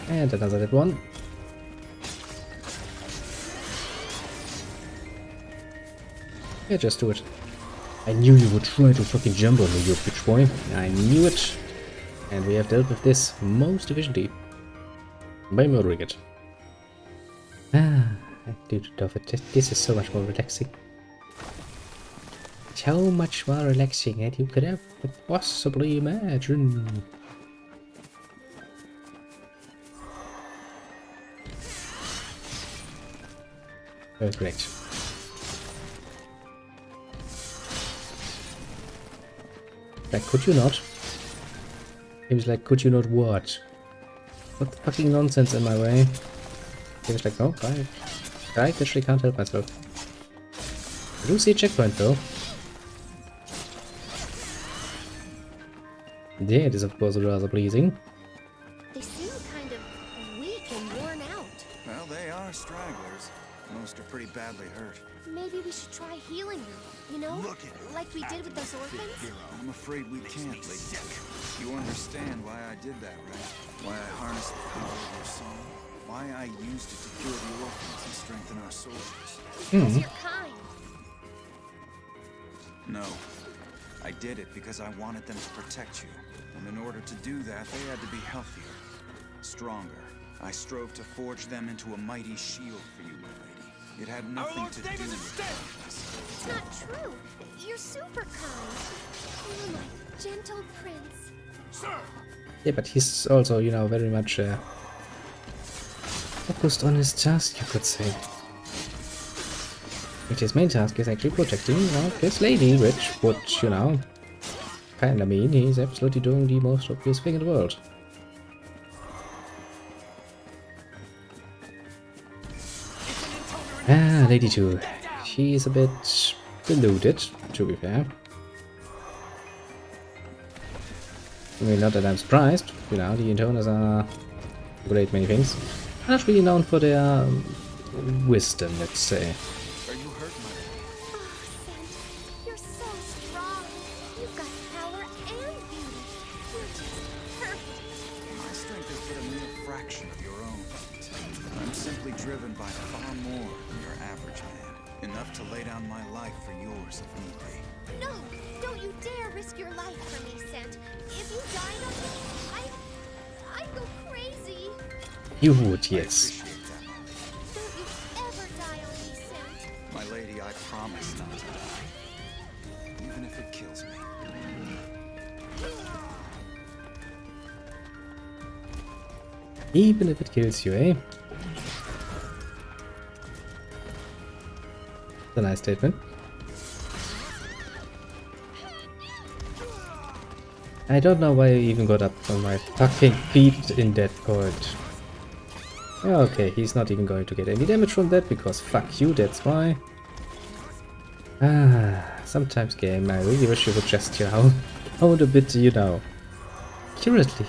Speaker 1: And another dead one. Yeah, just do it. I knew you would try to fucking jump on me, you bitch boy. I knew it. And we have dealt with this most efficiently. By murdering it. Ah, I do love it. This is so much more relaxing. So much more relaxing than you could ever possibly imagine. Oh, great. Like, could you not? He was like, could you not what? What fucking nonsense am I wearing? He was like, no, I literally can't help myself. I do see a checkpoint though. Yeah, it is of course rather pleasing.
Speaker 10: They seem kind of weak and worn out.
Speaker 6: Well, they are stragglers. Most are pretty badly hurt.
Speaker 10: Maybe we should try healing them, you know? Like we did with those orphans?
Speaker 6: I'm afraid we can't, Lady. You understand why I did that, right? Why I harnessed the power of your song? Why I used it to cure the orphans and strengthen our soldiers?
Speaker 10: Because you're kind.
Speaker 6: No. I did it because I wanted them to protect you. And in order to do that, they had to be healthier, stronger. I strove to forge them into a mighty shield for you, my lady. It had nothing to do with darkness.
Speaker 10: It's not true. You're super kind. Oh, my gentle prince.
Speaker 4: Sir!
Speaker 1: Yeah, but he's also, you know, very much focused on his task, you could say. But his main task is actually protecting, you know, his lady, which would, you know, kinda mean he's absolutely doing the most obvious thing in the world. Ah, Lady 2. She's a bit deluded, to be fair. I mean, not that I'm surprised. You know, the intoners are great many things. Not really known for their wisdom, let's say.
Speaker 6: Are you hurt, my lady?
Speaker 10: Oh, Scent, you're so strong. You've got power and beauty. You're just perfect.
Speaker 6: My strength is but a mere fraction of your own. I'm simply driven by far more than your average man. Enough to lay down my life for yours if need be.
Speaker 10: No, don't you dare risk your life for me, Scent. If you died on me, I'd go crazy.
Speaker 1: You would, yes.
Speaker 10: Don't you ever die on me, Scent.
Speaker 6: My lady, I promise not to die. Even if it kills me.
Speaker 1: Even if it kills you, eh? That's a nice statement. I don't know why I even got up on my fucking feet in that point. Okay, he's not even going to get any damage from that because fuck you, that's why. Ah, sometimes game, I really wish you would just, you know, hold a bit, you know, accurately.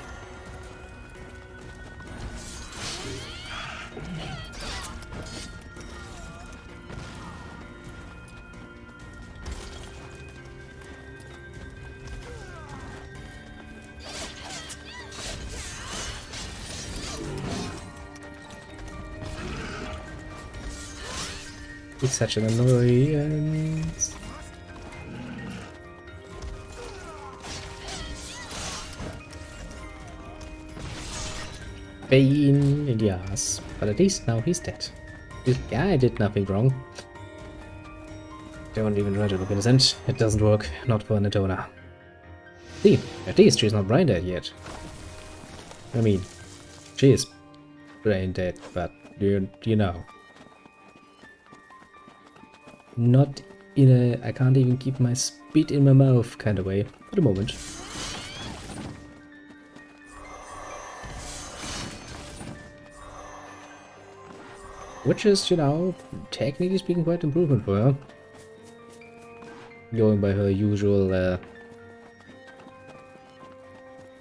Speaker 1: It's such an annoyance. Pain in the ass. But at least now he's dead. This guy did nothing wrong. Don't even try to look innocent. It doesn't work. Not for Natona. See, at least she's not brain dead yet. I mean, she is brain dead, but you know. Not in a I can't even keep my spit in my mouth kind of way for the moment. Which is, you know, technically speaking, quite improvement for her. Going by her usual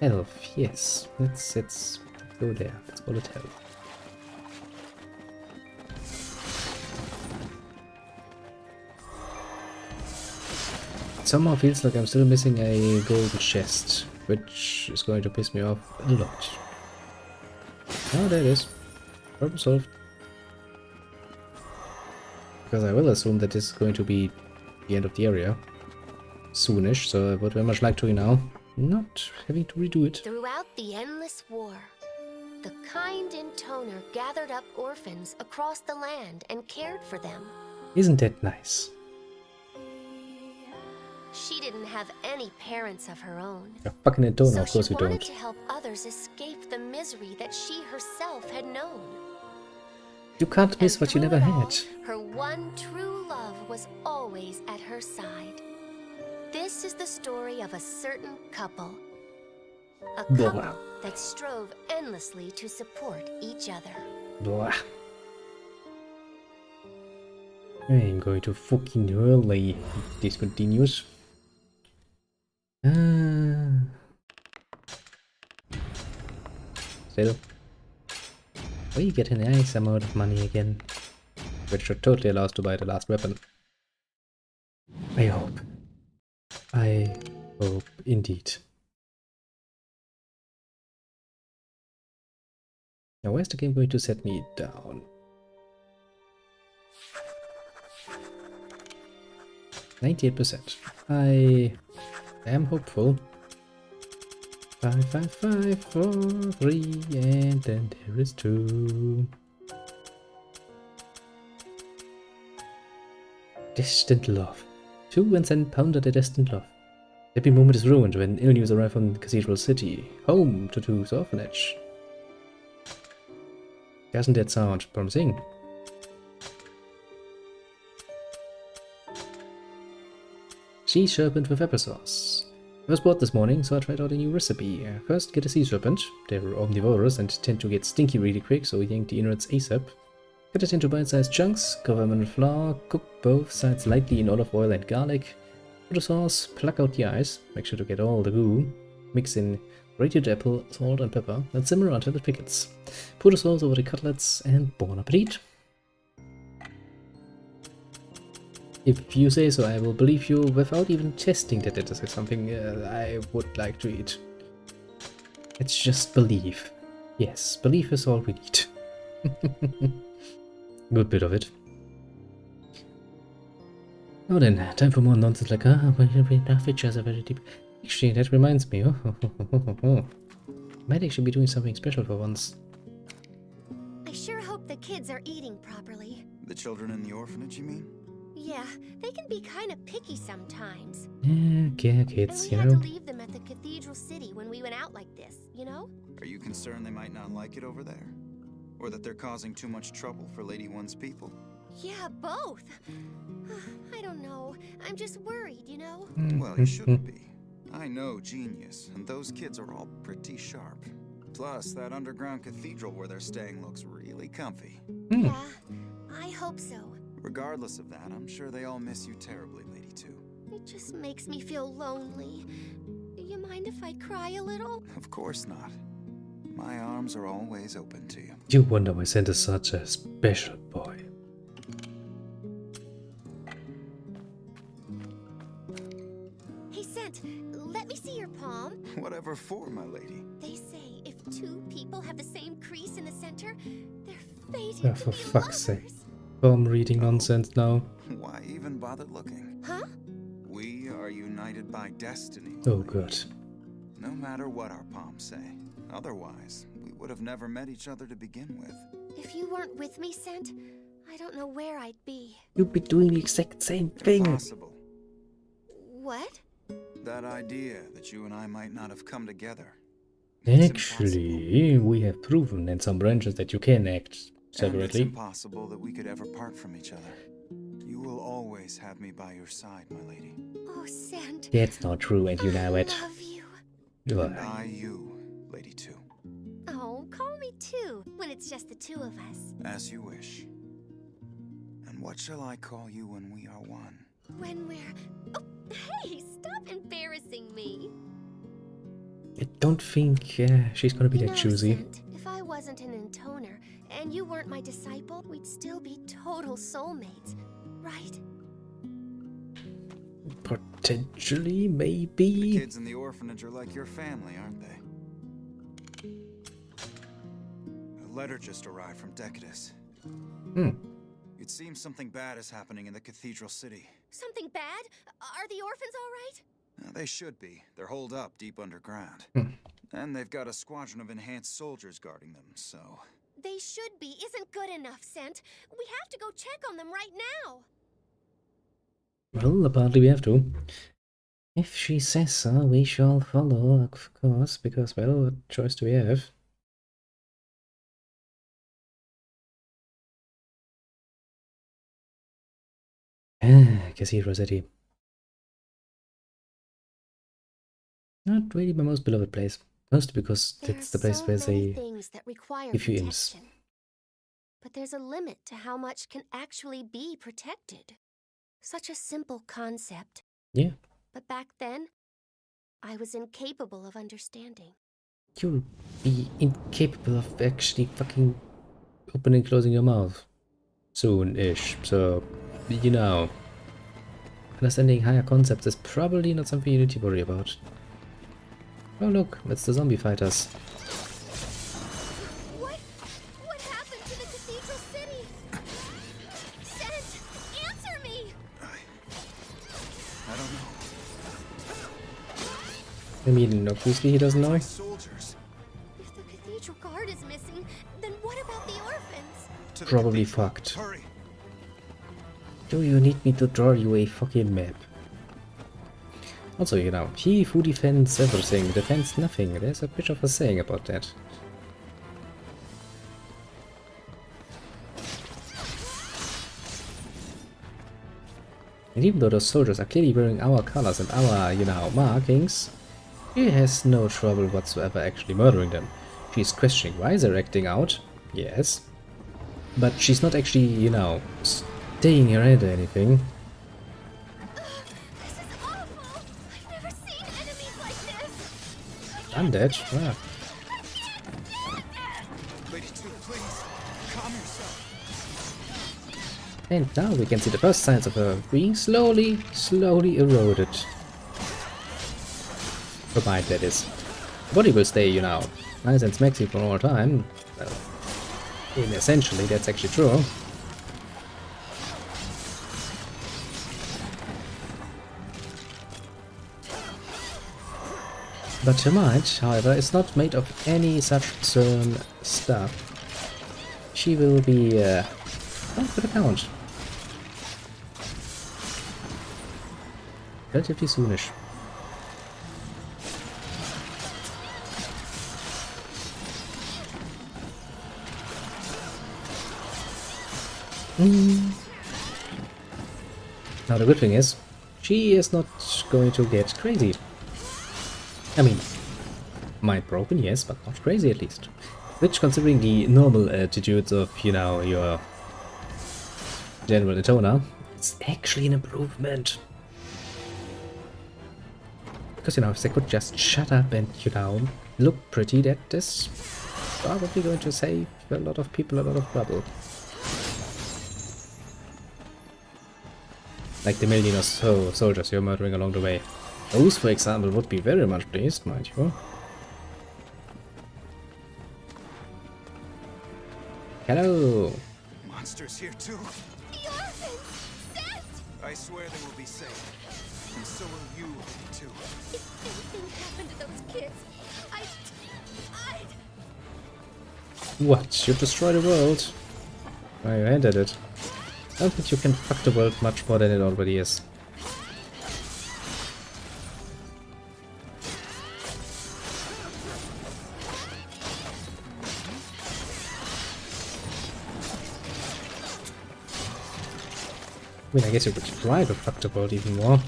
Speaker 1: health. Yes, let's go there. Let's call it health. Somehow feels like I'm still missing a golden chest, which is going to piss me off a lot. Oh, there it is. Problem solved. Because I will assume that this is going to be the end of the area soonish, so I would very much like to, you know, not having to redo it.
Speaker 10: Throughout the endless war, the kind intoner gathered up orphans across the land and cared for them.
Speaker 1: Isn't that nice?
Speaker 10: She didn't have any parents of her own.
Speaker 1: A fucking intoner,
Speaker 10: So
Speaker 1: of course
Speaker 10: she
Speaker 1: you
Speaker 10: wanted
Speaker 1: don't.
Speaker 10: to help others escape the misery that she herself had known.
Speaker 1: You can't miss
Speaker 10: And
Speaker 1: what you
Speaker 10: through
Speaker 1: never
Speaker 10: it all,
Speaker 1: had.
Speaker 10: Her one true love was always at her side. This is the story of a certain couple. A couple
Speaker 1: Blah.
Speaker 10: that strove endlessly to support each other.
Speaker 1: Blah. I'm going to fucking hurley. This continues. Still. We get a nice amount of money again. Which should totally allow us to buy the last weapon. I hope. I hope indeed. Now where's the game going to set me down? 98%. I am hopeful. 5, 5, 5, 4, 3, and then there is 2. Distant love. 2 and then pounder the distant love. Happy moment is ruined when ill news arrive from Cathedral City, home to 2's orphanage. Doesn't that sound promising? Sea serpent with applesauce. I was bored this morning, so I tried out a new recipe. First, get a sea serpent. They're omnivorous and tend to get stinky really quick, so yank the innards ASAP. Cut it into bite-sized chunks, cover them in flour, cook both sides lightly in olive oil and garlic. Put the sauce, pluck out the eyes, make sure to get all the goo. Mix in grated apple, salt and pepper, and simmer until it pickles. Put the sauce over the cutlets and bon appetit. If you say so, I will believe you without even testing that it is something I would like to eat. Let's just believe. Yes, belief is all we need. Good bit of it. Oh then, time for more nonsense like, our features are very deep. Actually, that reminds me. Might actually be doing something special for once.
Speaker 10: I sure hope the kids are eating properly.
Speaker 6: The children in the orphanage, you mean?
Speaker 10: Yeah, they can be kind of picky sometimes.
Speaker 1: Yeah, kids,
Speaker 10: And
Speaker 1: you
Speaker 10: we had
Speaker 1: know.
Speaker 10: to leave them at the Cathedral City when we went out like this, you know?
Speaker 6: Are you concerned they might not like it over there? Or that they're causing too much trouble for Lady One's people?
Speaker 10: Yeah, both. I don't know. I'm just worried, you know?
Speaker 6: Well, you shouldn't be. I know genius, and those kids are all pretty sharp. Plus, that underground cathedral where they're staying looks really comfy.
Speaker 10: Yeah, I hope so.
Speaker 6: Regardless of that, I'm sure they all miss you terribly, Lady Two.
Speaker 10: It just makes me feel lonely. Do you mind if I cry a little?
Speaker 6: Of course not. My arms are always open to you.
Speaker 1: You wonder why Santa's such a special boy.
Speaker 10: Hey, Sant, let me see your palm.
Speaker 6: Whatever for, my lady.
Speaker 10: They say if two people have the same crease in the center, they're fated to
Speaker 1: For
Speaker 10: be
Speaker 1: fuck's sake.
Speaker 10: lovers.
Speaker 1: I'm reading nonsense now.
Speaker 6: Why even bother looking?
Speaker 10: Huh?
Speaker 6: We are united by destiny.
Speaker 1: Oh god.
Speaker 6: No matter what our palms say. Otherwise, we would have never met each other to begin with.
Speaker 10: If you weren't with me, Sant, I don't know where I'd be.
Speaker 1: You'd be doing the exact same thing.
Speaker 6: Impossible.
Speaker 10: What?
Speaker 6: That idea that you and I might not have come together.
Speaker 1: Actually, we have proven in some branches that you can act
Speaker 6: And it's
Speaker 1: separately.
Speaker 6: impossible that we could ever part from each other. You will always have me by your side, my lady.
Speaker 10: Oh, Sant.
Speaker 1: That's not true, and you know it.
Speaker 10: I love you.
Speaker 6: And I you, Lady Two.
Speaker 10: Oh, call me too, when it's just the two of us.
Speaker 6: As you wish. What shall I call you when we are one?
Speaker 10: When we're... Oh, hey, stop embarrassing me.
Speaker 1: I don't think she's gonna be that choosy.
Speaker 10: Scent, if I wasn't an intoner and you weren't my disciple, we'd still be total soulmates, right?
Speaker 1: Potentially, maybe.
Speaker 6: The kids in the orphanage are like your family, aren't they? A letter just arrived from Decadus. It seems something bad is happening in the cathedral city.
Speaker 10: Something bad? Are the orphans all right?
Speaker 6: They should be. They're holed up deep underground. And they've got a squadron of enhanced soldiers guarding them, so...
Speaker 10: They should be isn't good enough, Scent. We have to go check on them right now.
Speaker 1: Well, apparently we have to. If she says so, we shall follow, of course, because, well, what choice do we have? Cassie Rossetti. Not really my most beloved place. Mostly because that's the place where they give you imps.
Speaker 10: But there's a limit to how much can actually be protected. Such a simple concept.
Speaker 1: Yeah.
Speaker 10: But back then, I was incapable of understanding.
Speaker 1: You'll be incapable of actually fucking opening and closing your mouth. Soon-ish. So, you know. Understanding higher concepts is probably not something you need to worry about. Oh look, it's the zombie fighters.
Speaker 10: What happened to the cathedral city? Scent, answer me!
Speaker 6: I don't know.
Speaker 1: I mean, obviously he doesn't know.
Speaker 6: Soldiers.
Speaker 10: If the cathedral guard is missing, then what about the orphans?
Speaker 1: Probably fucked.
Speaker 6: Hurry.
Speaker 1: Do you need me to draw you a fucking map? Also, you know, he who defends everything defends nothing. There's a bit of a saying about that. And even though those soldiers are clearly wearing our colors and our, you know, markings, she has no trouble whatsoever actually murdering them. She's questioning why they're acting out, yes, but she's not actually, you know, staying here or anything.
Speaker 10: This is awful! I've never seen enemies like this!
Speaker 1: Undead? Wow.
Speaker 6: Lady 2, please, calm yourself.
Speaker 1: And now we can see the first signs of her being slowly eroded. Her mind, that is. The body will stay, you know, nice and smaxy for all time. Well, essentially, that's actually true. But her mind, however, is not made of any such certain stuff. She will be, up for the count. Relatively soonish. Now the good thing is, she is not going to get crazy. I mean, mind broken, yes, but not crazy at least. Which, considering the normal attitudes of, you know, your general intoner, it's actually an improvement. Because, you know, if they could just shut up and, you know, look pretty, that is probably going to save a lot of people a lot of trouble. Like the million or so soldiers you're murdering along the way. Those, for example, would be very much pleased, mind you. Hello!
Speaker 6: Monsters here too?
Speaker 10: The orphans! Scent!
Speaker 6: I swear they will be safe. And so will you, Lady 2.
Speaker 10: If anything happened to those kids, I'd...
Speaker 1: What? You destroy the world? Well, you ended it. I don't think you can fuck the world much more than it already is. I mean, I guess you could try to fuck the world even more.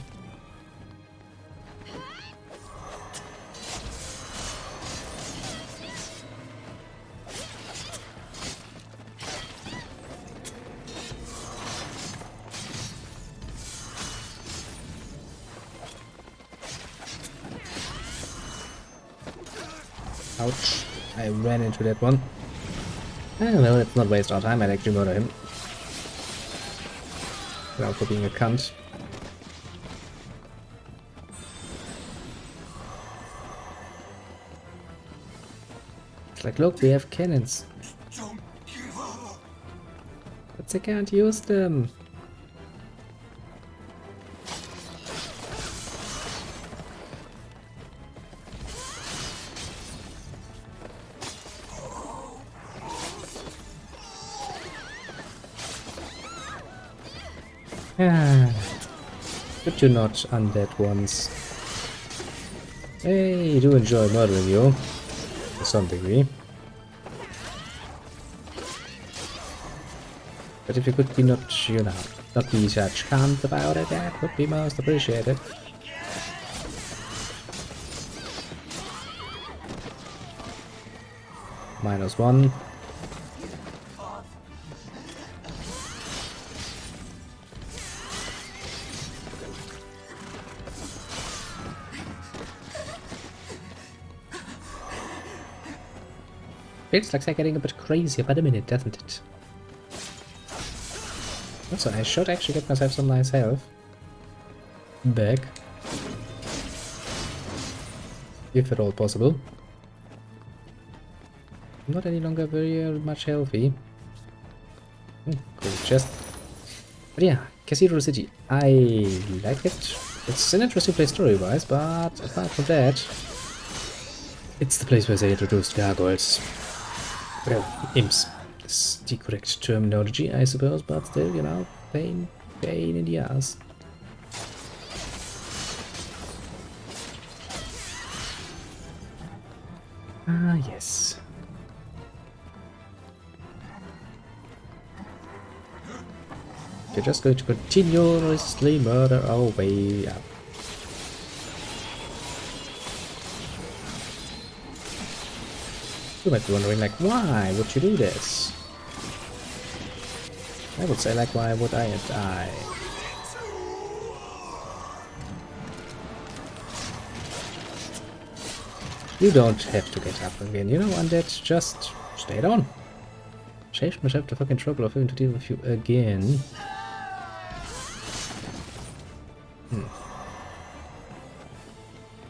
Speaker 1: Ouch. I ran into that one. I don't know, let's not waste our time, I'd actually murder him. Without for being a cunt. It's like, look, we have cannons. But I can't use them. But you're not undead ones. Hey, I do enjoy murdering you. To some degree. But if you could be not, you know, not be such cunt about it, that would be most appreciated. -1. Feels like they're getting a bit crazy by the minute, doesn't it? Also, I should actually get myself some nice health back. If at all possible. I'm not any longer very much healthy. Cool chest. But yeah, Cathedral City. I like it. It's an interesting place story-wise, but apart from that, it's the place where they introduced gargoyles. Well, imps is the correct terminology, I suppose, but still, you know, pain in the ass. Ah, yes. You're just going to continuously murder our way up. You might be wondering, like, why would you do this? I would say, like, why would I die? You don't have to get up again, you know, undead, just stay down. Saved myself the fucking trouble of having to deal with you again.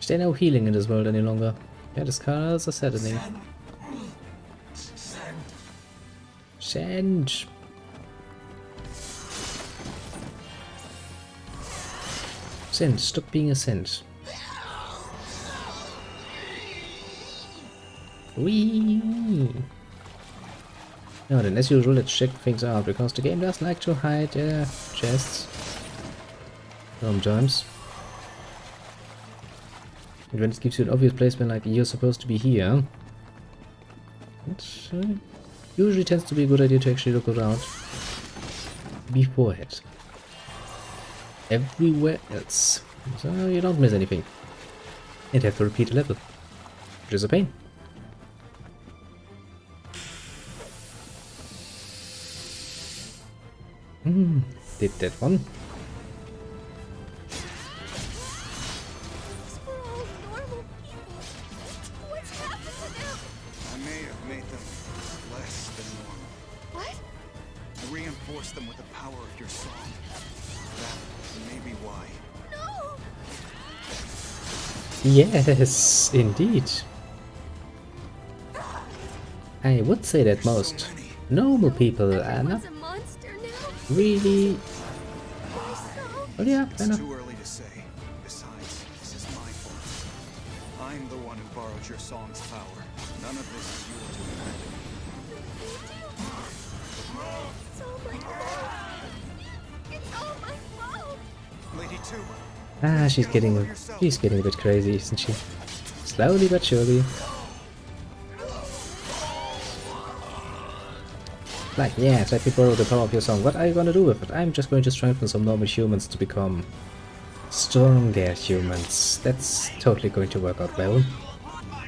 Speaker 1: Is there no healing in this world any longer? Yeah, the scars are saddening. Send. Send, stop being a send. Whee! Now then, as usual, let's check things out, because the game does like to hide chests. Sometimes. And when it gives you an obvious placement, like you're supposed to be here, it usually tends to be a good idea to actually look around beforehand. Everywhere else. So you don't miss anything. And have to repeat a level, which is a pain. Did that one.
Speaker 6: I may have made them less than normal.
Speaker 10: What?
Speaker 6: I reinforced them with the power of your song. That may be why.
Speaker 10: No!
Speaker 1: Yes, indeed. I would say that most normal people are not really. Well, yeah, I know.
Speaker 6: It's too early to say. Besides, this is my fault. I'm the one who borrowed your song's power. None of this is yours to imagine.
Speaker 10: It's all my fault. It's all my fault.
Speaker 6: Lady 2.
Speaker 1: Ah, she's getting a bit crazy, isn't she? Slowly but surely. Like, yeah, let me borrow the power of your song. What are you gonna do with it? I'm just going to strengthen some normal humans to become stronger humans. That's totally going to work out well.
Speaker 10: I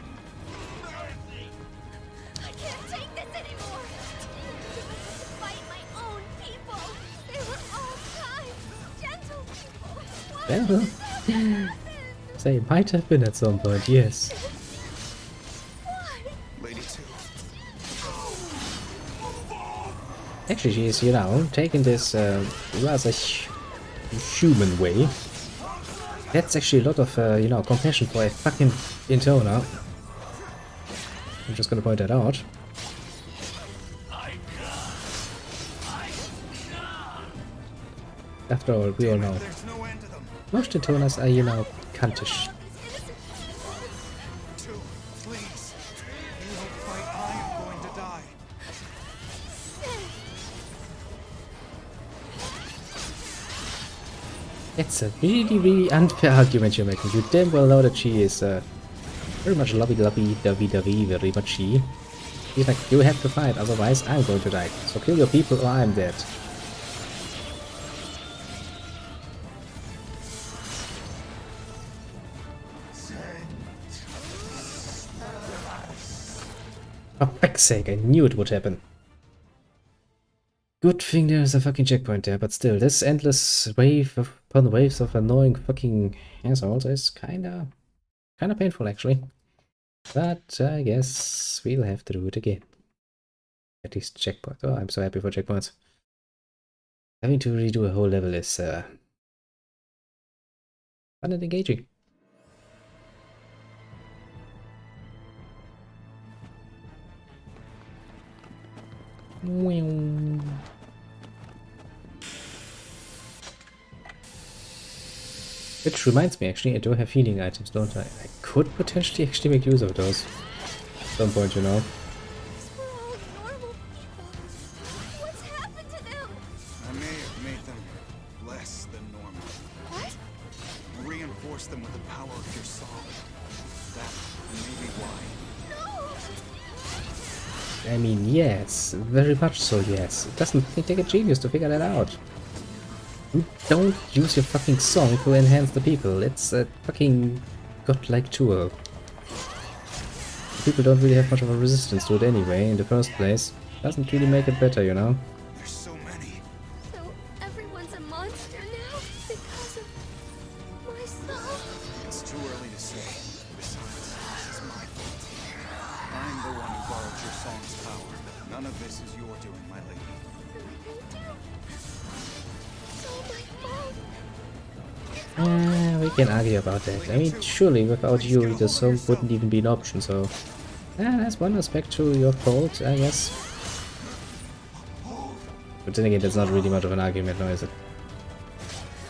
Speaker 10: can't take this anymore. Fight my own people. They were all kind, gentle people.
Speaker 1: Well, they might have been at some point, yes.
Speaker 10: Why?
Speaker 1: Actually, she's, you know, taking this rather human way. That's actually a lot of, you know, compassion for a fucking Intona. I'm just gonna point that out. After all, we all know. Most Intonas are, you know, cuntish. It's a really, really unfair argument you're making. You damn well know that she is very much lovey-dovey, very much she. He's like, you have to fight, otherwise I'm going to die. So kill your people or I'm dead. For fuck's sake, I knew it would happen. Good thing there's a fucking checkpoint there, but still, this endless wave upon waves of annoying fucking assholes is kinda painful actually. But I guess we'll have to do it again. At least checkpoint. Oh, I'm so happy for checkpoints. Having to redo a whole level is fun and engaging. Which reminds me, actually, I do have healing items, don't I? I could potentially actually make use of those at some point, you know.
Speaker 10: What's happened to them?
Speaker 6: I may have made them less than normal.
Speaker 10: What?
Speaker 6: Reinforce them with the power of your song. That may be why.
Speaker 1: I mean, yes, very much so, yes. It doesn't take a genius to figure that out. You don't use your fucking song to enhance the people. It's a fucking godlike tool. People don't really have much of a resistance to it anyway, in the first place. Doesn't really make it better, you know?
Speaker 6: There's so many.
Speaker 10: So everyone's a monster now because of my song?
Speaker 6: It's too early to say. Besides, this is my fault. I'm the one who borrowed your song's power. None of this is your doing, my lady.
Speaker 1: We can argue about that. I mean, surely without you, the song wouldn't even be an option, so... that's one aspect to your fault, I guess. But then again, that's not really much of an argument now, is it?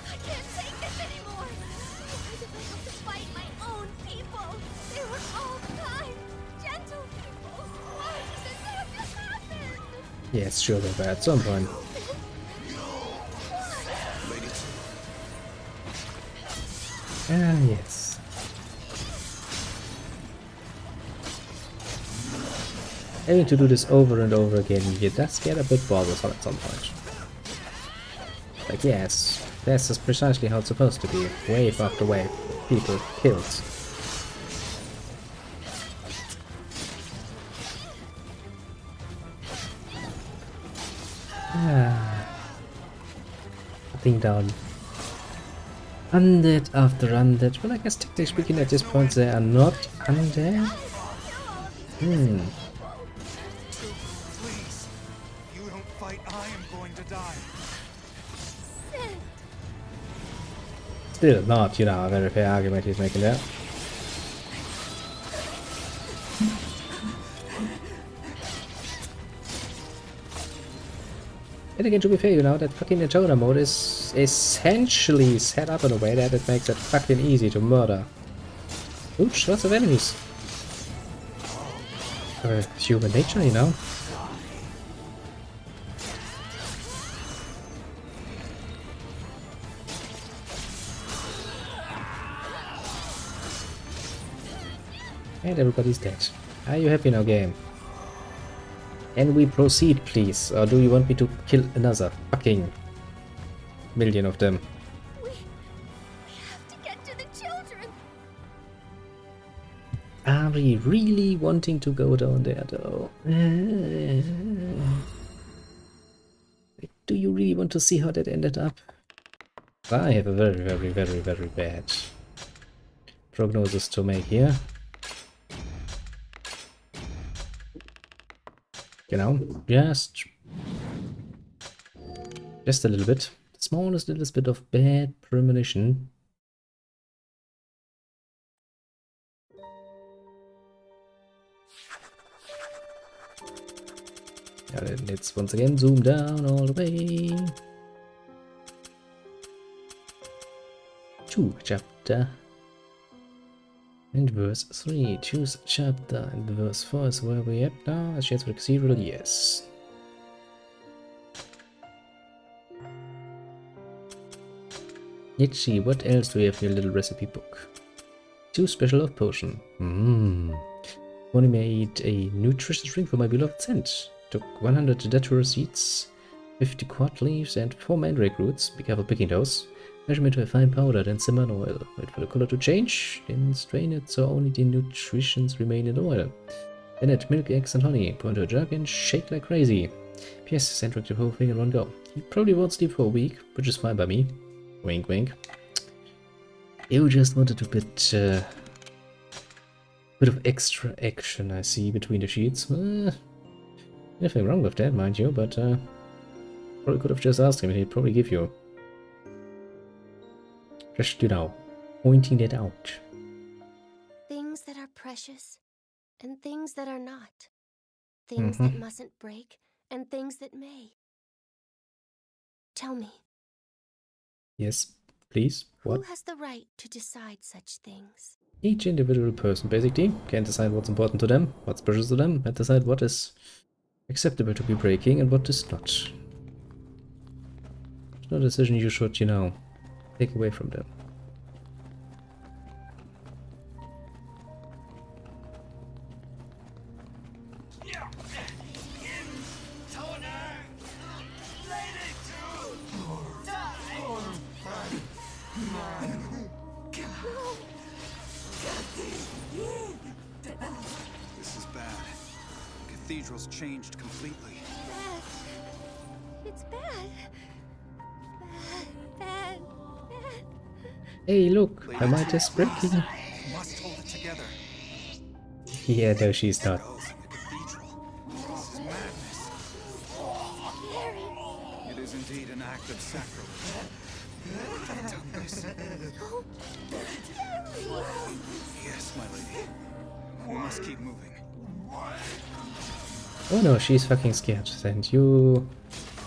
Speaker 10: I can't take this anymore. Why did I have to fight my own people? They were all kind, gentle people. Why does this have to happen?
Speaker 1: Yes, sure they were at some point. Ah, yes. Having to do this over and over again, it does get a bit bothersome at some point. Like, yes, this is precisely how it's supposed to be. Wave after wave, people killed. Nothing down. Undead after undead. Well, I guess technically speaking at this point they are not undead.
Speaker 6: Please, if you don't fight, I am going to die.
Speaker 1: Still not, you know, a very fair argument he's making there. And again, to be fair, you know, that fucking Intona mode is essentially set up in a way that it makes it fucking easy to murder. Oops, lots of enemies. Human nature, you know. And everybody's dead. Are you happy now, game? Can we proceed, please? Or do you want me to kill another fucking million of them?
Speaker 10: We have to get to the children.
Speaker 1: Are we really wanting to go down there, though? Do you really want to see how that ended up? I have a very bad prognosis to make here. You know, just Just a little bit. The smallest little bit of bad premonition. And let's once again zoom down all the way. 2 chapter. And verse 3. Choose chapter. And verse 4 is where we at now. A chance for the cathedral, yes. Let's see, what else do we have in your little recipe book? 2 special of potion. Only made a nutritious drink for my beloved scent. Took 100 datura seeds, 50 quad leaves, and 4 mandrake roots. Be careful picking those. Measure them into a fine powder, then simmer in oil. Wait for the color to change, then strain it so only the nutritions remain in the oil. Then add milk, eggs, and honey. Pour into a jug and shake like crazy. P.S. Send the whole thing in one go. You probably won't sleep for a week, which is fine by me. Wink, wink. You just wanted a bit of extra action, I see, between the sheets. Nothing wrong with that, mind you, but probably could have just asked him and he'd probably give you. Just, you know, pointing that out.
Speaker 10: Things that are precious and things that are not. Things that mustn't break and things that may. Tell me.
Speaker 1: Yes, please. What?
Speaker 10: Who has the right to decide such things?
Speaker 1: Each individual person, basically, can decide what's important to them, what's precious to them, and decide what is acceptable to be breaking and what is not. It's not a decision you should, you know, take away from them.
Speaker 6: This is bad. The cathedral's changed completely.
Speaker 10: Bad. It's bad. Bad.
Speaker 1: Hey, look, I might just breaking.
Speaker 6: Must hold it together.
Speaker 1: Yeah, no, she's not.
Speaker 6: This is madness. It is indeed an act of sacrilege. I've done this. Yes, my lady. We must keep moving.
Speaker 1: Oh no, she's fucking scared. And you...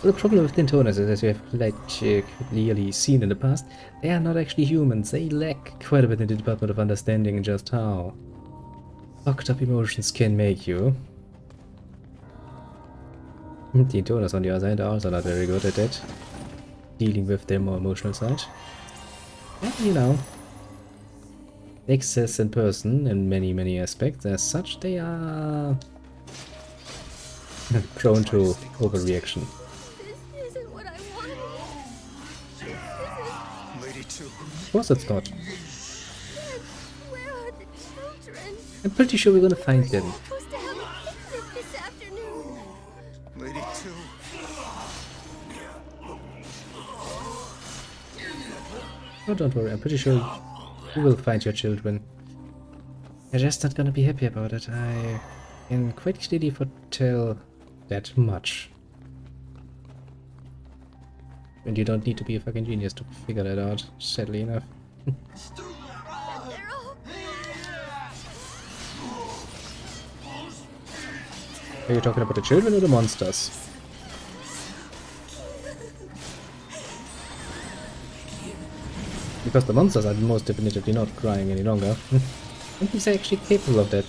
Speaker 1: Well, the problem with Dintonas is, as you have like clearly seen in the past, they are not actually humans. They lack quite a bit in the department of understanding just how fucked up emotions can make you. Dintonas, on the other hand, are also not very good at that. Dealing with their more emotional side. And, you know, excess in person in many aspects. As such, they are prone to overreaction.
Speaker 10: This isn't what I wanted.
Speaker 6: Lady 2.
Speaker 1: Of course it's not.
Speaker 10: Where are the children?
Speaker 1: I'm pretty sure we're gonna find them.
Speaker 10: We're supposed to have a picnic this afternoon.
Speaker 6: Lady 2.
Speaker 1: Oh, don't worry, I'm pretty sure you will find your children. You're just not gonna be happy about it. I can quite clearly foretell that much. And you don't need to be a fucking genius to figure that out, sadly enough. Are you talking about the children or the monsters? Because the monsters are most definitively not crying any longer. And he's actually capable of that.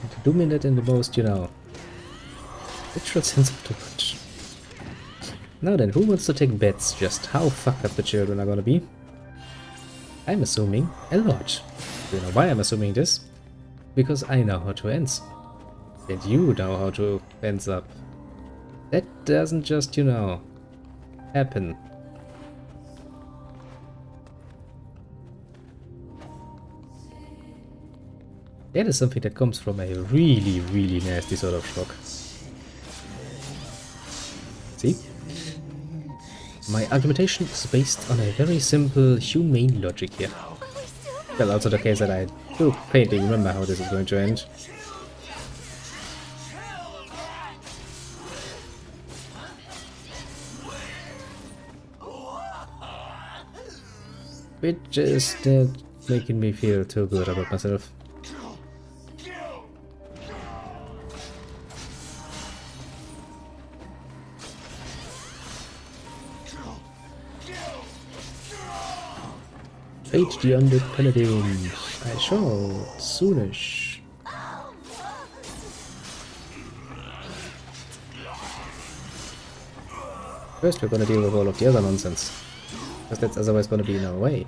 Speaker 1: And to do that in the most, you know, literal sense of the word. Now then, who wants to take bets just how fucked up the children are gonna be? I'm assuming a lot. Do you know why I'm assuming this? Because I know how to ends. And you know how to ends up. That doesn't just, you know, happen. That is something that comes from a really nasty sort of shock. See? My argumentation is based on a very simple humane logic here. Well, also the case that I do faintly remember how this is going to end. Which is making me feel too good about myself. Fate the undead paladin. I shall soonish. First we're gonna deal with all of the other nonsense. Because that's otherwise gonna be in our way.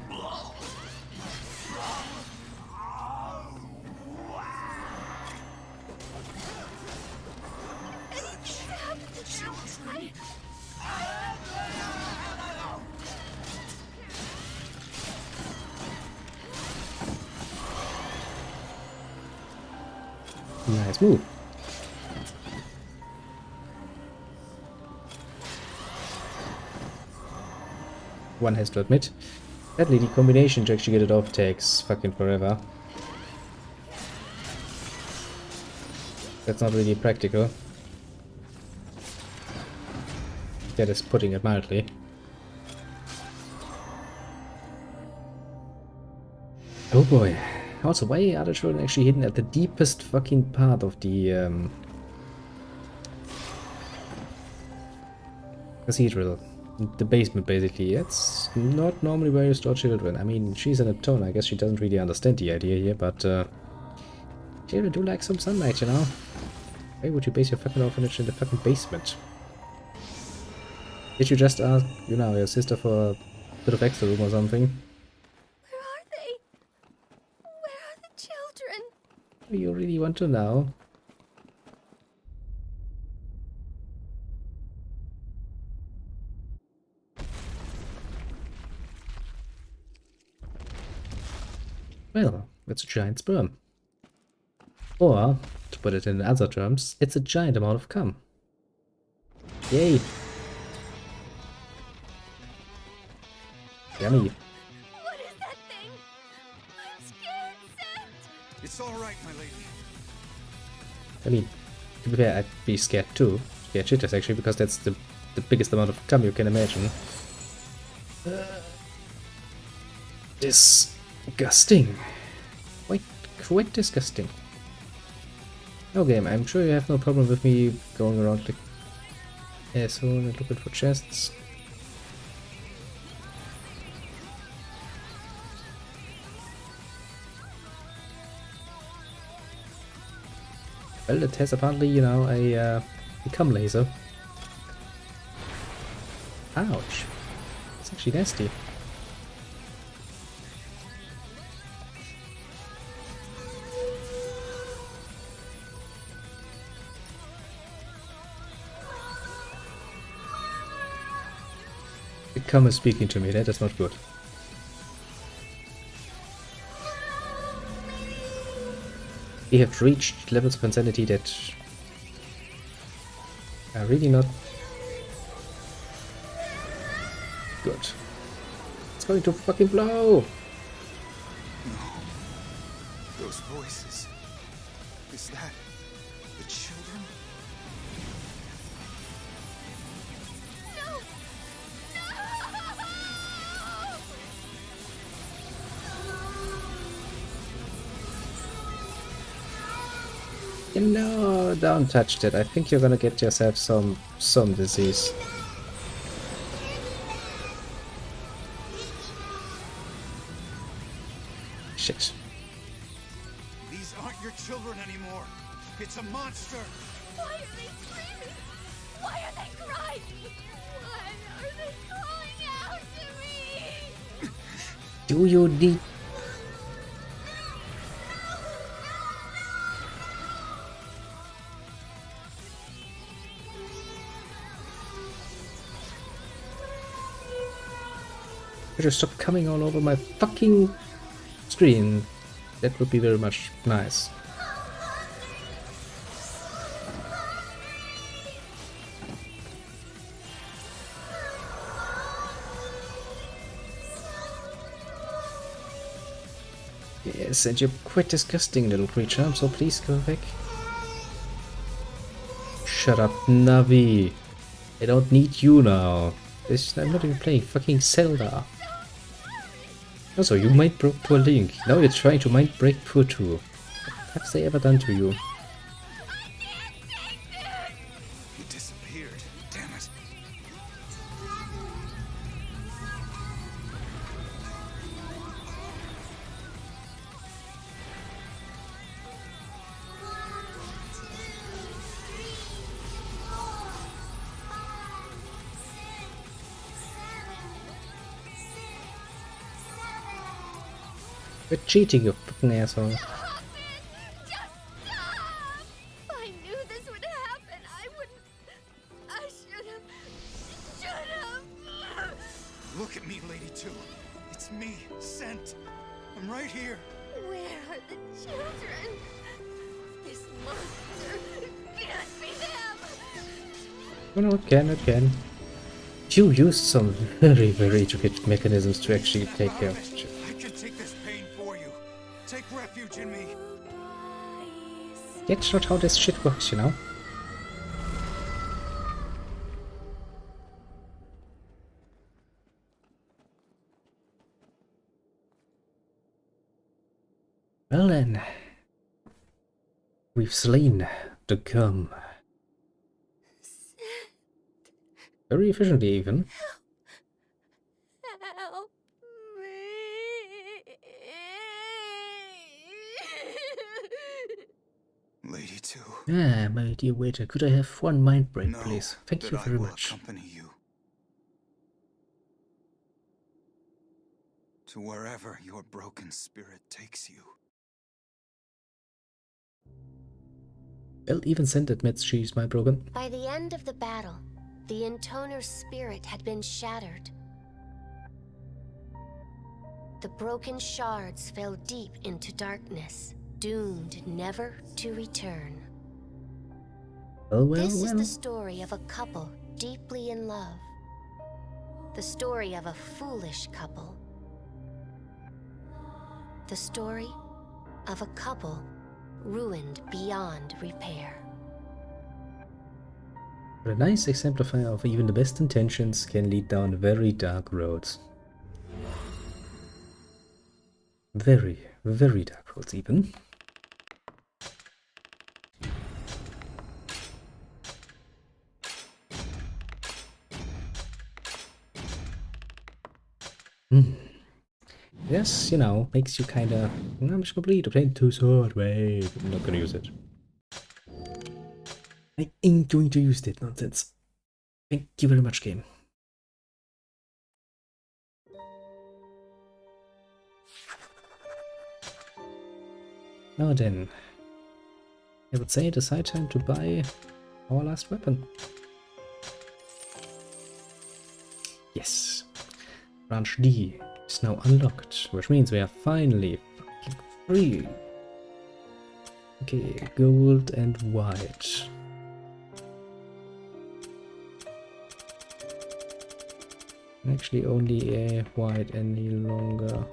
Speaker 1: Nice move. One has to admit, sadly the combination to actually get it off takes fucking forever. That's not really practical. That is putting it mildly. Oh boy. Also, why are the children actually hidden at the deepest fucking part of the cathedral? The basement, basically. It's not normally where you store children. I mean, she's an Eptone. I guess she doesn't really understand the idea here, but children do like some sunlight, you know? Why would you base your fucking orphanage in the fucking basement? Did you just ask, you know, your sister for a bit of extra room or something? You really want to know? Well, it's a giant sperm. Or, to put it in other terms, it's a giant amount of cum. Yay! Yummy.
Speaker 10: What is that thing? I'm scared, Seth.
Speaker 6: It's all right, my lady.
Speaker 1: I mean, to be fair, I'd be scared too. Scared shitless actually, because that's the biggest amount of cum you can imagine. Disgusting. Quite disgusting. Okay, I'm sure you have no problem with me going around like asshole and looking for chests. Well, it has apparently, you know, a cum laser. Ouch. It's actually nasty. The cum is speaking to me, that is not good. We have reached levels of insanity that are really not good. It's going to fucking blow!
Speaker 6: No. Those voices. Is that the children?
Speaker 10: No!
Speaker 1: No, don't touch that. I think you're gonna get yourself some disease. Shit.
Speaker 6: These aren't your children anymore. It's a monster.
Speaker 10: Why are they screaming? Why are they crying? Why are they calling out to me?
Speaker 1: Do you need... Better stop coming all over my fucking screen. That would be very much nice. Yes, and you're quite disgusting, little creature, so please go back. Shut up, Navi. I don't need you now. I'm not even playing fucking Zelda. Also, you mind broke poor Link. Now you're trying to mind break poor 2. What have they ever done to you?
Speaker 6: He disappeared. Damn it.
Speaker 1: You're cheating, you fucking asshole.
Speaker 10: I knew this would happen. I should have.
Speaker 6: Look at me, Lady 2. It's me, Sent. I'm right here.
Speaker 10: Where are the children? This monster can't be them.
Speaker 1: Oh no, it can. You used some very, very intricate mechanisms to actually take care of it.
Speaker 6: I can take this pain for you. Take refuge in me.
Speaker 1: That's not how this shit works, you know? Well then, we've slain the gum. Very efficiently even.
Speaker 10: Help me.
Speaker 6: Lady 2.
Speaker 1: Ah, my dear waiter, could I have one mind break,
Speaker 6: Know
Speaker 1: please? Thank
Speaker 6: that
Speaker 1: you
Speaker 6: I
Speaker 1: very
Speaker 6: will
Speaker 1: much.
Speaker 6: accompany you to wherever your broken spirit takes you.
Speaker 1: Well, even Sent admits she's mind broken.
Speaker 10: By the end of the battle, the Intoner's spirit had been shattered. The broken shards fell deep into darkness, doomed never to return. This is the story of a couple deeply in love. The story of a foolish couple. The story of a couple ruined beyond repair.
Speaker 1: A nice exemplifier of even the best intentions can lead down very dark roads. Very, very dark roads even. Yes, you know, makes you kinda... I'm just complete, obtain 2 sword, wait, I'm not gonna use it. I ain't going to use that nonsense. Thank you very much, game. Now then, I would say it is high time to buy our last weapon. Yes, branch D is now unlocked, which means we are finally fucking free. Okay, gold and white. Actually only a white any longer.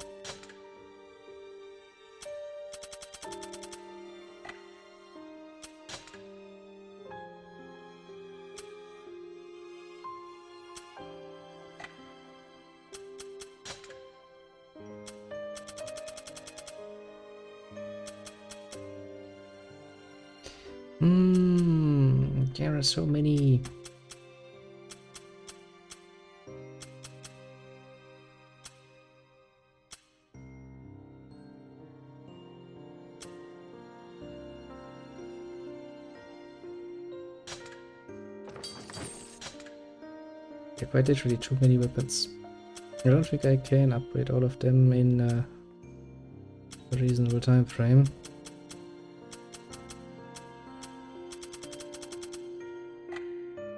Speaker 1: There are so many. There are quite literally too many weapons. I don't think I can upgrade all of them in a reasonable time frame.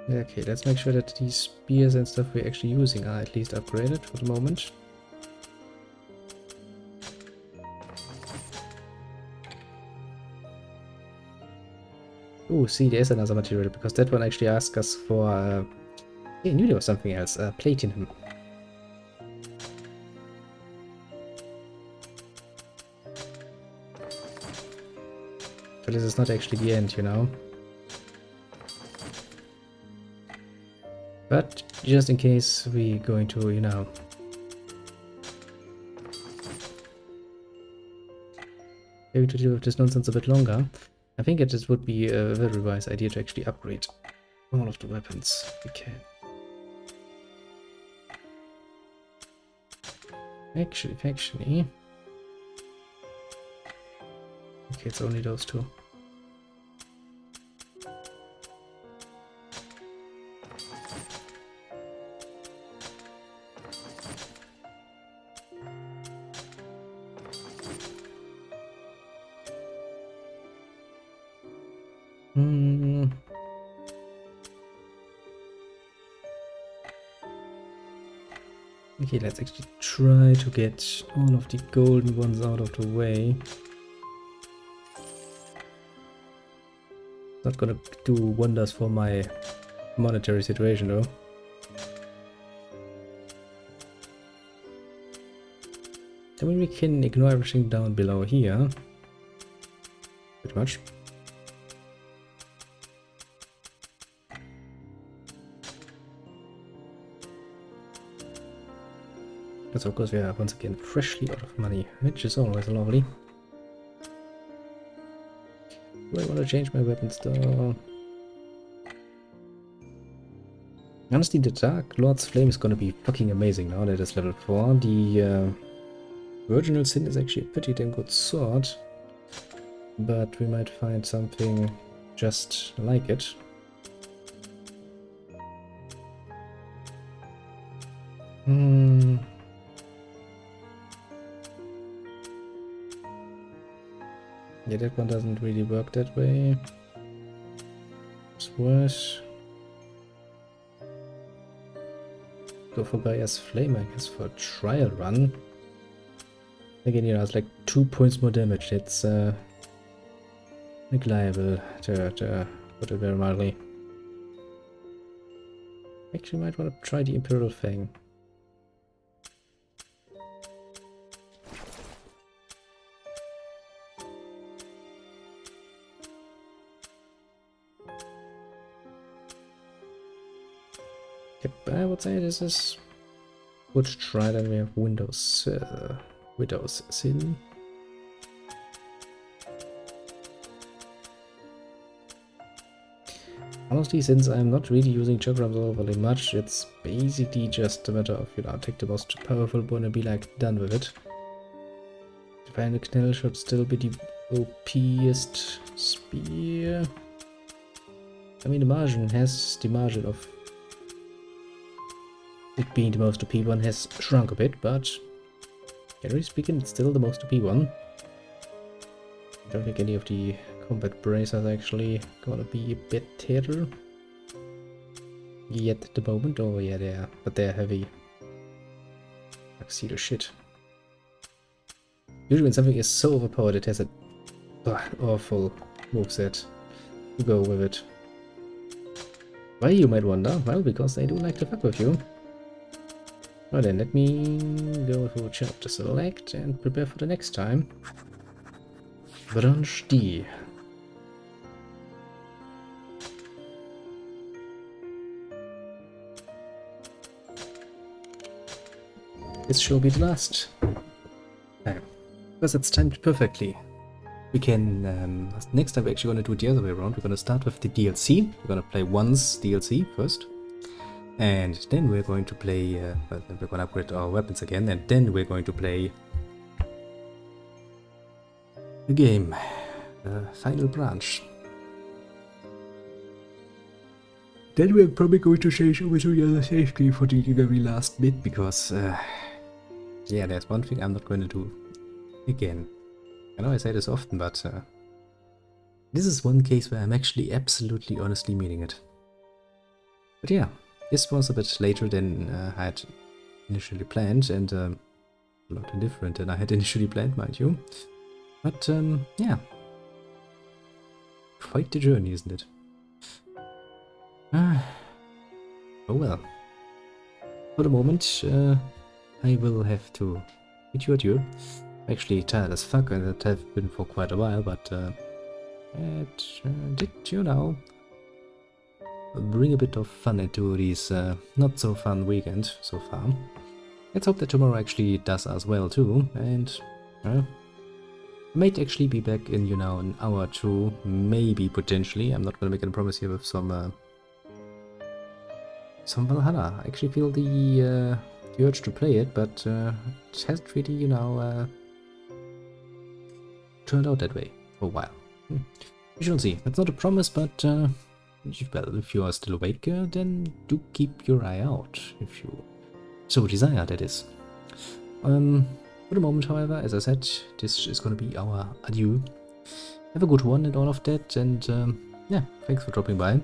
Speaker 1: Okay, let's make sure that these spears and stuff we're actually using are at least upgraded for the moment. Oh, see, there's another material, because that one actually asked us for... I knew there was something else, platinum. So this is not actually the end, you know. But just in case we're going to, you know, maybe to deal with this nonsense a bit longer, I think it would be a very wise idea to actually upgrade all of the weapons we can. Actually. Okay, it's only those two. Okay, let's actually try to get all of the golden ones out of the way. Not gonna do wonders for my monetary situation though. I mean, we can ignore everything down below here. Pretty much. So of course we are once again freshly out of money, which is always lovely. Do I want to change my weapons though? Honestly, the Dark Lord's Flame is gonna be fucking amazing now that it's level 4. The Virginal Sin is actually a pretty damn good sword, but we might find something just like it. Yeah, that one doesn't really work that way. It's worse. Go for Gaia's Flame, I guess, for a trial run. Again, you know, it's like 2 points more damage. It's liable to put it very mildly. Actually, might want to try the Imperial Fang. Yep, I would say this is good try. Then we have Widow's Sin. Honestly, since I'm not really using chakrams overly much, it's basically just a matter of, you know, take the most powerful one and be like done with it. The final knell should still be the OPest spear. I mean, the margin of it being the most OP one has shrunk a bit, but generally speaking, it's still the most OP one. I don't think any of the combat bracers actually gonna be better yet at the moment. Oh yeah, they are, but they're heavy. I see the shit. Usually when something is so overpowered, it has a awful moveset. You go with it. Why, you might wonder? Well, because they do like to fuck with you. Well then, let me go through chapter select and prepare for the next time. Branch D. This shall be the last. Because it's timed perfectly. We can, next time we're actually going to do it the other way around. We're going to start with the DLC. We're going to play once DLC first. And then we're going to play, we're going to upgrade our weapons again. And then we're going to play the game, the final branch. Then we're probably going to change over to the other save screen for the very last bit. Because, yeah, there's one thing I'm not going to do again. I know I say this often, but this is one case where I'm actually absolutely honestly meaning it. But yeah, this was a bit later than I had initially planned, and a lot different than I had initially planned, mind you. But yeah, quite the journey, isn't it? Oh well. For the moment, I will have to bid you adieu. Actually tired as fuck, and that have been for quite a while, but it did, you know, bring a bit of fun into these not so fun weekend so far. Let's hope that tomorrow actually does as well too, and might actually be back in, you know, an hour or two, maybe, potentially. I'm not gonna make a promise here with some Valhalla. I actually feel the urge to play it, but it hasn't really, you know, turned out that way for a while. We shall see. That's not a promise, but well, if you are still awake, then do keep your eye out, if you so desire, that is. For the moment, however, as I said, this is going to be our adieu. Have a good one and all of that, and yeah, thanks for dropping by.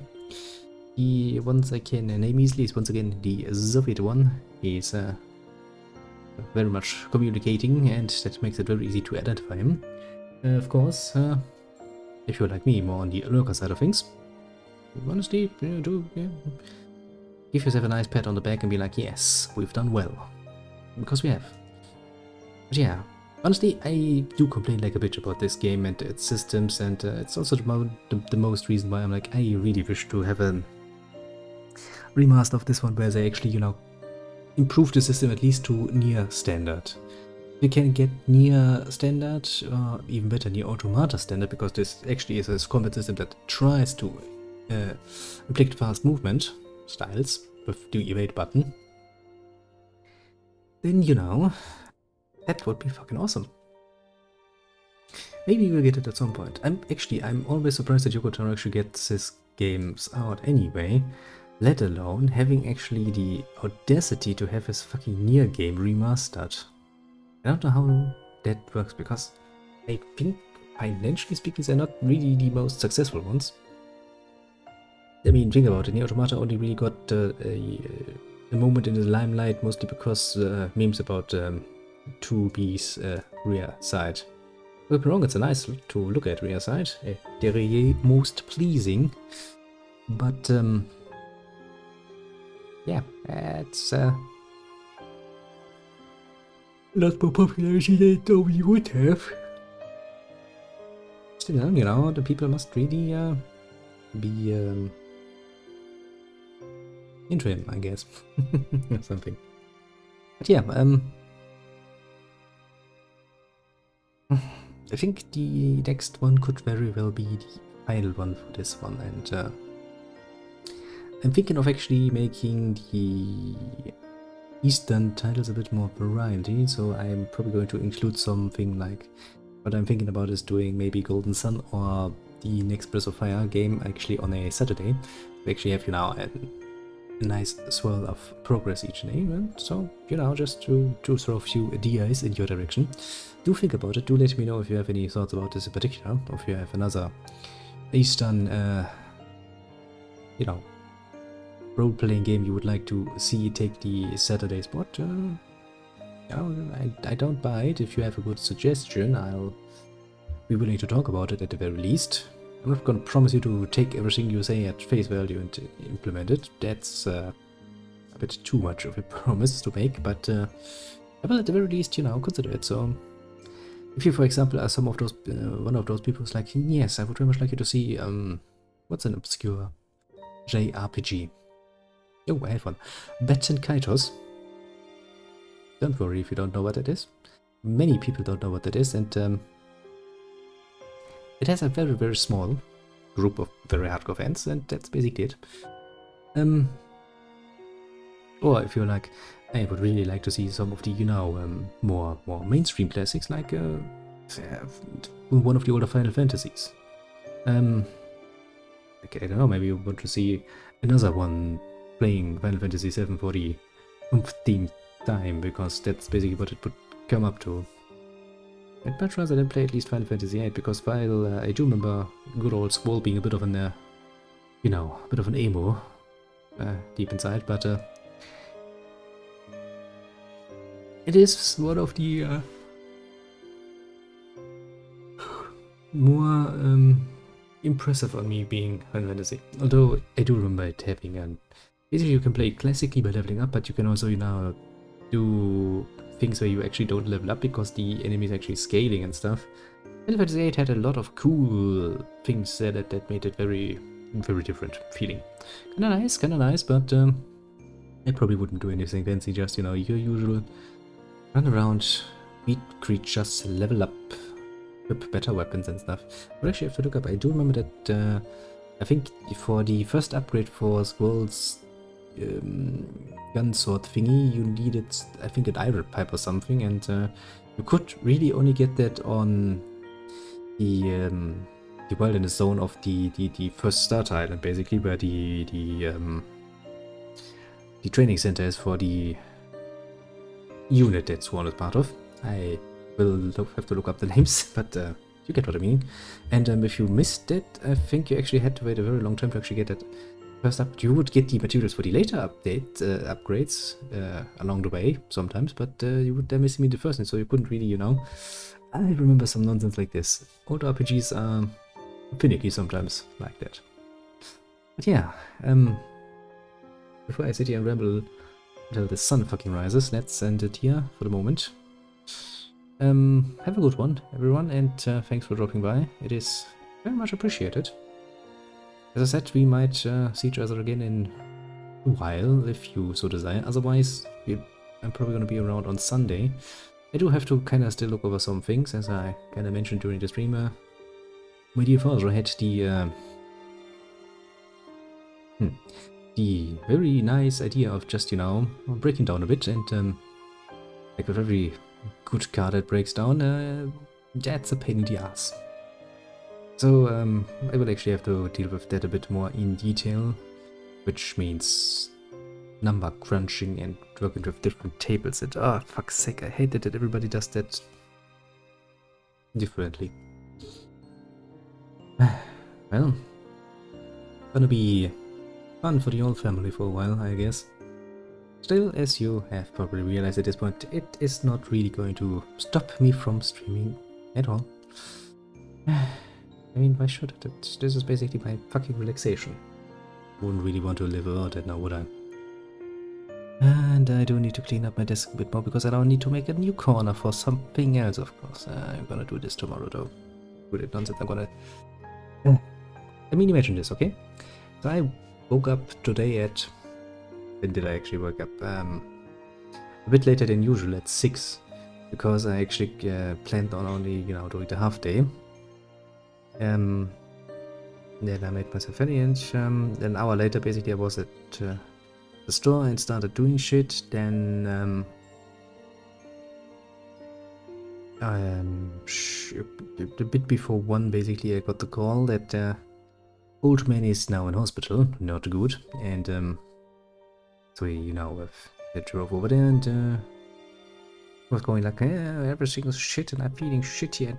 Speaker 1: The ones I can name easily is once again the Soviet one. He's very much communicating, and that makes it very easy to identify him. Of course, if you're like me, more on the lurker side of things, honestly, do give yourself a nice pat on the back and be like, yes, we've done well. Because we have. But yeah, honestly, I do complain like a bitch about this game and its systems, and it's also the most reason why I'm like, I really wish to have a remaster of this one where they actually, you know, improve the system at least to near standard. We can get near standard, or even better, near automata standard, because this actually is a combat system that tries to inflict fast movement styles with the evade button. Then, you know, that would be fucking awesome. Maybe we'll get it at some point. I'm always surprised that Yoko Taro actually gets his games out anyway, let alone having actually the audacity to have his fucking Nier game remastered. I don't know how that works, because I think financially speaking they're not really the most successful ones. I mean, think about it, Nier Automata only really got a moment in the limelight mostly because memes about 2B's rear side. Don't be wrong, it's a nice to look at rear side, derriere most pleasing, but yeah, it's lot more popularity than it normally would have. Still, you know, the people must really be into him, I guess. Or something. But yeah, I think the next one could very well be the final one for this one, and I'm thinking of actually making the Eastern titles a bit more variety, so I'm probably going to include something like what I'm thinking about is doing maybe Golden Sun or the next Breath of Fire game actually on a Saturday. We actually have, you know, a nice swirl of progress each day, and so, you know, just to throw a few ideas in your direction. Do think about it, do let me know if you have any thoughts about this in particular, or if you have another Eastern, you know, role-playing game you would like to see take the Saturday spot. You know, I don't buy it. If you have a good suggestion, I'll be willing to talk about it at the very least. I'm not gonna promise you to take everything you say at face value and implement it. That's a bit too much of a promise to make, but I will at the very least, you know, consider it. So if you, for example, are some of those one of those people who's like, yes, I would very much like you to see what's an obscure JRPG. Oh, I have one. Bats and Kaitos. Don't worry if you don't know what that is. Many people don't know what that is, and it has a very, very small group of very hardcore fans, and that's basically it. Or if you're like, I would really like to see some of the, you know, more mainstream classics, like one of the older Final Fantasies. Okay, I don't know, maybe you want to see another one playing Final Fantasy VII for the umpteenth time, because that's basically what it would come up to. I'd much rather than play at least Final Fantasy VIII, because while I do remember good old Squall being a bit of an, you know, a bit of an emo deep inside, but it is one of the more impressive on me being Final Fantasy. Although I do remember it having an... Basically you can play classically by leveling up, but you can also, you know, do things where you actually don't level up because the enemy is actually scaling and stuff. Final Fantasy VIII had a lot of cool things that made it very, very different feeling. Kinda nice, but I probably wouldn't do anything fancy, just, you know, your usual run around, beat creatures, level up, equip better weapons and stuff. But actually I have to look up. I do remember that I think for the first upgrade for Squall's gun sword thingy, you needed, I think, an iron pipe or something, and you could really only get that on the wilderness zone of the first start island, basically, where the training center is for the unit that Swan is part of. I will have to look up the names, but you get what I mean. And if you missed it, I think you actually had to wait a very long time to actually get that first up. You would get the materials for the later upgrades along the way sometimes, but you would then miss me the first one, so you couldn't really, you know. I remember some nonsense like this. Old RPGs are finicky sometimes like that. But yeah, before I sit here and ramble until the sun fucking rises, let's end it here for the moment. Have a good one, everyone, and thanks for dropping by. It is very much appreciated. As I said, we might see each other again in a while, if you so desire. Otherwise, I'm probably going to be around on Sunday. I do have to kind of still look over some things, as I kind of mentioned during the stream. My dear father had the very nice idea of just, you know, breaking down a bit, and like with every good car that breaks down, that's a pain in the ass. So I will actually have to deal with that a bit more in detail, which means number crunching and working with different tables, and oh, fuck's sake, I hate that everybody does that differently. Well, gonna be fun for the whole family for a while, I guess. Still, as you have probably realized at this point, it is not really going to stop me from streaming at all. I mean, why should it? This is basically my fucking relaxation. Wouldn't really want to live without it now, would I? And I do need to clean up my desk a bit more, because I don't need to make a new corner for something else, of course. I'm gonna do this tomorrow, though. With it nonsense, I'm gonna... I mean, imagine this, okay? So I woke up today at... When did I actually wake up? A bit later than usual, at 6. Because I actually planned on only, you know, doing the half day. Then I made myself ready, and an hour later, basically, I was at the store and started doing shit. Then a bit before 1, basically, I got the call that old man is now in hospital, not good, and so you know, I drove over there and was going like, everything's shit and I'm feeling shitty, and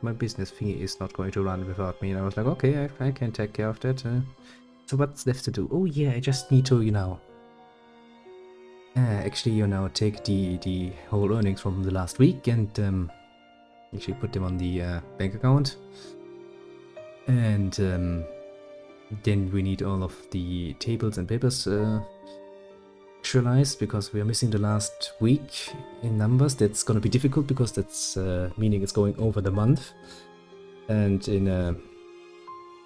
Speaker 1: my business thingy is not going to run without me. And I was like, okay, I can take care of that. So what's left to do? Oh yeah, I just need to, you know, actually, you know, take the whole earnings from the last week and actually put them on the bank account. And then we need all of the tables and papers actualized, because we are missing the last week in numbers. That's gonna be difficult, because that's meaning it's going over the month, and in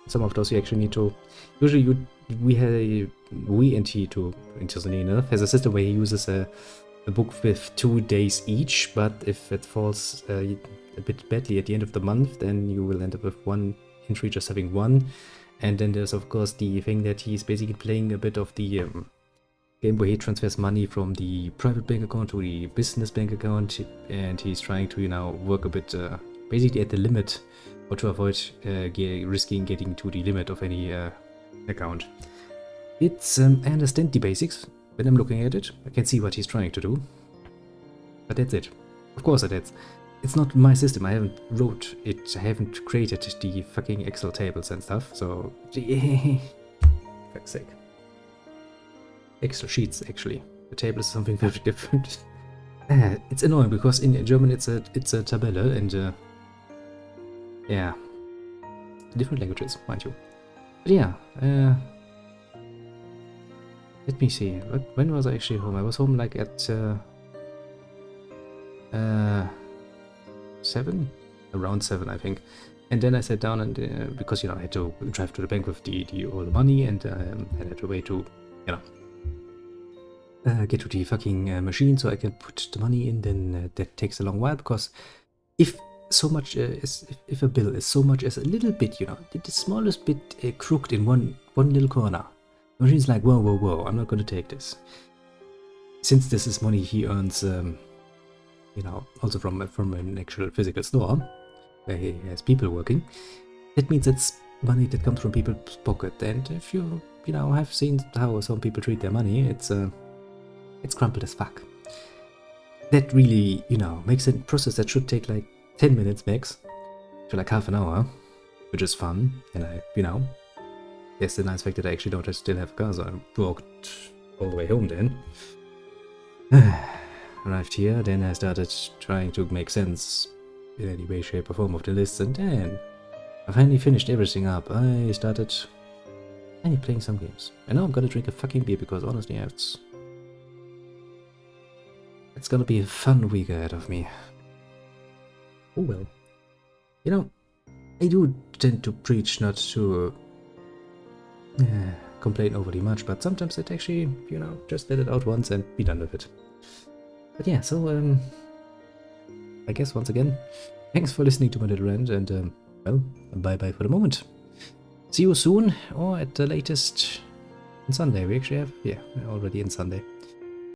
Speaker 1: some of those you actually need to, usually we and he, too interestingly enough, has a system where he uses a book with 2 days each, but if it falls a bit badly at the end of the month, then you will end up with one entry just having 1. And then there's of course the thing that he's basically playing a bit of the game where he transfers money from the private bank account to the business bank account, and he's trying to, you know, work a bit basically at the limit, or to avoid risking getting to the limit of any account. It's I understand the basics when I'm looking at it. I can see what he's trying to do, but that's it. Of course it's not my system. I haven't wrote it. I haven't created the fucking Excel tables and stuff. So fuck's sake. Excel sheets, actually. The table is something very different. It's annoying, because in German it's a Tabelle, and yeah, different languages, mind you. But yeah, let me see. When was I actually home? I was home like at 7? Around 7, I think. And then I sat down and, because, you know, I had to drive to the bank with all the money, and I had to wait to, you know, get to the fucking machine so I can put the money in. Then that takes a long while, because if so much if a bill is so much as a little bit, you know, the smallest bit crooked in one little corner, the machine's like, whoa, whoa, whoa, I'm not going to take this. Since this is money he earns, you know, also from an actual physical store where he has people working, that means it's money that comes from people's pocket. And if you know, have seen how some people treat their money, it's crumpled as fuck. That really, you know, makes a process that should take like 10 minutes max to like half an hour, which is fun. And I, you know, there's the nice fact that I actually don't still have a car, so I walked all the way home then. Arrived here, then I started trying to make sense in any way, shape or form of the list, and then I finally finished everything up. I started playing some games. And now I'm gonna drink a fucking beer, because honestly, it's gonna be a fun week ahead of me. Oh well. You know, I do tend to preach not to complain overly much, but sometimes it actually, you know, just let it out once and be done with it. But yeah, so I guess once again, thanks for listening to my little rant, and well, bye bye for the moment. See you soon, or at the latest on Sunday. We actually have, yeah, we're already in Sunday.